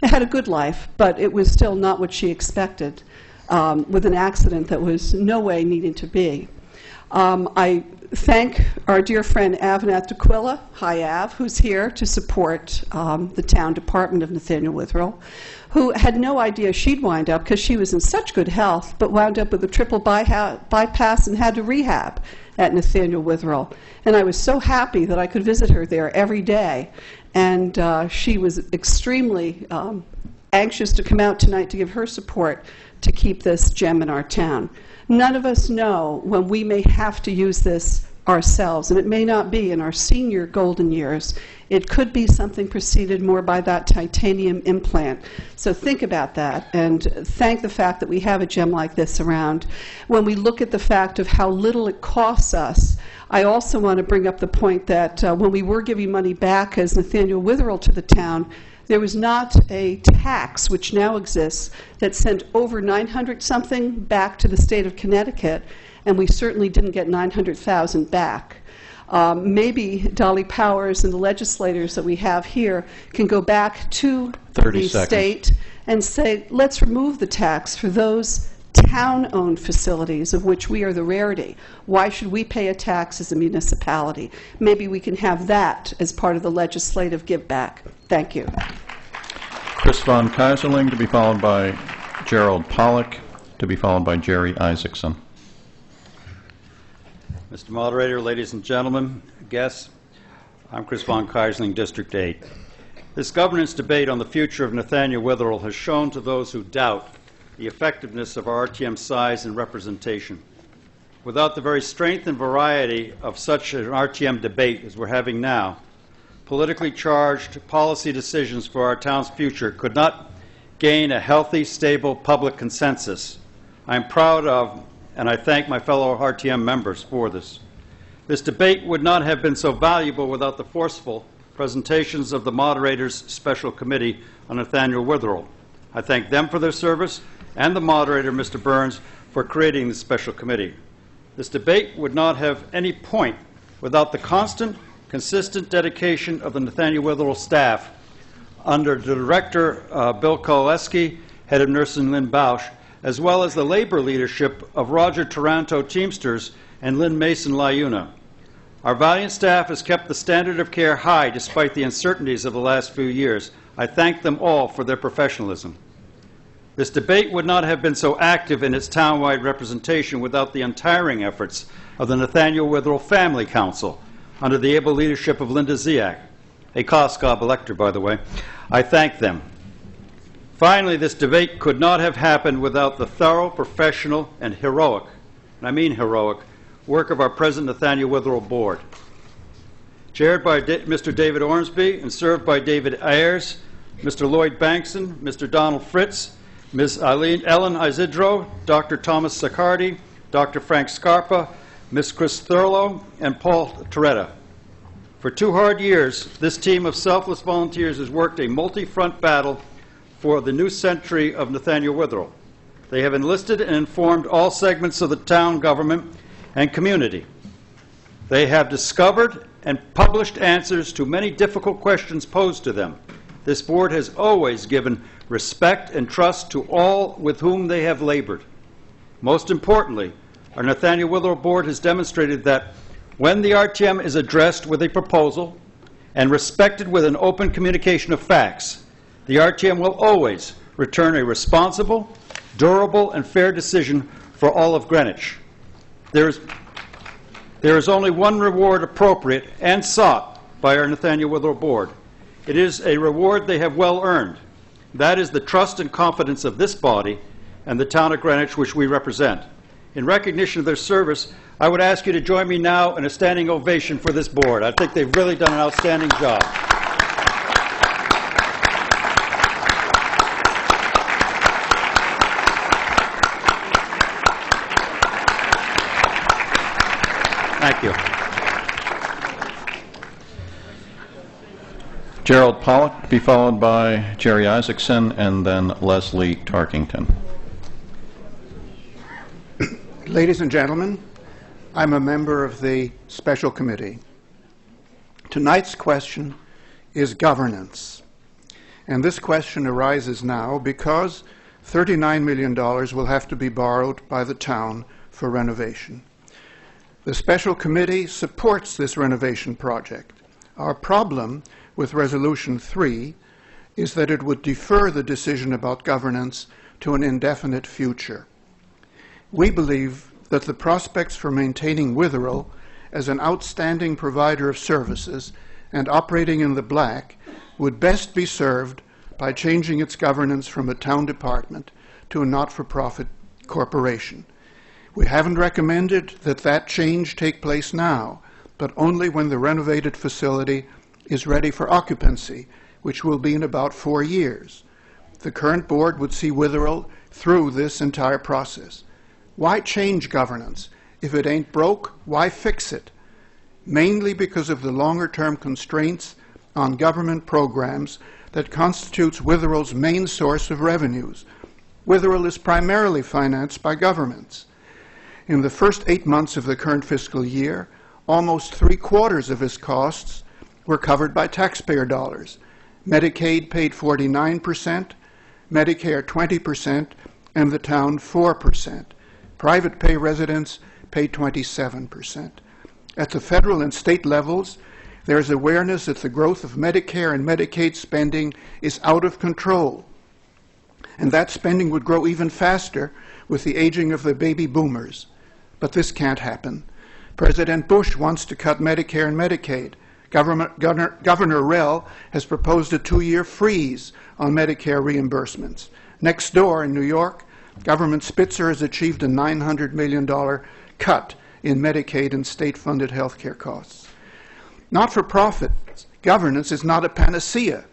It had a good life, but it was still not what she expected, with an accident that was no way needing to be. I thank our dear friend Avinath D'Aquila, hi Av, who's here to support the town department of Nathaniel Witherell, who had no idea she'd wind up, because she was in such good health, but wound up with a triple bypass and had to rehab at Nathaniel Witherell. And I was so happy that I could visit her there every day. And she was extremely anxious to come out tonight to give her support to keep this gem in our town. None of us know when we may have to use this ourselves, and it may not be in our senior golden years. It could be something preceded more by that titanium implant. So think about that, and thank the fact that we have a gem like this around. When we look at the fact of how little it costs us, I also want to bring up the point that when we were giving money back as Nathaniel Witherell to the town, there was not a tax, which now exists, that sent over 900-something back to the state of Connecticut, and we certainly didn't get 900,000 back. Maybe Dolly Powers and the legislators that we have here can go back to the state and say, let's remove the tax for those town-owned facilities, of which we are the rarity. Why should we pay a tax as a municipality? Maybe we can have that as part of the legislative give back. Thank you. Chris von Keyserling, to be followed by Gerald Pollack, to be followed by Jerry Isaacson. Mr. Moderator, ladies and gentlemen, guests, I'm Chris von Keyserling, District 8. This governance debate on the future of Nathaniel Witherell has shown to those who doubt the effectiveness of our RTM size and representation. Without the very strength and variety of such an RTM debate as we're having now, politically charged policy decisions for our town's future could not gain a healthy, stable public consensus. I'm proud of, and I thank my fellow RTM members for this. This debate would not have been so valuable without the forceful presentations of the moderator's special committee on Nathaniel Witherell. I thank them for their service and the moderator, Mr. Burns, for creating this special committee. This debate would not have any point without the constant, consistent dedication of the Nathaniel Witherell staff under Director Bill Koleski, head of nursing Lynn Bausch, as well as the labor leadership of Roger Taranto Teamsters and Lynn Mason Lyuna. Our valiant staff has kept the standard of care high despite the uncertainties of the last few years. I thank them all for their professionalism. This debate would not have been so active in its town-wide representation without the untiring efforts of the Nathaniel Witherell Family Council under the able leadership of Linda Ziak, a Coscob elector, by the way. I thank them. Finally, this debate could not have happened without the thorough, professional, and heroic, and I mean heroic, work of our present Nathaniel Witherell Board. Chaired by Mr. David Ormsby and served by David Ayers, Mr. Lloyd Bankson, Mr. Donald Fritz, Ms. Ellen Isidro, Dr. Thomas Saccardi, Dr. Frank Scarpa, Ms. Chris Thurlow, and Paul Toretta. For 2 hard years, this team of selfless volunteers has worked a multi-front battle for the new century of Nathaniel Witherell. They have enlisted and informed all segments of the town government and community. They have discovered and published answers to many difficult questions posed to them. This board has always given respect and trust to all with whom they have labored. Most importantly, our Nathaniel Witherell Board has demonstrated that when the RTM is addressed with a proposal and respected with an open communication of facts, the RTM will always return a responsible, durable, and fair decision for all of Greenwich. There is only one reward appropriate and sought by our Nathaniel Witherell Board. It is a reward they have well earned. That is the trust and confidence of this body and the town of Greenwich which we represent. In recognition of their service, I would ask you to join me now in a standing ovation for this board. I think they've really done an outstanding job. Thank you. Gerald Pollack to be followed by Jerry Isaacson and then Leslie Tarkington. Ladies and gentlemen, I'm a member of the Special Committee. Tonight's question is governance. And this question arises now because $39 million will have to be borrowed by the town for renovation. The Special Committee supports this renovation project. Our problem with Resolution 3 is that it would defer the decision about governance to an indefinite future. We believe that the prospects for maintaining Witherell as an outstanding provider of services and operating in the black would best be served by changing its governance from a town department to a not-for-profit corporation. We haven't recommended that that change take place now, but only when the renovated facility is ready for occupancy, which will be in about 4 years. The current board would see Witherell through this entire process. Why change governance? If it ain't broke, why fix it? Mainly because of the longer-term constraints on government programs that constitutes Witherell's main source of revenues. Witherell is primarily financed by governments. In the first 8 months of the current fiscal year, almost 3/4 of its costs were covered by taxpayer dollars. Medicaid paid 49%, Medicare 20%, and the town 4%. Private pay residents paid 27%. At the federal and state levels, there is awareness that the growth of Medicare and Medicaid spending is out of control, and that spending would grow even faster with the aging of the baby boomers. But this can't happen. President Bush wants to cut Medicare and Medicaid. Governor Rell has proposed a 2-year freeze on Medicare reimbursements. Next door in New York, Governor Spitzer has achieved a $900 million cut in Medicaid and state-funded health care costs. Not-for-profit governance is not a panacea,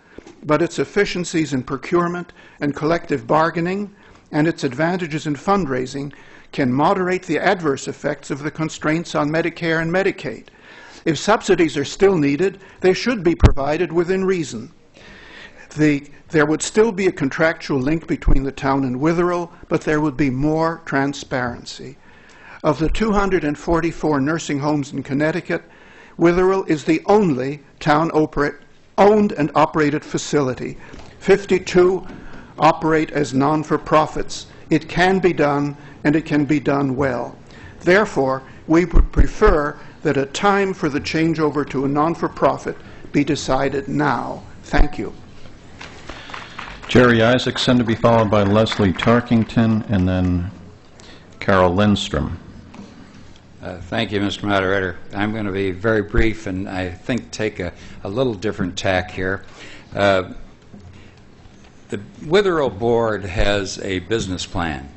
but its efficiencies in procurement and collective bargaining and its advantages in fundraising can moderate the adverse effects of the constraints on Medicare and Medicaid. If subsidies are still needed, they should be provided within reason. There would still be a contractual link between the town and Witherell, but there would be more transparency. Of the 244 nursing homes in Connecticut, Witherell is the only town-owned and operated facility. 52 operate as non-for-profits. It can be done, and it can be done well. Therefore, we would prefer that a time for the changeover to a non-for-profit be decided now. Thank you. Jerry Isaacson, to be followed by Leslie Tarkington, and then Carol Lindstrom. Thank you, Mr. Moderator. I'm going to be very brief and I think take a little different tack here. The Witherell Board has a business plan,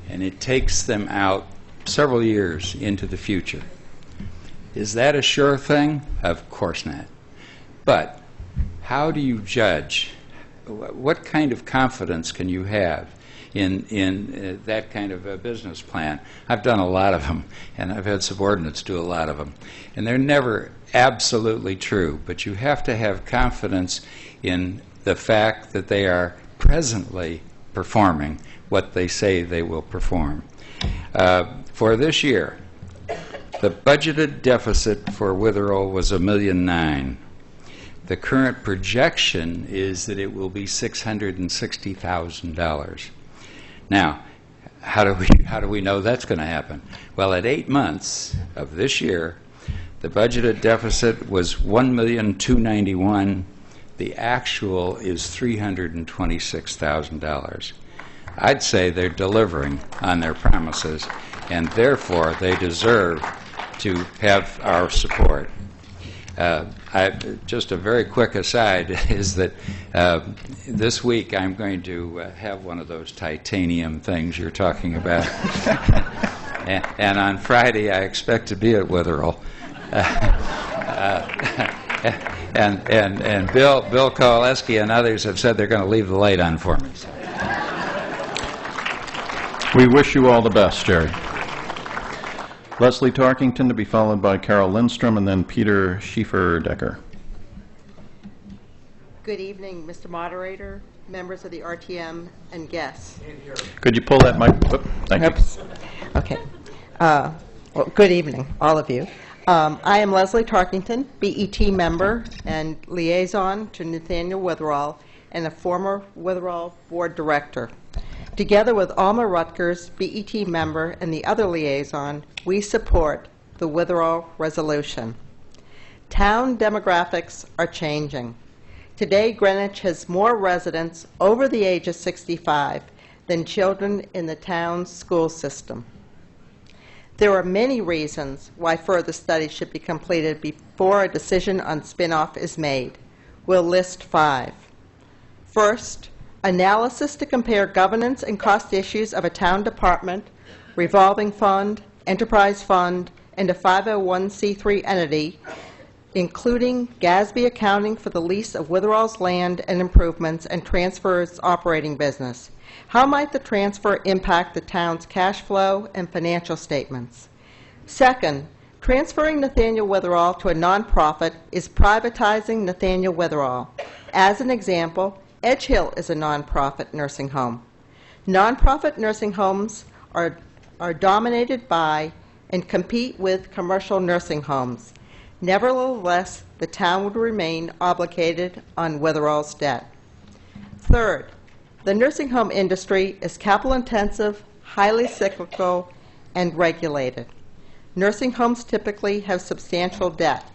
and it takes them out several years into the future. Is that a sure thing? Of course not. But how do you judge? What kind of confidence can you have in that kind of a business plan? I've done a lot of them, and I've had subordinates do a lot of them. And they're never absolutely true, but you have to have confidence in the fact that they are presently performing what they say they will perform. For this year, the budgeted deficit for Witherell was $1.9 million. The current projection is that it will be $660,000. Now, how do we know that's going to happen? Well, at 8 months of this year, the budgeted deficit was $1,291,000. The actual is $326,000. I'd say they're delivering on their promises, and therefore they deserve to have our support. Just a very quick aside is that this week I'm going to have one of those titanium things you're talking about. and on Friday I expect to be at Witherell. And Bill Kowaleski and others have said they're going to leave the light on for me. We wish you all the best, Jerry. Leslie Tarkington, to be followed by Carol Lindstrom, and then Peter Schiefer-Decker. Good evening, Mr. Moderator, members of the RTM, and guests. Could you pull that mic? Thank you. Okay. Well, good evening, all of you. I am Leslie Tarkington, BET member and liaison to Nathaniel Witherell, and a former Witherell board director. Together with Alma Rutgers, BET member, and the other liaison, we support the Witherell resolution. Town demographics are changing. Today, Greenwich has more residents over the age of 65 than children in the town's school system. There are many reasons why further studies should be completed before a decision on spin-off is made. We'll list 5. First, analysis to compare governance and cost issues of a town department, revolving fund, enterprise fund, and a 501c3 entity, including GASB accounting for the lease of Witherell's land and improvements and transfer its operating business. How might the transfer impact the town's cash flow and financial statements? Second, transferring Nathaniel Witherell to a nonprofit is privatizing Nathaniel Witherell. As an example, Edge Hill is a nonprofit nursing home. Nonprofit nursing homes are dominated by and compete with commercial nursing homes. Nevertheless, the town would remain obligated on Witherell's debt. Third, the nursing home industry is capital-intensive, highly cyclical, and regulated. Nursing homes typically have substantial debt.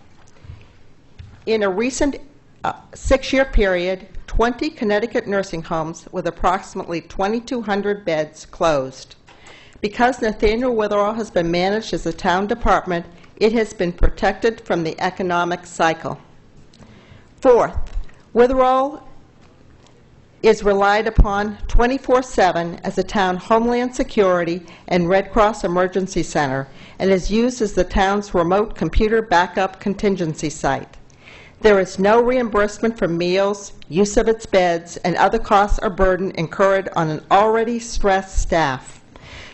In a recent 6-year period, 20 Connecticut nursing homes with approximately 2,200 beds closed. Because Nathaniel Witherell has been managed as a town department, it has been protected from the economic cycle. Fourth, Witherell is relied upon 24/7 as a town Homeland Security and Red Cross Emergency Center and is used as the town's remote computer backup contingency site. There is no reimbursement for meals, use of its beds, and other costs or burden incurred on an already stressed staff.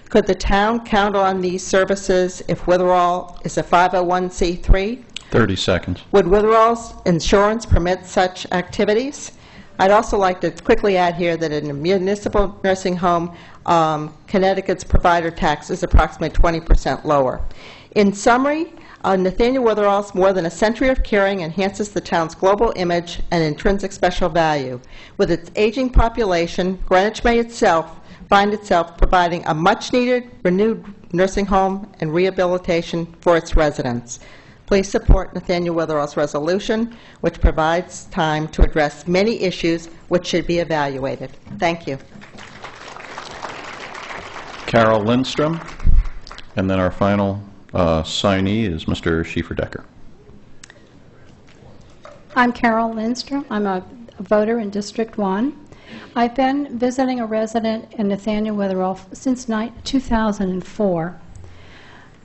Could the town count on these services if Witherell is a 501c3? 30 seconds. Would Witherell's insurance permit such activities? I'd also like to quickly add here that in a municipal nursing home, Connecticut's provider tax is approximately 20% lower. In summary, Nathaniel Witherall's more than a century of caring enhances the town's global image and intrinsic special value. With its aging population, Greenwich may find itself providing a much-needed, renewed nursing home and rehabilitation for its residents. Please support Nathaniel Witherall's resolution, which provides time to address many issues which should be evaluated. Thank you. Carol Lindstrom, and then our final signee is Mr. Schieferdecker. I'm Carol Lindstrom. I'm a voter in District 1. I've been visiting a resident in Nathaniel Witherall since 2004,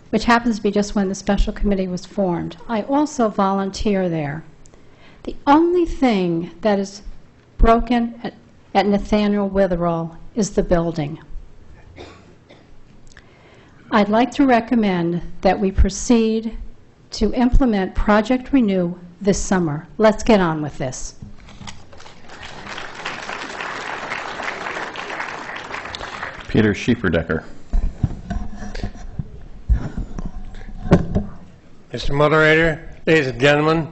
which happens to be just when the special committee was formed. I also volunteer there. The only thing that is broken at Nathaniel Witherall is the building. I'd like to recommend that we proceed to implement Project Renew this summer. Let's get on with this. Peter Schieferdecker. Mr. Moderator, ladies and gentlemen,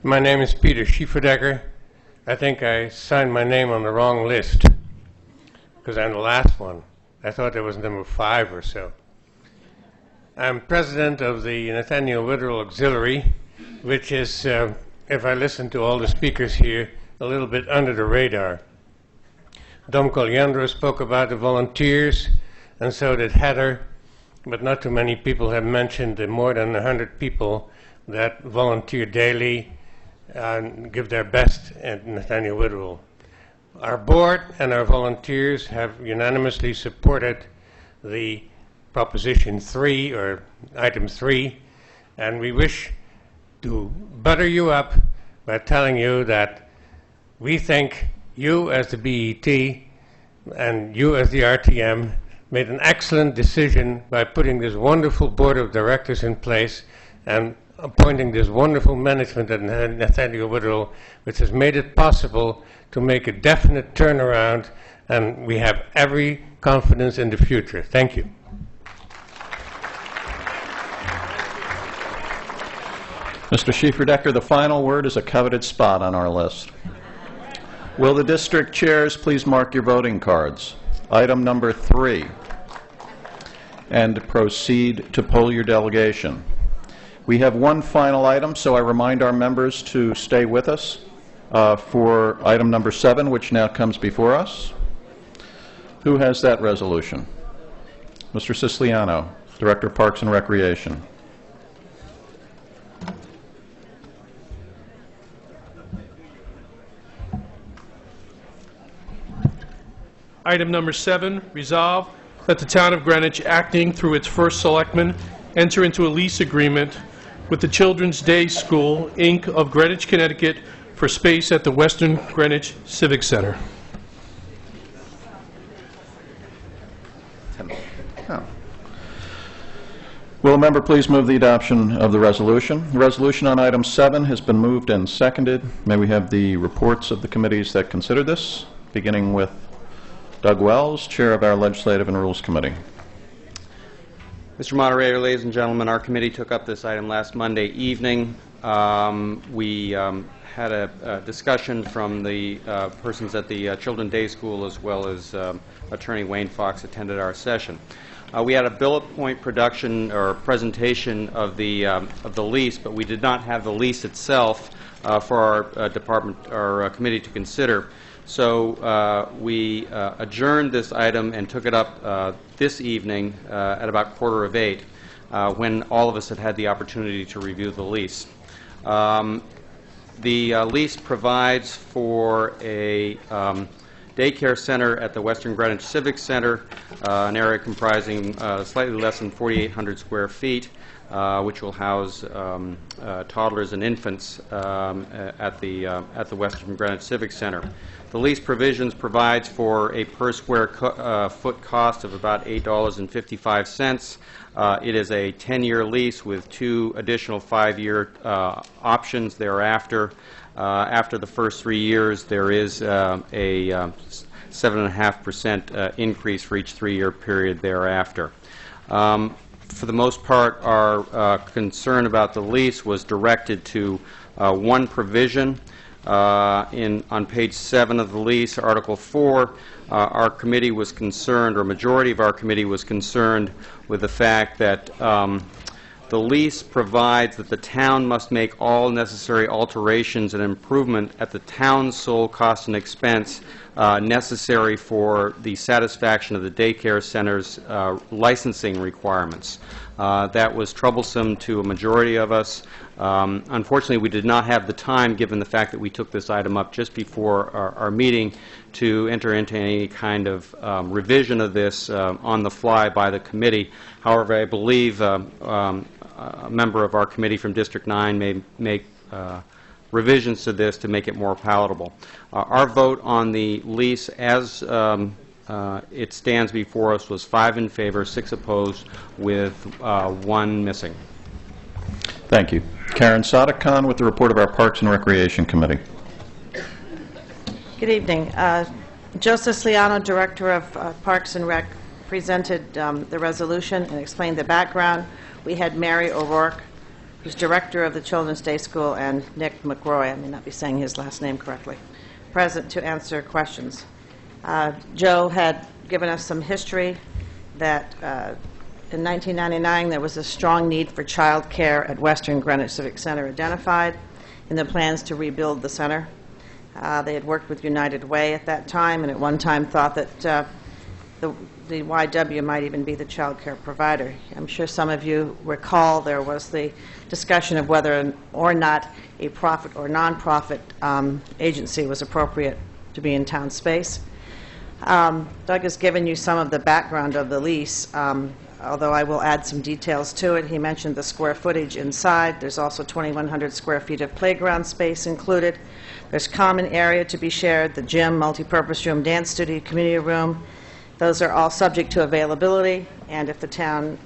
my name is Peter Schieferdecker. I think I signed my name on the wrong list because I'm the last one. I thought there was number 5 or so. I'm president of the Nathaniel Witherall Auxiliary, which is, if I listen to all the speakers here, a little bit under the radar. Dom Coliandro spoke about the volunteers, and so did Heather. But not too many people have mentioned the more than 100 people that volunteer daily and give their best at Nathaniel Witherall. Our board and our volunteers have unanimously supported the Proposition 3, or Item 3, and we wish to butter you up by telling you that we think you as the BET and you as the RTM made an excellent decision by putting this wonderful board of directors in place and appointing this wonderful management at Nathaniel Witherall, which has made it possible to make a definite turnaround, and we have every confidence in the future. Thank you. Mr. Schieferdecker, the final word is a coveted spot on our list. Will the district chairs please mark your voting cards? Item number 3. And proceed to poll your delegation. We have one final item, so I remind our members to stay with us for item number 7, which now comes before us. Who has that resolution? Mr. Siciliano, Director of Parks and Recreation. Item number 7, resolve that the Town of Greenwich, acting through its first selectman, enter into a lease agreement with the Children's Day School, Inc. of Greenwich, Connecticut, for space at the Western Greenwich Civic Center. Oh. Will a member please move the adoption of the resolution? The resolution on item 7 has been moved and seconded. May we have the reports of the committees that considered this, beginning with Doug Wells, Chair of our Legislative and Rules Committee. Mr. Moderator, ladies and gentlemen, our committee took up this item last Monday evening. We had a discussion from the persons at the Children's Day School, as well as Attorney Wayne Fox attended our session. We had a bullet point production or presentation of the lease, but we did not have the lease itself for our committee to consider. So we adjourned this item and took it up this evening at about 7:45, when all of us had the opportunity to review the lease. The lease provides for a daycare center at the Western Greenwich Civic Center, an area comprising slightly less than 4,800 square feet, which will house toddlers and infants at the Western Greenwich Civic Center. The lease provisions provides for a per square foot cost of about $8.55. It is a 10-year lease with 2 additional 5-year options thereafter. After the first 3 years, there is a 7.5% increase for each 3-year period thereafter. For the most part, our concern about the lease was directed to one provision. On page 7 of the lease, Article 4, our committee was concerned, or a majority of our committee was concerned with the fact that the lease provides that the town must make all necessary alterations and improvement at the town's sole cost and expense necessary for the satisfaction of the daycare center's licensing requirements. That was troublesome to a majority of us. Unfortunately, we did not have the time, given the fact that we took this item up just before our meeting, to enter into any kind of revision of this on the fly by the committee. However, I believe a member of our committee from District 9 may make revisions to this to make it more palatable. Our vote on the lease as it stands before us was 5 in favor, 6 opposed, with 1 missing. Thank you. Karen Sadek-Khan with the report of our Parks and Recreation Committee. Good evening. Joseph Sliano, Director of Parks and Rec, presented the resolution and explained the background. We had Mary O'Rourke, who's Director of the Children's Day School, and Nick McRoy, I may not be saying his last name correctly, present to answer questions. Joe had given us some history that in 1999 there was a strong need for child care at Western Greenwich Civic Center identified in the plans to rebuild the center. They had worked with United Way at that time, and at one time thought that the YW might even be the child care provider. I'm sure some of you recall there was the discussion of whether or not a profit or non-profit agency was appropriate to be in town space. Doug has given you some of the background of the lease, although I will add some details to it. He mentioned the square footage inside. There's also 2,100 square feet of playground space included. There's common area to be shared, the gym, multipurpose room, dance studio, community room. Those are all subject to availability, and if the town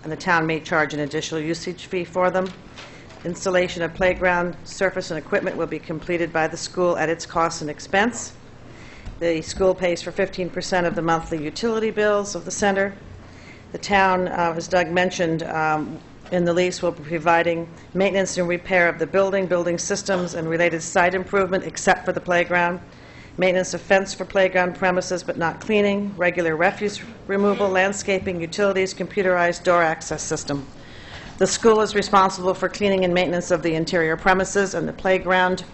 may charge an additional usage fee for them. Installation of playground surface and equipment will be completed by the school at its cost and expense. The school pays for 15% of the monthly utility bills of the center. The town, as Doug mentioned, in the lease will be providing maintenance and repair of the building systems, and related site improvement except for the playground, maintenance of fence for playground premises but not cleaning, regular refuse removal, landscaping, utilities, computerized door access system. The school is responsible for cleaning and maintenance of the interior premises and the playground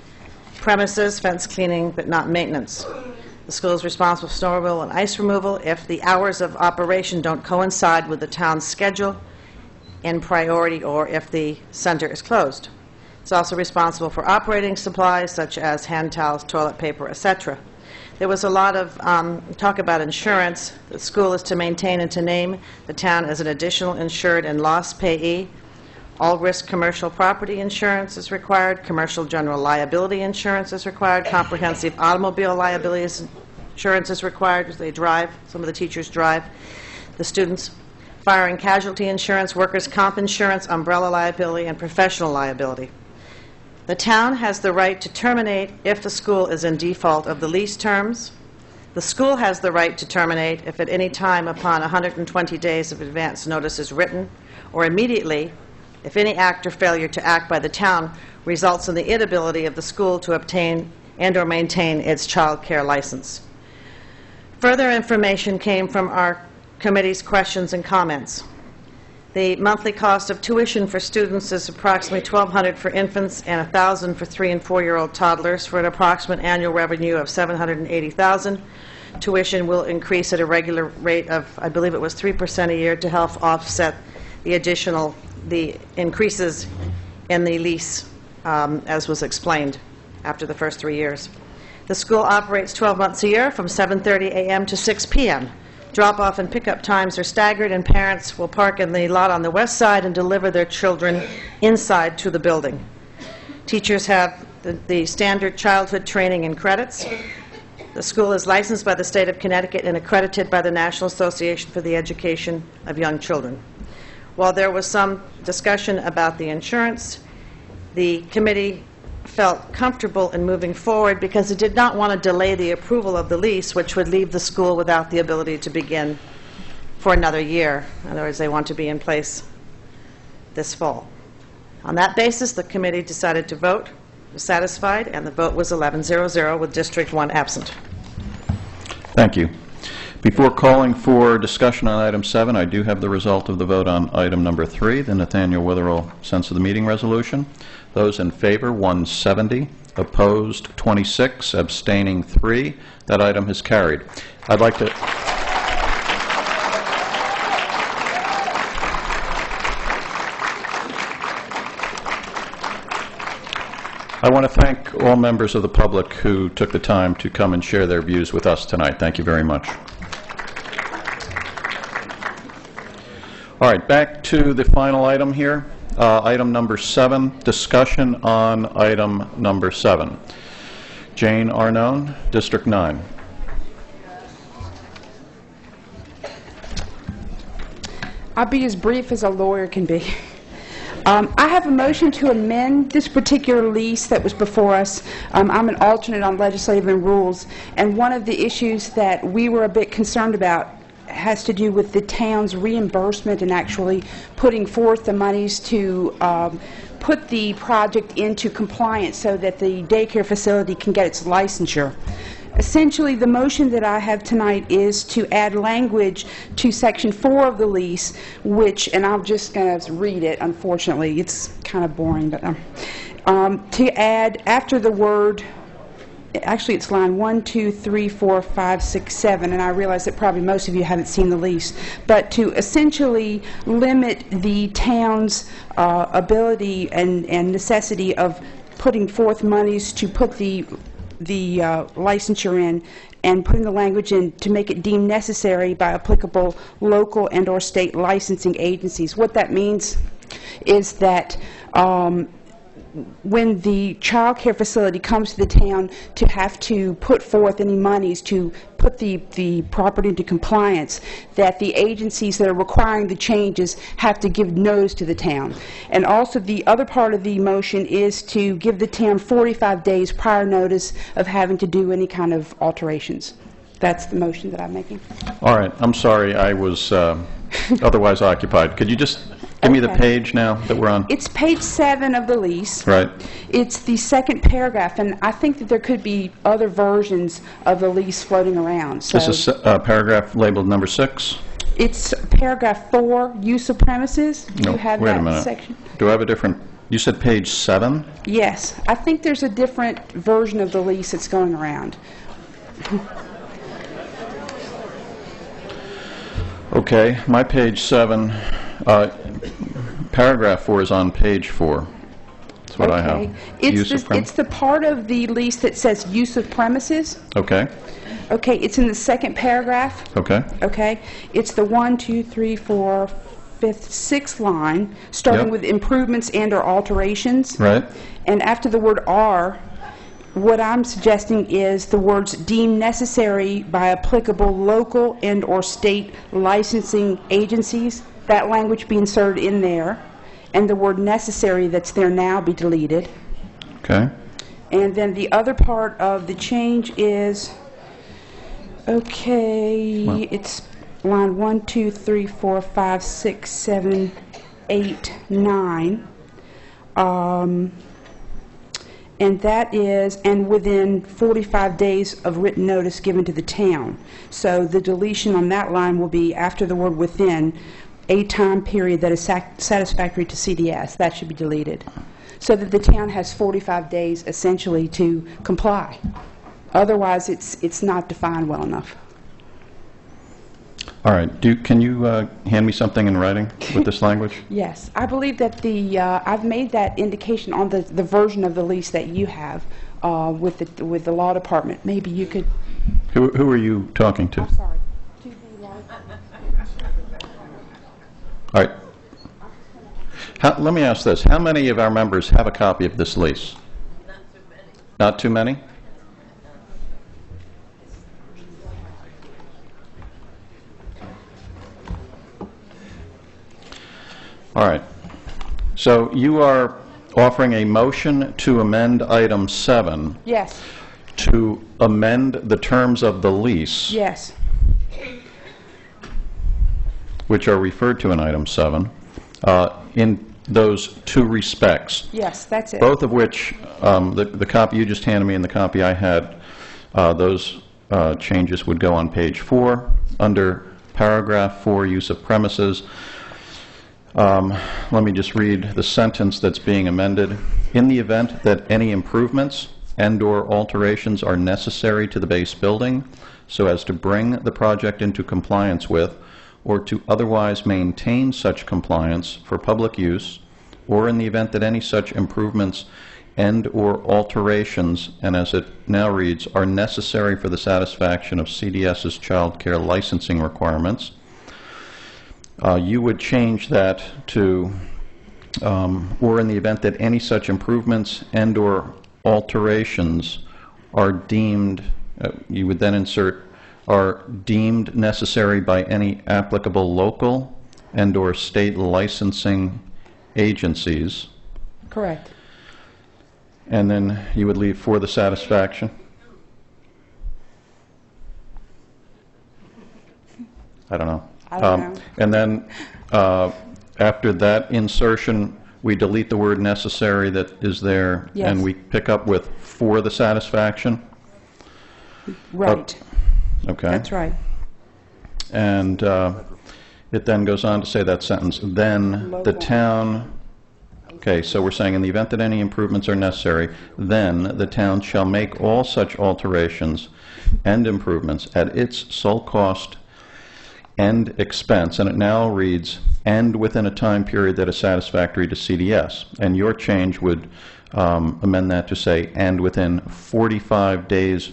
premises, fence cleaning but not maintenance. The school is responsible for snow removal and ice removal if the hours of operation don't coincide with the town's schedule and priority, or if the center is closed. It's also responsible for operating supplies such as hand towels, toilet paper, etc. There was a lot of talk about insurance. The school is to maintain and to name the town as an additional insured and loss payee. All risk commercial property insurance is required. Commercial general liability insurance is required. Comprehensive automobile liability insurance is required because they drive. Some of the teachers drive. The students. Fire and casualty insurance, workers' comp insurance, umbrella liability, and professional liability. The town has the right to terminate if the school is in default of the lease terms. The school has the right to terminate if at any time upon 120 days of advance notice is written, or immediately if any act or failure to act by the town results in the inability of the school to obtain and or maintain its child care license. Further information came from our committee's questions and comments. The monthly cost of tuition for students is approximately $1,200 for infants and $1,000 for 3- and 4-year-old toddlers, for an approximate annual revenue of $780,000. Tuition will increase at a regular rate of, I believe it was 3% a year, to help offset the increases in the lease, as was explained after the first 3 years. The school operates 12 months a year from 7:30 a.m. to 6 p.m. Drop-off and pickup times are staggered, and parents will park in the lot on the west side and deliver their children inside to the building. Teachers have the standard childhood training and credits. The school is licensed by the state of Connecticut and accredited by the National Association for the Education of Young Children. While there was some discussion about the insurance, the committee felt comfortable in moving forward because it did not want to delay the approval of the lease, which would leave the school without the ability to begin for another year. In other words, they want to be in place this fall. On that basis, the committee decided to vote, was satisfied, and the vote was 11-0-0 with District 1 absent. Thank you. Before calling for discussion on item 7, I do have the result of the vote on item number 3, the Nathaniel Witherell sense of the meeting resolution. Those in favor, 170. Opposed, 26. Abstaining, 3. That item is carried. I'd like to... I want to thank all members of the public who took the time to come and share their views with us tonight. Thank you very much. All right, back to the final item here. Item number 7, discussion on item number 7. Jane Arnone, District 9. I'll be as brief as a lawyer can be. I have a motion to amend this particular lease that was before us. I'm an alternate on legislative and rules, and one of the issues that we were a bit concerned about has to do with the town's reimbursement and actually putting forth the monies to put the project into compliance so that the daycare facility can get its licensure. Essentially, the motion that I have tonight is to add language to Section 4 of the lease, which, and I'm just going to read it, unfortunately. It's kind of boring, but to add after the word, actually it's line 1, 2, 3, 4, 5, 6, 7, and I realize that probably most of you haven't seen the lease, but to essentially limit the town's ability and necessity of putting forth monies to put the licensure in, and putting the language in to make it deemed necessary by applicable local and or state licensing agencies. What that means is that when the child care facility comes to the town to have to put forth any monies to put the property into compliance, that the agencies that are requiring the changes have to give notice to the town. And also the other part of the motion is to give the town 45 days prior notice of having to do any kind of alterations. That's the motion that I'm making. All right. I'm sorry. I was otherwise occupied. Could you just give me the page now that we're on? It's page 7 of the lease. Right. It's the second paragraph, and I think that there could be other versions of the lease floating around. So This is paragraph labeled number 6? it's paragraph 4, use of premises. Do No, you have wait a that minute. section? Do I have a different... You said page 7? Yes. I think there's a different version of the lease that's going around. Okay. My page 7, paragraph 4 is on page 4. That's what I have. It's the part of the lease that says use of premises. Okay. Okay, it's in the second paragraph. Okay. Okay, it's the 1, 2, 3, 4, 5th, 6th line, starting Yep. with improvements and or alterations. Right. And after the word "are," what I'm suggesting is the words "deemed necessary by applicable local and or state licensing agencies." That language be inserted in there, and the word "necessary" that's there now be deleted. Okay. And then the other part of the change is, okay, Well. it's line 1, 2, 3, 4, 5, 6, 7, 8, 9. And that is, and within 45 days of written notice given to the town. So the deletion on that line will be after the word "within," a time period that is satisfactory to CDS. That should be deleted. So that the town has 45 days essentially to comply. Otherwise, it's not defined well enough. All right. Can you hand me something in writing with this language? Yes, I believe that I've made that indication on the version of the lease that you have with the law department. Maybe you could. Who are you talking to? I'm sorry. All right. Let me ask this. How many of our members have a copy of this lease? Not too many. Not too many? All right. So you are offering a motion to amend item 7 Yes, to amend the terms of the lease, yes. which are referred to in item 7, in those two respects. Yes, that's it. Both of which, the copy you just handed me and the copy I had, those changes would go on page 4, under paragraph 4, use of premises. Let me just read the sentence that's being amended. In the event that any improvements and/or alterations are necessary to the base building so as to bring the project into compliance with, or to otherwise maintain such compliance for public use, or in the event that any such improvements and/or alterations, and as it now reads, are necessary for the satisfaction of CDS's child care licensing requirements, you would change that to, or in the event that any such improvements and/or alterations are deemed, you would then insert, are deemed necessary by any applicable local and/or state licensing agencies. Correct. And then you would leave for the satisfaction. I don't know. I don't know. And then after that insertion, we delete the word necessary that is there, Yes. and we pick up with for the satisfaction. Right. Okay. That's right. And it then goes on to say that sentence, then the Local. town, okay, so we're saying in the event that any improvements are necessary, then the town shall make all such alterations and improvements at its sole cost and expense, and it now reads, and within a time period that is satisfactory to CDS. And your change would amend that to say, and within 45 days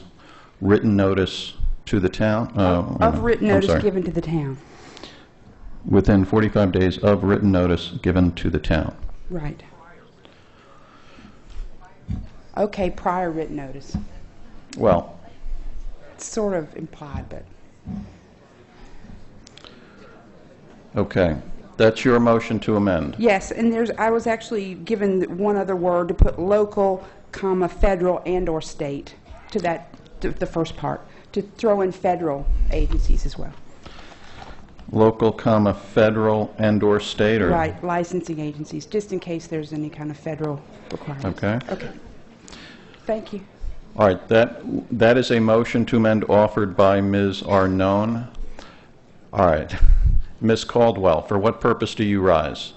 written notice to the town? Of written I'm notice sorry. given to the town. Within 45 days of written notice given to the town. Right. Okay, prior written notice. Well, It's sort of implied, but okay. That's your motion to amend. yes, and I was actually given one other word to put local, comma, federal and/or state to that, to the first part, to throw in federal agencies as well. Local, comma, federal and/or state, or? Right, licensing agencies, just in case there's any kind of federal requirements. Okay. Okay. Thank you. All right, that is a motion to amend offered by Ms. Arnone. All right. Ms. Caldwell, for what purpose do you rise?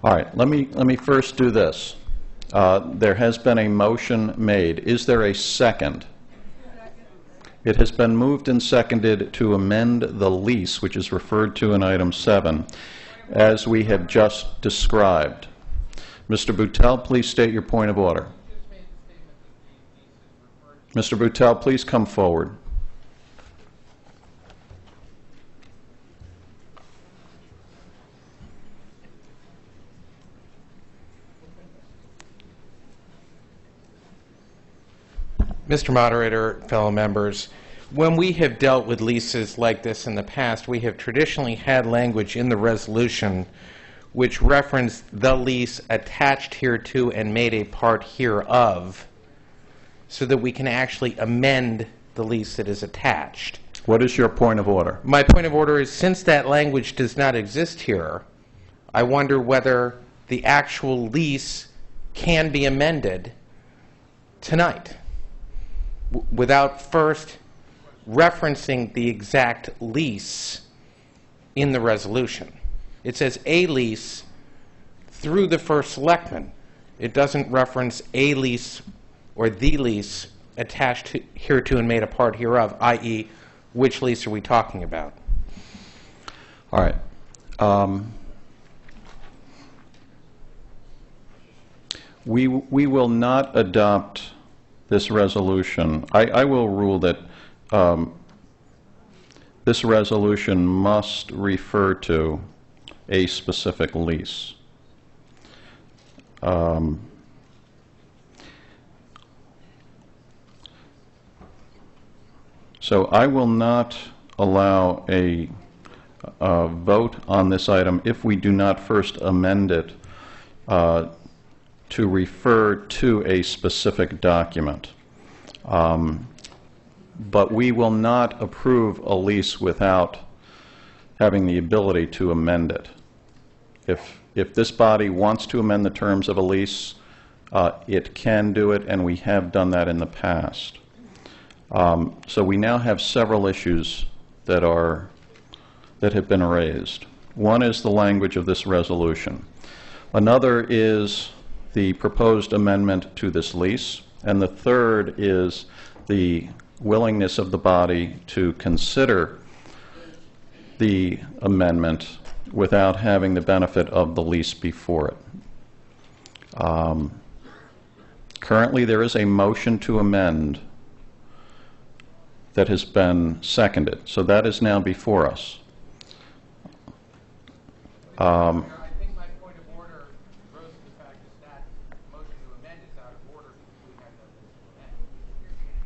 All right, let me first do this. There has been a motion made. Is there a second? It has been moved and seconded to amend the lease, which is referred to in item 7, as we have just described. Mr. Boutel, please state your point of order. Mr. Boutel, please come forward. Mr. Moderator, fellow members, when we have dealt with leases like this in the past, we have traditionally had language in the resolution which referenced the lease attached hereto and made a part hereof, so that we can actually amend the lease that is attached. What is your point of order? My point of order is, since that language does not exist here, I wonder whether the actual lease can be amended tonight without first referencing the exact lease in the resolution. It says a lease through the first selectman. It doesn't reference a lease or the lease attached hereto and made a part hereof, i.e., which lease are we talking about? All right. We will not adopt this resolution. I will rule that this resolution must refer to a specific lease. So I will not allow a vote on this item if we do not first amend it to refer to a specific document. But we will not approve a lease without having the ability to amend it. If this body wants to amend the terms of a lease, it can do it, and we have done that in the past. So we now have several issues that have been raised. One is the language of this resolution. Another is the proposed amendment to this lease, and the third is the willingness of the body to consider the amendment without having the benefit of the lease before it. Currently, there is a motion to amend that has been seconded, so that is now before us.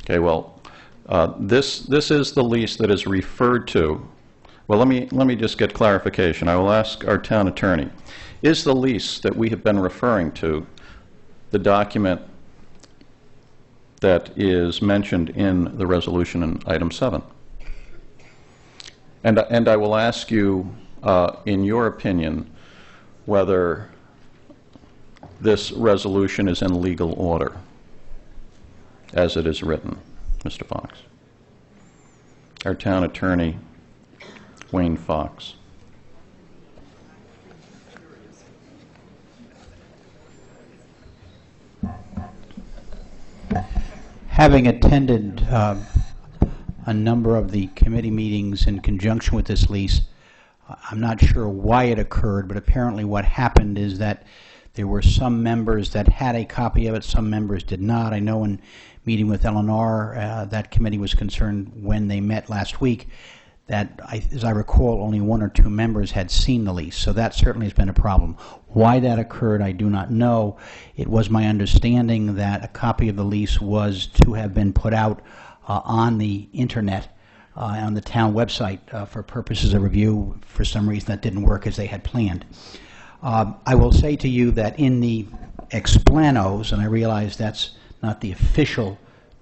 Okay, well, this is the lease that is referred to. Well, let me just get clarification. I will ask our town attorney. Is the lease that we have been referring to the document that is mentioned in the resolution in item 7? And I will ask you, in your opinion, whether this resolution is in legal order as it is written, Mr. Fox. Our town attorney, Wayne Fox. Having attended a number of the committee meetings in conjunction with this lease, I'm not sure why it occurred, but apparently what happened is that there were some members that had a copy of it, some members did not. I know in meeting with Eleanor, that committee was concerned when they met last week that, as I recall, only 1 or 2 members had seen the lease. So that certainly has been a problem. Why that occurred, I do not know. It was my understanding that a copy of the lease was to have been put out on the internet, on the town website for purposes of review. For some reason that didn't work as they had planned. I will say to you that in the explanos, and I realize that's not the official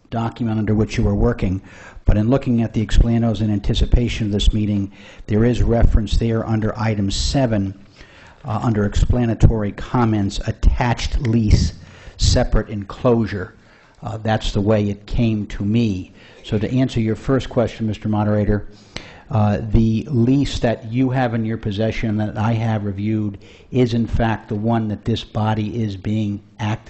document under which you are working, but in looking at the explanos in anticipation of this meeting, there is reference there under item 7, under explanatory comments, attached lease, separate enclosure. That's the way it came to me. So to answer your first question, Mr. Moderator, the lease that you have in your possession that I have reviewed is in fact the one that this body is being asked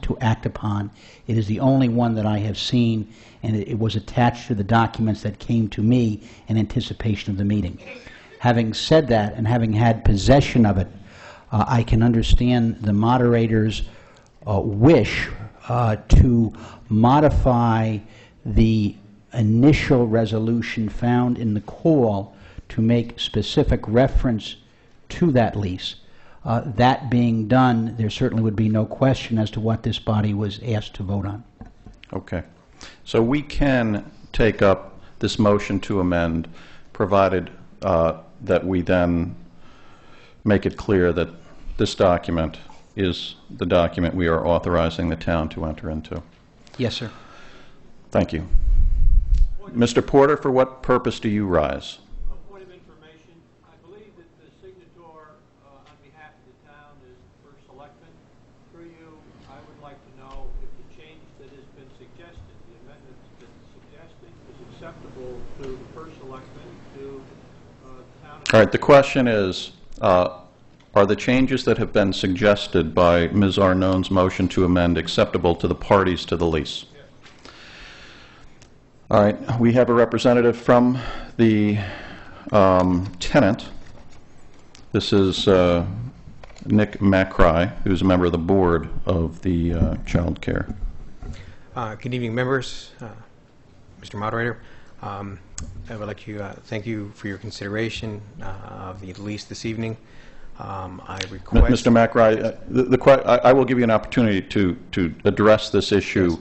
to act upon. It is the only one that I have seen, and it was attached to the documents that came to me in anticipation of the meeting. Having said that, and having had possession of it, I can understand the moderator's wish to modify the initial resolution found in the call to make specific reference to that lease. That being done, there certainly would be no question as to what this body was asked to vote on. Okay. So we can take up this motion to amend, provided that we then make it clear that this document is the document we are authorizing the town to enter into. Yes, sir. Thank you. Mr. Porter, for what purpose do you rise? A point of information. I believe that the signator on behalf of the town is the first selectman. Through you, I would like to know if the change that has been suggested, the amendment that is suggested, is acceptable to the first selectman, to the town. All right, the question is, are the changes that have been suggested by Ms. Arnone's motion to amend acceptable to the parties to the lease? All right, we have a representative from the tenant. This is Nick Macri, who's a member of the board of the child care. Good evening, members. Mr. Moderator, I would like to thank you for your consideration of the lease this evening. I request... Mr. Macri, I will give you an opportunity to address this issue. Yes.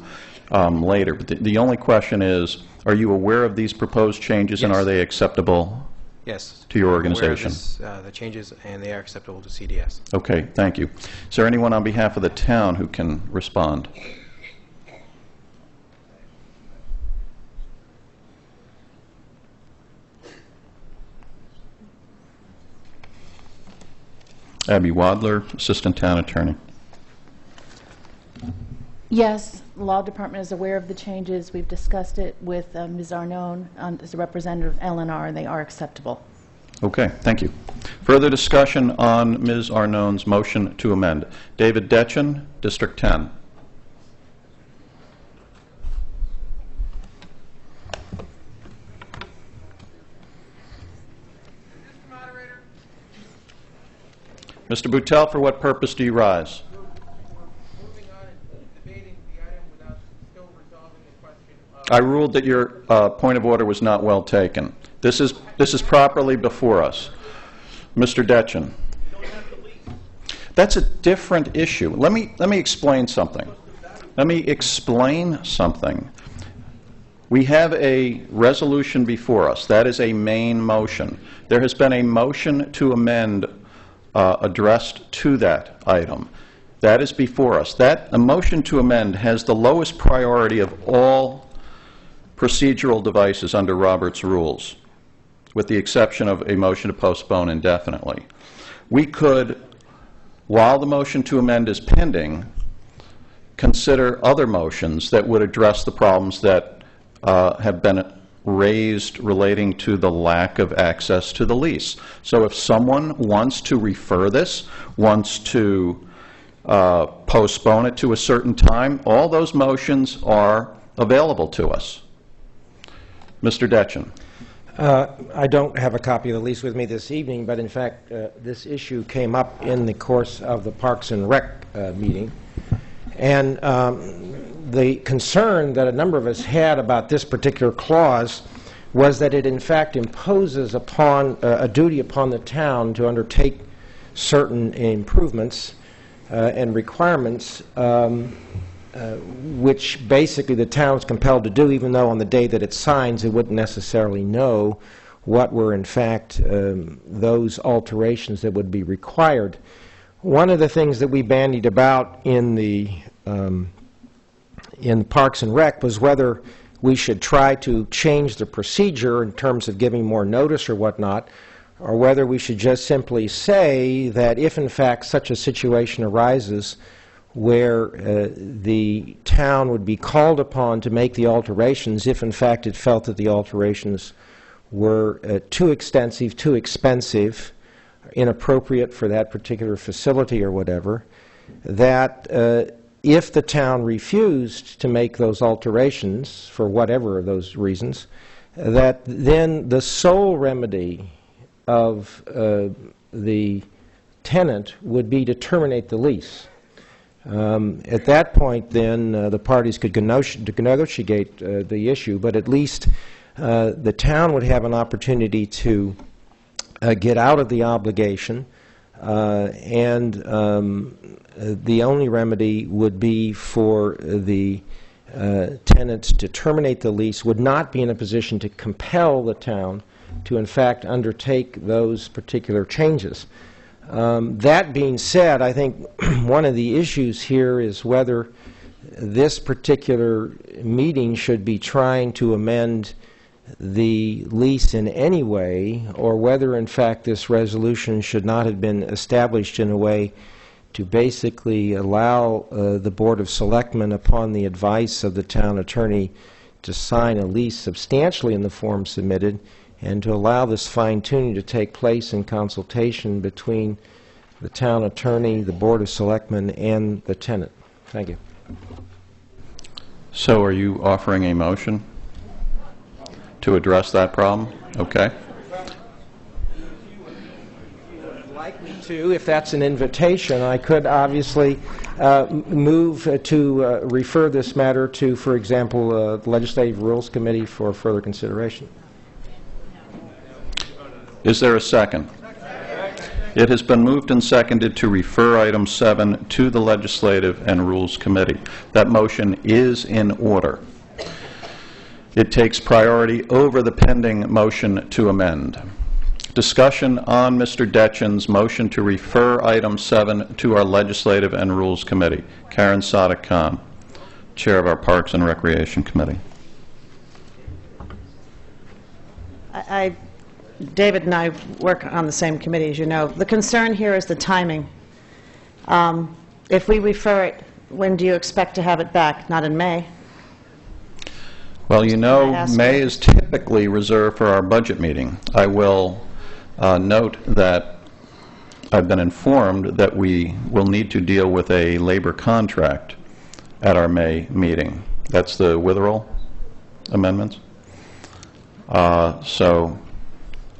later. But the only question is, are you aware of these proposed changes, and Yes. are they acceptable Yes. to your I'm aware of organization? the changes, and they are acceptable to CDS. Okay, thank you. Is there anyone on behalf of the town who can respond? Abby Wadler, Assistant Town Attorney. Yes, the Law Department is aware of the changes. We've discussed it with Ms. Arnone as a representative of LNR, and they are acceptable. Okay, thank you. Further discussion on Ms. Arnone's motion to amend. David Detchen, District 10. Mr. Boutel, for what purpose do you rise? I ruled that your point of order was not well taken. This is properly before us. Mr. Detchen. That's a different issue. Let me explain something. We have a resolution before us. That is a main motion. There has been a motion to amend addressed to that item. That is before us. A motion to amend has the lowest priority of all procedural devices under Robert's rules, with the exception of a motion to postpone indefinitely. We could, while the motion to amend is pending, consider other motions that would address the problems that have been raised relating to the lack of access to the lease. So if someone wants to refer this, wants to postpone it to a certain time, all those motions are available to us. Mr. Detchen. I don't have a copy of the lease with me this evening, but in fact, this issue came up in the course of the Parks and Rec meeting. And the concern that a number of us had about this particular clause was that it in fact imposes upon a duty upon the town to undertake certain improvements and requirements which basically the town is compelled to do, even though on the day that it signs it wouldn't necessarily know what were in fact those alterations that would be required. One of the things that we bandied about in Parks and Rec was whether we should try to change the procedure in terms of giving more notice or whatnot, or whether we should just simply say that if in fact such a situation arises where the town would be called upon to make the alterations, if in fact it felt that the alterations were too extensive, too expensive, inappropriate for that particular facility or whatever, that if the town refused to make those alterations for whatever of those reasons, that then the sole remedy of the tenant would be to terminate the lease. At that point, then, the parties could negotiate the issue, but at least the town would have an opportunity to get out of the obligation, and the only remedy would be for the tenants to terminate the lease, would not be in a position to compel the town to, in fact, undertake those particular changes. That being said, I think one of the issues here is whether this particular meeting should be trying to amend the lease in any way, or whether in fact this resolution should not have been established in a way to basically allow the Board of Selectmen, upon the advice of the town attorney, to sign a lease substantially in the form submitted, and to allow this fine-tuning to take place in consultation between the town attorney, the Board of Selectmen, and the tenant. Thank you. So are you offering a motion to address that problem? Okay. Likely to, if that's an invitation, I could obviously move to refer this matter to, for example, the Legislative Rules Committee for further consideration. Is there a second? It has been moved and seconded to refer item 7 to the Legislative and Rules Committee. That motion is in order. It takes priority over the pending motion to amend. Discussion on Mr. Detchen's motion to refer item 7 to our Legislative and Rules Committee. Karen Sadek-Khan, Chair of our Parks and Recreation Committee. David and I work on the same committee, as you know. The concern here is the timing. If we refer it, when do you expect to have it back? Not in May? Well, you know, May is typically reserved for our budget meeting. I will note that I've been informed that we will need to deal with a labor contract at our May meeting. That's the Witherell amendments. So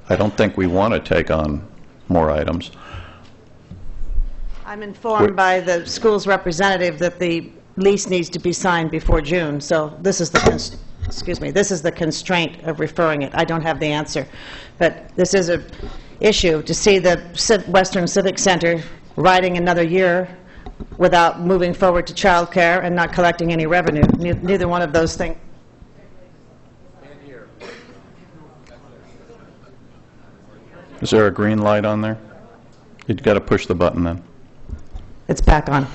I don't think we want to take on more items. I'm informed by the school's representative that the lease needs to be signed before June, so this is the this is the constraint of referring it. I don't have the answer, but this is an issue to see the Western Civic Center riding another year without moving forward to child care and not collecting any revenue. Neither one of those things. Is there a green light on there? You've got to push the button then. It's back on.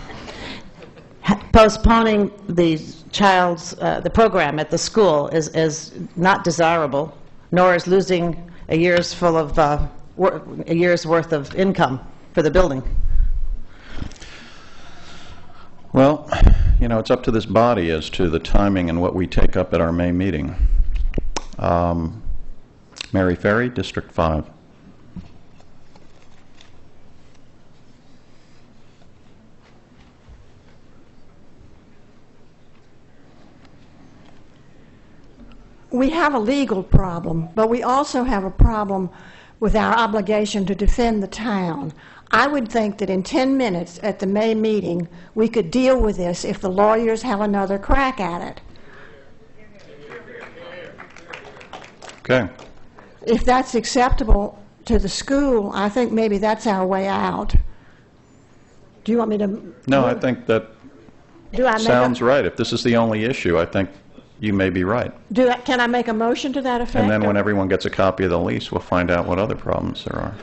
Postponing the child's the program at the school is not desirable, nor is losing a year's full of a year's worth of income for the building. Well, you know, it's up to this body as to the timing and what we take up at our May meeting. Mary Ferry, District 5. We have a legal problem, but we also have a problem with our obligation to defend the town. I would think that in 10 minutes at the May meeting, we could deal with this if the lawyers have another crack at it. Okay. If that's acceptable to the school, I think maybe that's our way out. Do you want me to? No, I think that sounds right. If this is the only issue, I think you may be right. Can I make a motion to that effect? And then when everyone gets a copy of the lease, we'll find out what other problems there are.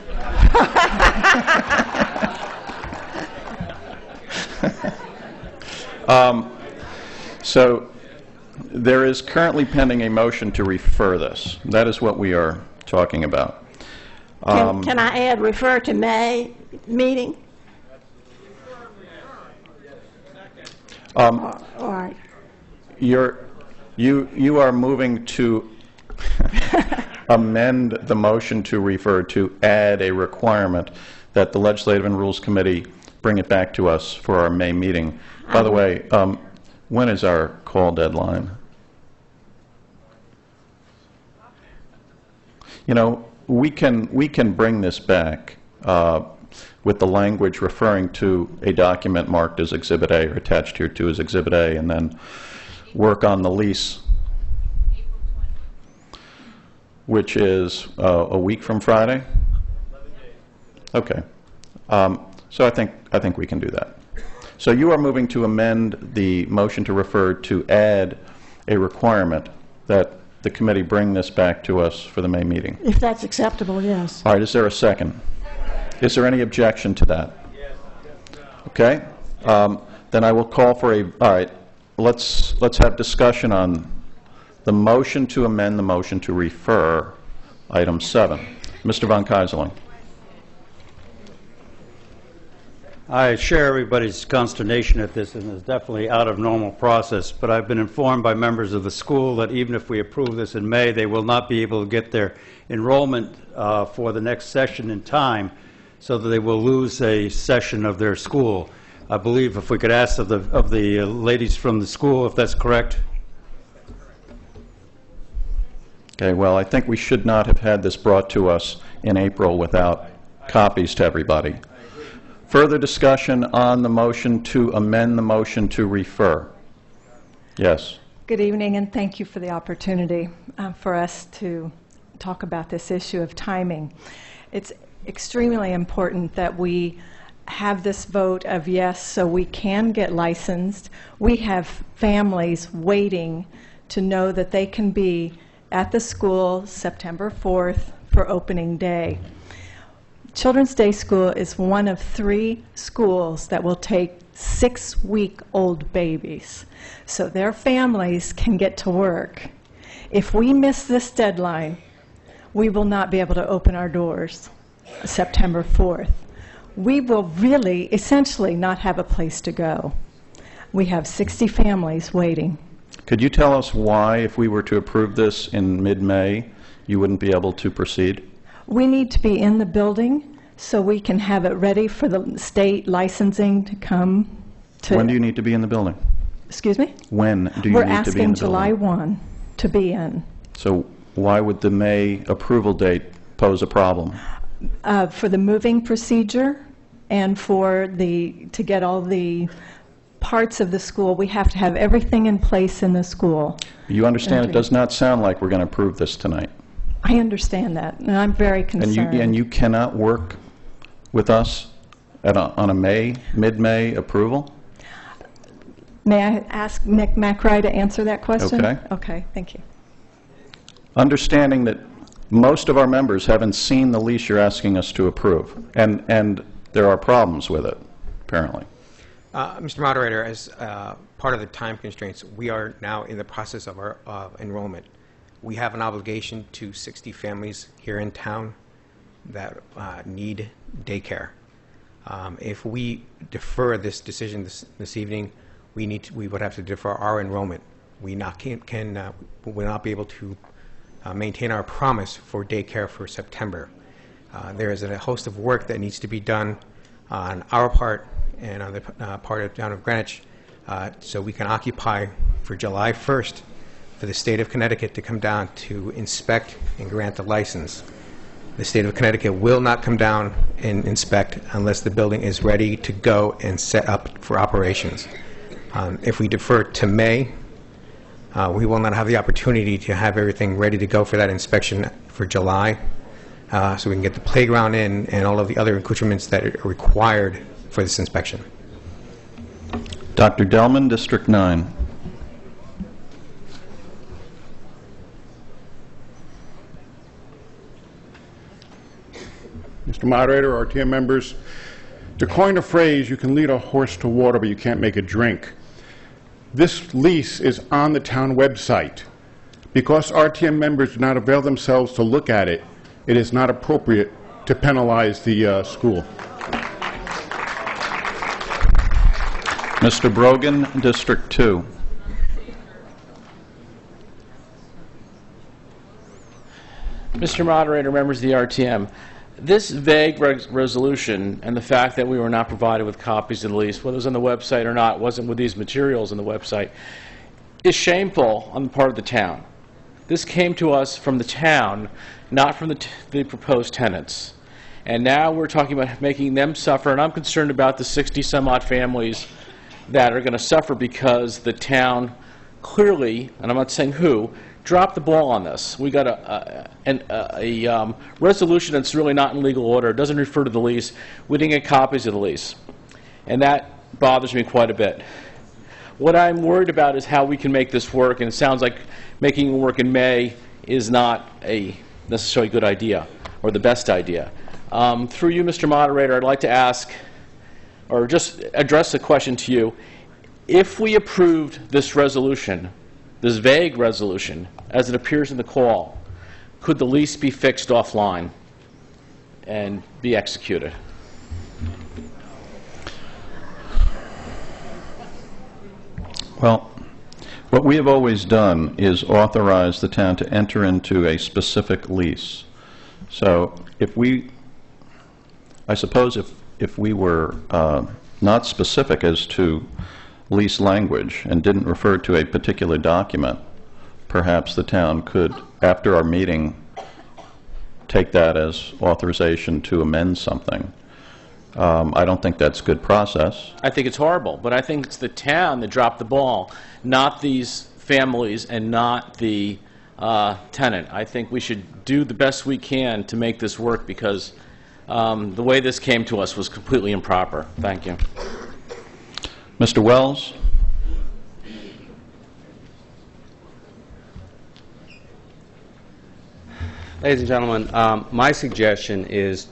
So there is currently pending a motion to refer this. That is what we are talking about. Can I add refer to May meeting? All right. You are moving to amend the motion to refer to add a requirement that the Legislative and Rules Committee bring it back to us for our May meeting. By the way, when is our call deadline? You know, we can bring this back with the language referring to a document marked as Exhibit A or attached here to as Exhibit A, and then work on the lease, which is a week from Friday. Okay, so I think we can do that. So you are moving to amend the motion to refer to add a requirement that the committee bring this back to us for the May meeting. If that's acceptable, yes. All right. Is there a second? Is there any objection to that? Okay. Then I will call for a. All right. Let's have discussion on the motion to amend the motion to refer item 7. Mr. von Keyserling. I share everybody's consternation at this, and it's definitely out of normal process, but I've been informed by members of the school that even if we approve this in May, they will not be able to get their enrollment for the next session in time, so that they will lose a session of their school. I believe if we could ask of the ladies from the school if that's correct. Okay, well, I think we should not have had this brought to us in April without copies to everybody. Further discussion on the motion to amend the motion to refer. Yes. Good evening, and thank you for the opportunity for us to talk about this issue of timing. It's extremely important that we have this vote of yes so we can get licensed. We have families waiting to know that they can be at the school September 4th for opening day. Children's Day School is one of 3 schools that will take 6-week-old babies, so their families can get to work. If we miss this deadline, we will not be able to open our doors September 4th. We will really, essentially, not have a place to go. We have 60 families waiting. Could you tell us why, if we were to approve this in mid-May, you wouldn't be able to proceed? We need to be in the building so we can have it ready for the state licensing to come to... When do you need to be in the building? Excuse me? When do you We're need to be in asking the July building? 1 to be in. So why would the May approval date pose a problem? For the moving procedure and for to get all the parts of the school, we have to have everything in place in the school. You understand it does not sound like we're going to approve this tonight. I understand that, and I'm very concerned. And you cannot work with us on a mid-May approval? May I ask Nick McRae to answer that question? Okay. Okay, thank you. Understanding that most of our members haven't seen the lease you're asking us to approve, and there are problems with it, apparently. Mr. Moderator, as part of the time constraints, we are now in the process of our enrollment. We have an obligation to 60 families here in town that need daycare. If we defer this decision this evening, we would have to defer our enrollment. We will not be able to maintain our promise for daycare for September. There is a host of work that needs to be done on our part and on the part of town of Greenwich, so we can occupy for July 1st for the state of Connecticut to come down to inspect and grant the license. The state of Connecticut will not come down and inspect unless the building is ready to go and set up for operations. If we defer to May, we will not have the opportunity to have everything ready to go for that inspection for July, so we can get the playground in and all of the other accoutrements that are required for this inspection. Dr. Delman, District 9. Mr. Moderator, RTM members, to coin a phrase, you can lead a horse to water, but you can't make it drink. This lease is on the town website. Because RTM members do not avail themselves to look at it, it is not appropriate to penalize the school. Mr. Brogan, District 2. Mr. Moderator, members of the RTM, this vague resolution and the fact that we were not provided with copies of the lease, whether it was on the website or not, wasn't with these materials on the website, is shameful on the part of the town. This came to us from the town, not from the proposed tenants. And now we're talking about making them suffer, and I'm concerned about the 60-some-odd families that are going to suffer because the town clearly, and I'm not saying who, dropped the ball on this. We got a resolution that's really not in legal order. It doesn't refer to the lease. We didn't get copies of the lease. And that bothers me quite a bit. What I'm worried about is how we can make this work, and it sounds like making it work in May is not a necessarily good idea or the best idea. Through you, Mr. Moderator, I'd like to ask, or just address the question to you. If we approved this resolution, this vague resolution, as it appears in the call, could the lease be fixed offline and be executed? Well, what we have always done is authorize the town to enter into a specific lease. So I suppose if we were not specific as to lease language and didn't refer to a particular document, perhaps the town could, after our meeting, take that as authorization to amend something. I don't think that's good process. I think it's horrible, but I think it's the town that dropped the ball, not these families and not the tenant. I think we should do the best we can to make this work because The way this came to us was completely improper. Thank you. Mr. Wells? Ladies and gentlemen, my suggestion is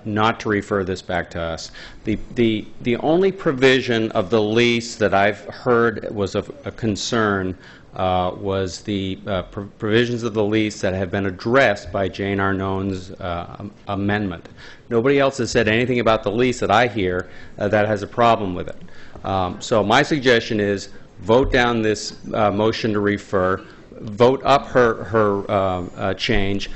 not to refer this back to us. The only provision of the lease that I've heard was of a concern was the provisions of the lease that have been addressed by Jane Arnone's amendment. Nobody else has said anything about the lease that I hear that has a problem with it. So my suggestion is vote down this motion to refer, vote up her change.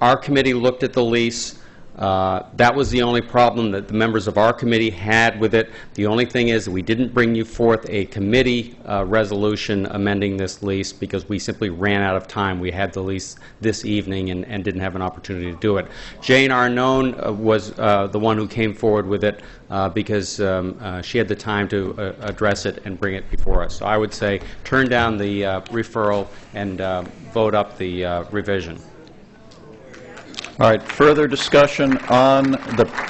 Our committee looked at the lease. That was the only problem that the members of our committee had with it. The only thing is we didn't bring you forth a committee resolution amending this lease because we simply ran out of time. We had the lease this evening and didn't have an opportunity to do it. Jane Arnone was the one who came forward with it because she had the time to address it and bring it before us. So I would say turn down the referral and vote up the revision. All right, further discussion on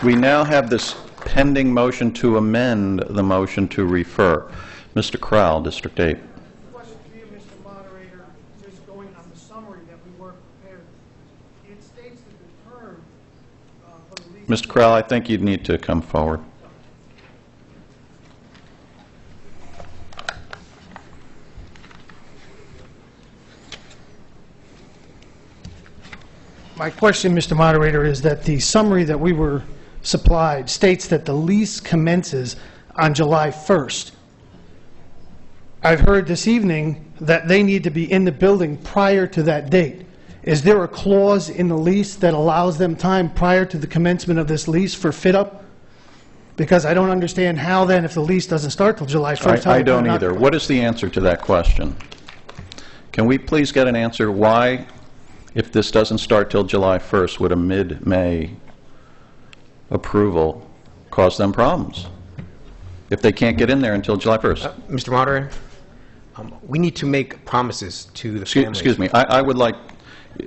we now have this pending motion to amend the motion to refer. Mr. Crowell, District 8. Question to you, Mr. Moderator, just going on the summary that we were prepared. It states that the term for the lease... Mr. Crowell, I think you'd need to come forward. My question, Mr. Moderator, is that the summary that we were supplied states that the lease commences on July 1st. I've heard this evening that they need to be in the building prior to that date. Is there a clause in the lease that allows them time prior to the commencement of this lease for fit-up? Because I don't understand how then, if the lease doesn't start till July 1st... I don't either. What is the answer to that question? Can we please get an answer why, if this doesn't start till July 1st, would a mid-May approval cause them problems if they can't get in there until July 1st? Mr. Moderator, we need to make promises to the families. Excuse me. I would like,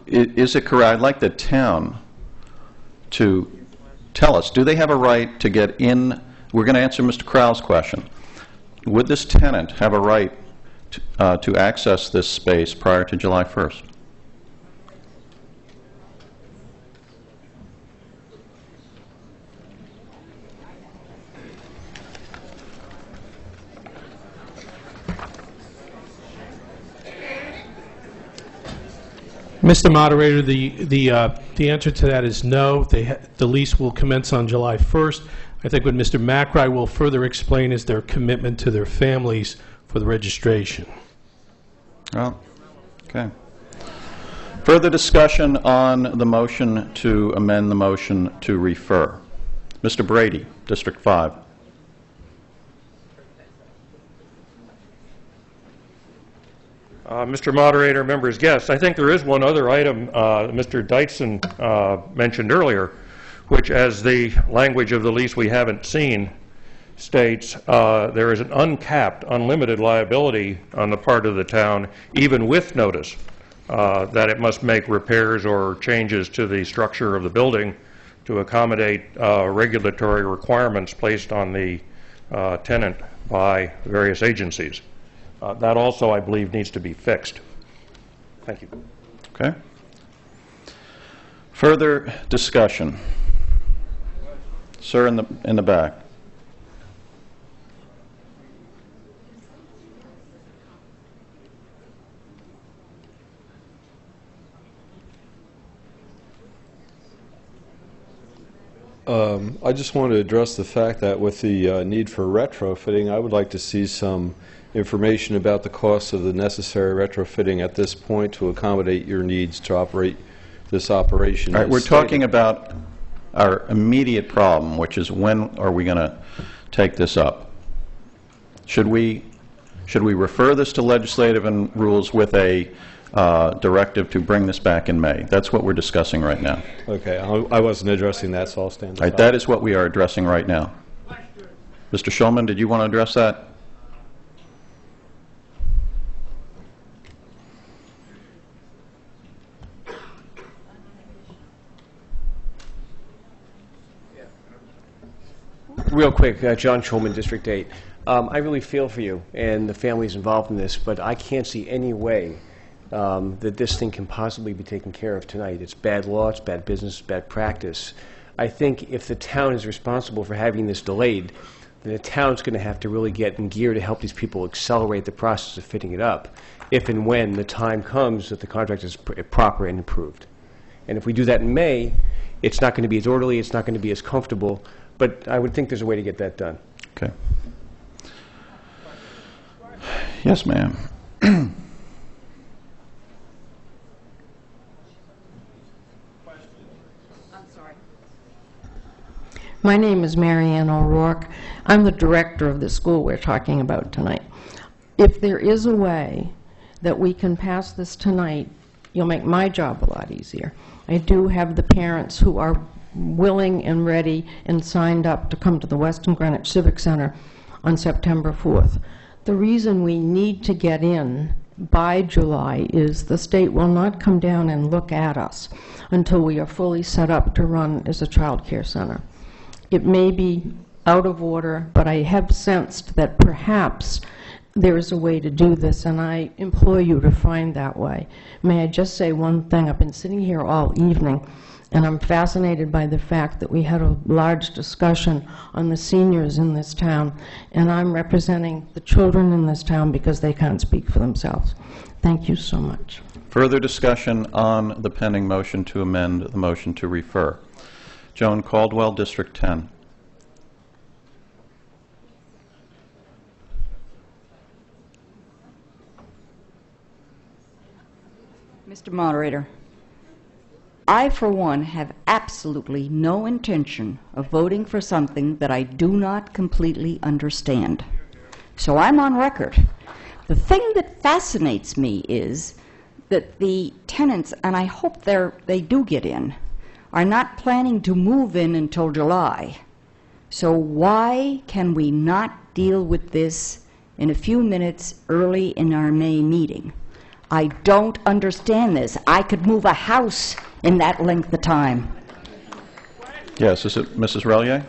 is it correct, I'd like the town to tell us, do they have a right to get in? We're going to answer Mr. Crowell's question. Would this tenant have a right to access this space prior to July 1st? Mr. Moderator, the answer to that is no. The lease will commence on July 1st. I think what Mr. McRae will further explain is their commitment to their families for the registration. Well, okay. Further discussion on the motion to amend the motion to refer. Mr. Brady, District 5. Mr. Moderator, members, guests, I think there is one other item Mr. Deitzen mentioned earlier, which, as the language of the lease we haven't seen states, there is an uncapped, unlimited liability on the part of the town, even with notice, that it must make repairs or changes to the structure of the building to accommodate regulatory requirements placed on the tenant by various agencies. That also, I believe, needs to be fixed. Thank you. Okay. Further discussion. Sir, in the back. I just want to address the fact that with the need for retrofitting, I would like to see some information about the cost of the necessary retrofitting at this point to accommodate your needs to operate this operation. All right, we're talking about our immediate problem, which is when are we going to take this up? Should we refer this to legislative and rules with a directive to bring this back in May? That's what we're discussing right now. Okay, I wasn't addressing that, so I'll stand aside. Right, that is what we are addressing right now. Mr. Shulman, did you want to address that? Real quick, John Schulman, District 8. I really feel for you and the families involved in this, but I can't see any way that this thing can possibly be taken care of tonight. It's bad law, it's bad business, bad practice. I think if the town is responsible for having this delayed, then the town's going to have to really get in gear to help these people accelerate the process of fitting it up, if and when the time comes that the contract is proper and approved. And if we do that in May, it's not going to be as orderly, it's not going to be as comfortable, but I would think there's a way to get that done. Okay. Yes, ma'am. My name is Mary Ann O'Rourke. I'm the director of the school we're talking about tonight. If there is a way that we can pass this tonight, you'll make my job a lot easier. I do have the parents who are willing and ready and signed up to come to the Weston Greenwich Civic Center on September 4th. The reason we need to get in by July is the state will not come down and look at us until we are fully set up to run as a child care center. It may be out of order, but I have sensed that perhaps there is a way to do this, and I implore you to find that way. May I just say one thing? I've been sitting here all evening, and I'm fascinated by the fact that we had a large discussion on the seniors in this town, and I'm representing the children in this town because they can't speak for themselves. Thank you so much. Further discussion on the pending motion to amend the motion to refer. Joan Caldwell, District 10. Mr. Moderator, I, for one, have absolutely no intention of voting for something that I do not completely understand. So I'm on record. The thing that fascinates me is that the tenants, and I hope they do get in, are not planning to move in until July. So why can we not deal with this in a few minutes early in our May meeting? I don't understand this. I could move a house in that length of time. Yes, is it Mrs. Relier?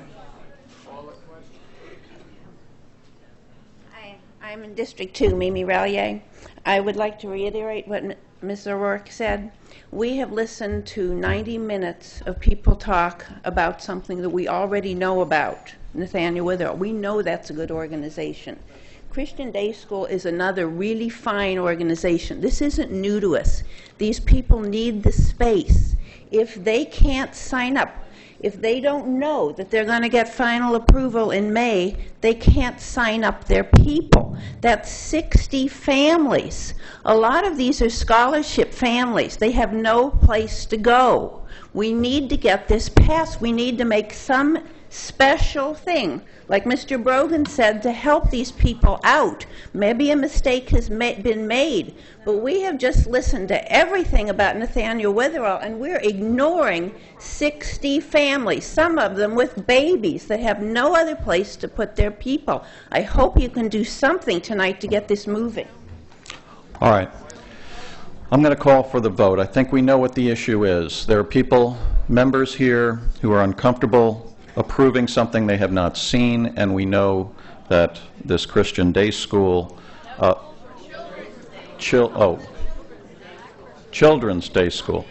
I'm in District 2, Mimi Relier. I would like to reiterate what Ms. O'Rourke said. We have listened to 90 minutes of people talk about something that we already know about, Nathaniel Witherell. We know that's a good organization. Christian Day School is another really fine organization. This isn't new to us. These people need the space. If they can't sign up, if they don't know that they're going to get final approval in May, they can't sign up their people. That's 60 families. A lot of these are scholarship families. They have no place to go. We need to get this passed. We need to make some special thing, like Mr. Brogan said, to help these people out. Maybe a mistake has been made, but we have just listened to everything about Nathaniel Witherell, and we're ignoring 60 families, some of them with babies that have no other place to put their people. I hope you can do something tonight to get this moving. All right. I'm going to call for the vote. I think we know what the issue is. There are people, members here, who are uncomfortable approving something they have not seen, and we know that this Christian Day School, Children's Day School.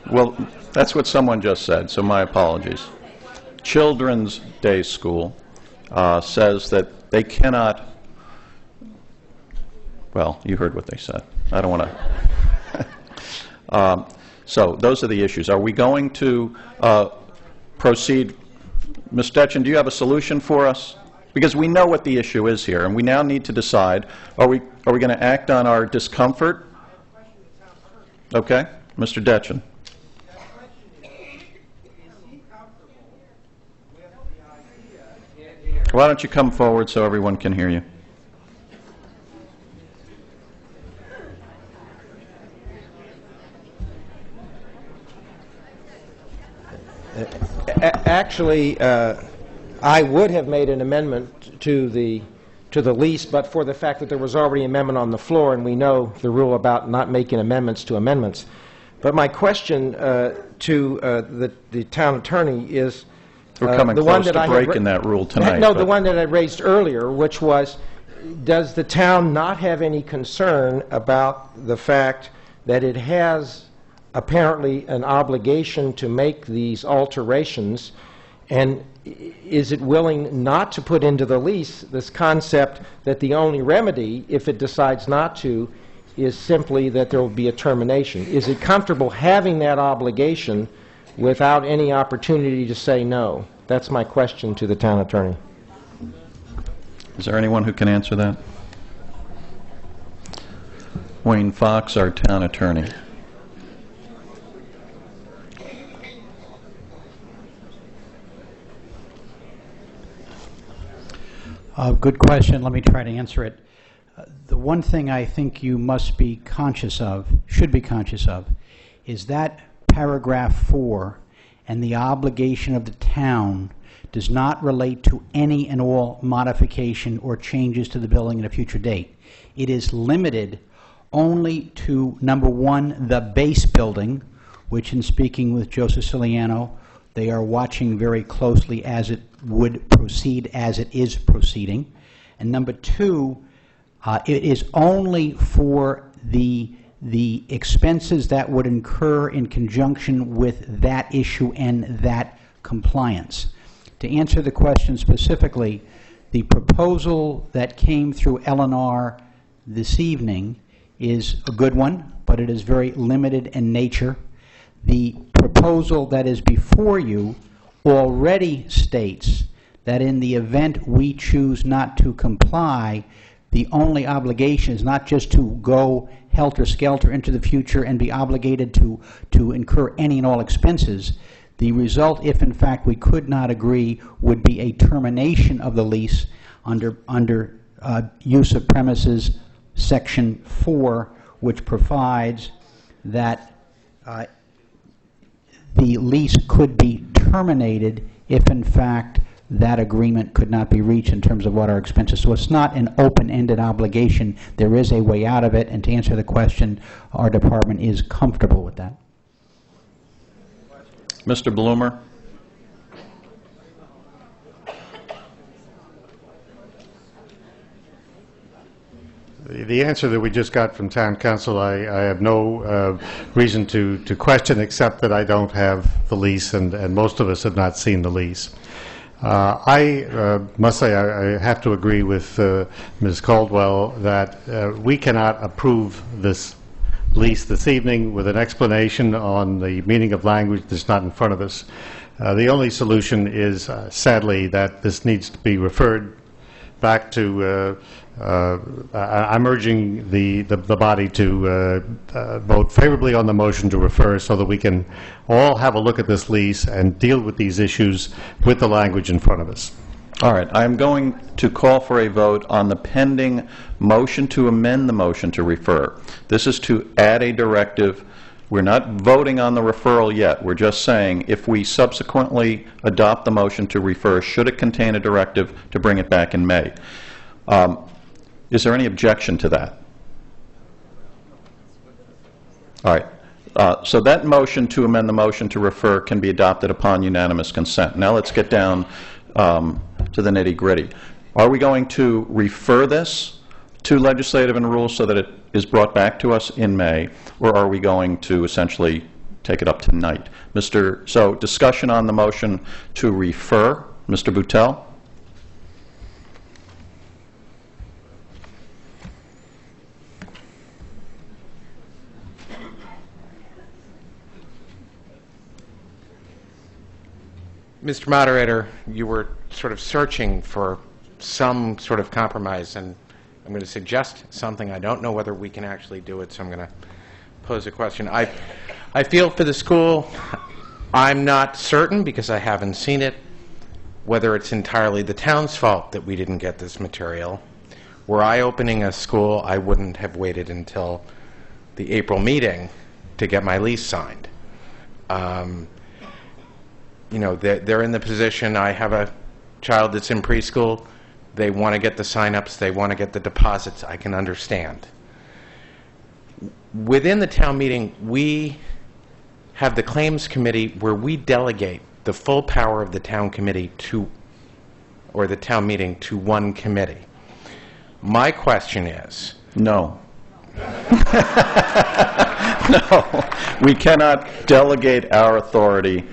Well, that's what someone just said, so my apologies. Children's Day School says that they cannot, well, you heard what they said. I don't want to. So those are the issues. Are we going to proceed? Ms. Detchen, do you have a solution for us? Because we know what the issue is here, and we now need to decide, are we going to act on our discomfort? Okay. Mr. Detchen. Why don't you come forward so everyone can hear you? Actually, I would have made an amendment to the lease, but for the fact that there was already an amendment on the floor, and we know the rule about not making amendments to amendments. But my question to the town attorney is, We're coming the one close that I to had breaking that rule tonight. No, the but- one that I raised earlier, which was, does the town not have any concern about the fact that it has apparently an obligation to make these alterations, and is it willing not to put into the lease this concept that the only remedy, if it decides not to, is simply that there will be a termination? Is it comfortable having that obligation without any opportunity to say no? That's my question to the town attorney. Is there anyone who can answer that? Wayne Fox, our town attorney. Good question. Let me try to answer it. The one thing I think you must be conscious of, should be conscious of, is that paragraph 4 and the obligation of the town does not relate to any and all modification or changes to the building at a future date. It is limited only to, number one, the base building, which in speaking with Joe Siciliano, they are watching very closely as it would proceed as it is proceeding. And number two, it is only for the expenses that would incur in conjunction with that issue and that compliance. To answer the question specifically, the proposal that came through L&R this evening is a good one, but it is very limited in nature. The proposal that is before you already states that in the event we choose not to comply, the only obligation is not just to go helter-skelter into the future and be obligated to incur any and all expenses. The result, if in fact we could not agree, would be a termination of the lease under use of premises section 4, which provides that the lease could be terminated if in fact that agreement could not be reached in terms of what our expenses. So it's not an open-ended obligation. There is a way out of it, and to answer the question, our department is comfortable with that. Mr. Bloomer? The answer that we just got from town council, I have no reason to question, except that I don't have the lease, and most of us have not seen the lease. I must say I have to agree with Ms. Caldwell that we cannot approve this lease this evening with an explanation on the meaning of language that's not in front of us. The only solution is, sadly, that this needs to be referred back to I'm urging the body to vote favorably on the motion to refer so that we can all have a look at this lease and deal with these issues with the language in front of us. All right. I'm going to call for a vote on the pending motion to amend the motion to refer. This is to add a directive. We're not voting on the referral yet. We're just saying if we subsequently adopt the motion to refer, should it contain a directive to bring it back in May? Is there any objection to that? All right. So that motion to amend the motion to refer can be adopted upon unanimous consent. Now let's get down to the nitty-gritty. Are we going to refer this to legislative and rules so that it is brought back to us in May, or are we going to essentially take it up tonight? So discussion on the motion to refer. Mr. Boutel? Mr. Moderator, you were sort of searching for some sort of compromise, and I'm going to suggest something. I don't know whether we can actually do it, so I'm going to pose a question. I feel for the school. I'm not certain, because I haven't seen it, whether it's entirely the town's fault that we didn't get this material. Were I opening a school, I wouldn't have waited until the April meeting to get my lease signed. You know, they're in the position, I have a child that's in preschool, they want to get the sign-ups, they want to get the deposits, I can understand. Within the town meeting, we have the claims committee where we delegate the full power of the town committee or the town meeting to one committee. My question is... No. No. We cannot delegate our authority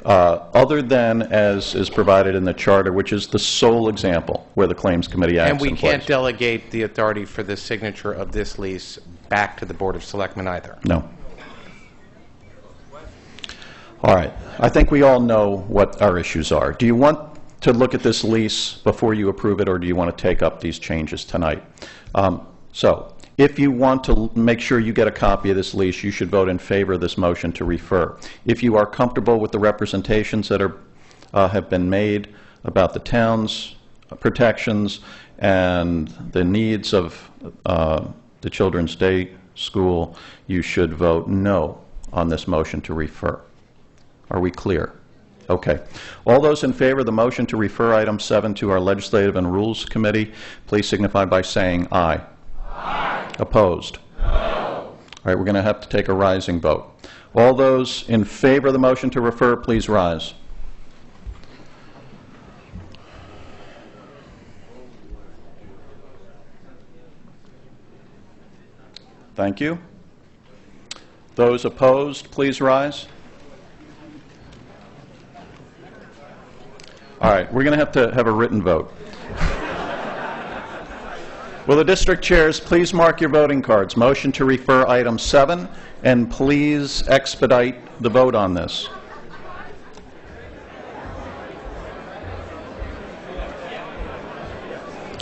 other than as is provided in the charter, which is the sole example where the Claims Committee acts in And we place. can't delegate the authority for the signature of this lease back to the Board of Selectmen either. No. All right. I think we all know what our issues are. Do you want to look at this lease before you approve it, or do you want to take up these changes tonight? So, if you want to make sure you get a copy of this lease, you should vote in favor of this motion to refer. If you are comfortable with the representations that have been made about the town's protections and the needs of the Children's Day School, you should vote no on this motion to refer. Are we clear? Okay. All those in favor of the motion to refer item 7 to our Legislative and Rules Committee, please signify by saying aye. Aye. Opposed? No. All right, we're going to have to take a rising vote. All those in favor of the motion to refer, please rise. Thank you. Those opposed, please rise. All right, we're going to have a written vote. Will the district chairs please mark your voting cards? Motion to refer item 7, and please expedite the vote on this.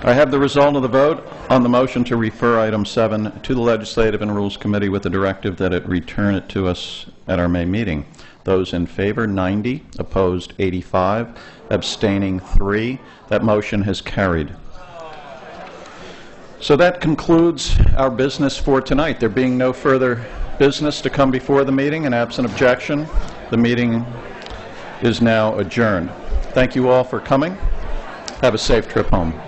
I have the result of the vote on the motion to refer item 7 to the Legislative and Rules Committee with the directive that it return it to us at our May meeting. Those in favor, 90. Opposed, 85. Abstaining, 3. That motion has carried. So that concludes our business for tonight. There being no further business to come before the meeting, and absent objection, the meeting is now adjourned. Thank you all for coming. Have a safe trip home.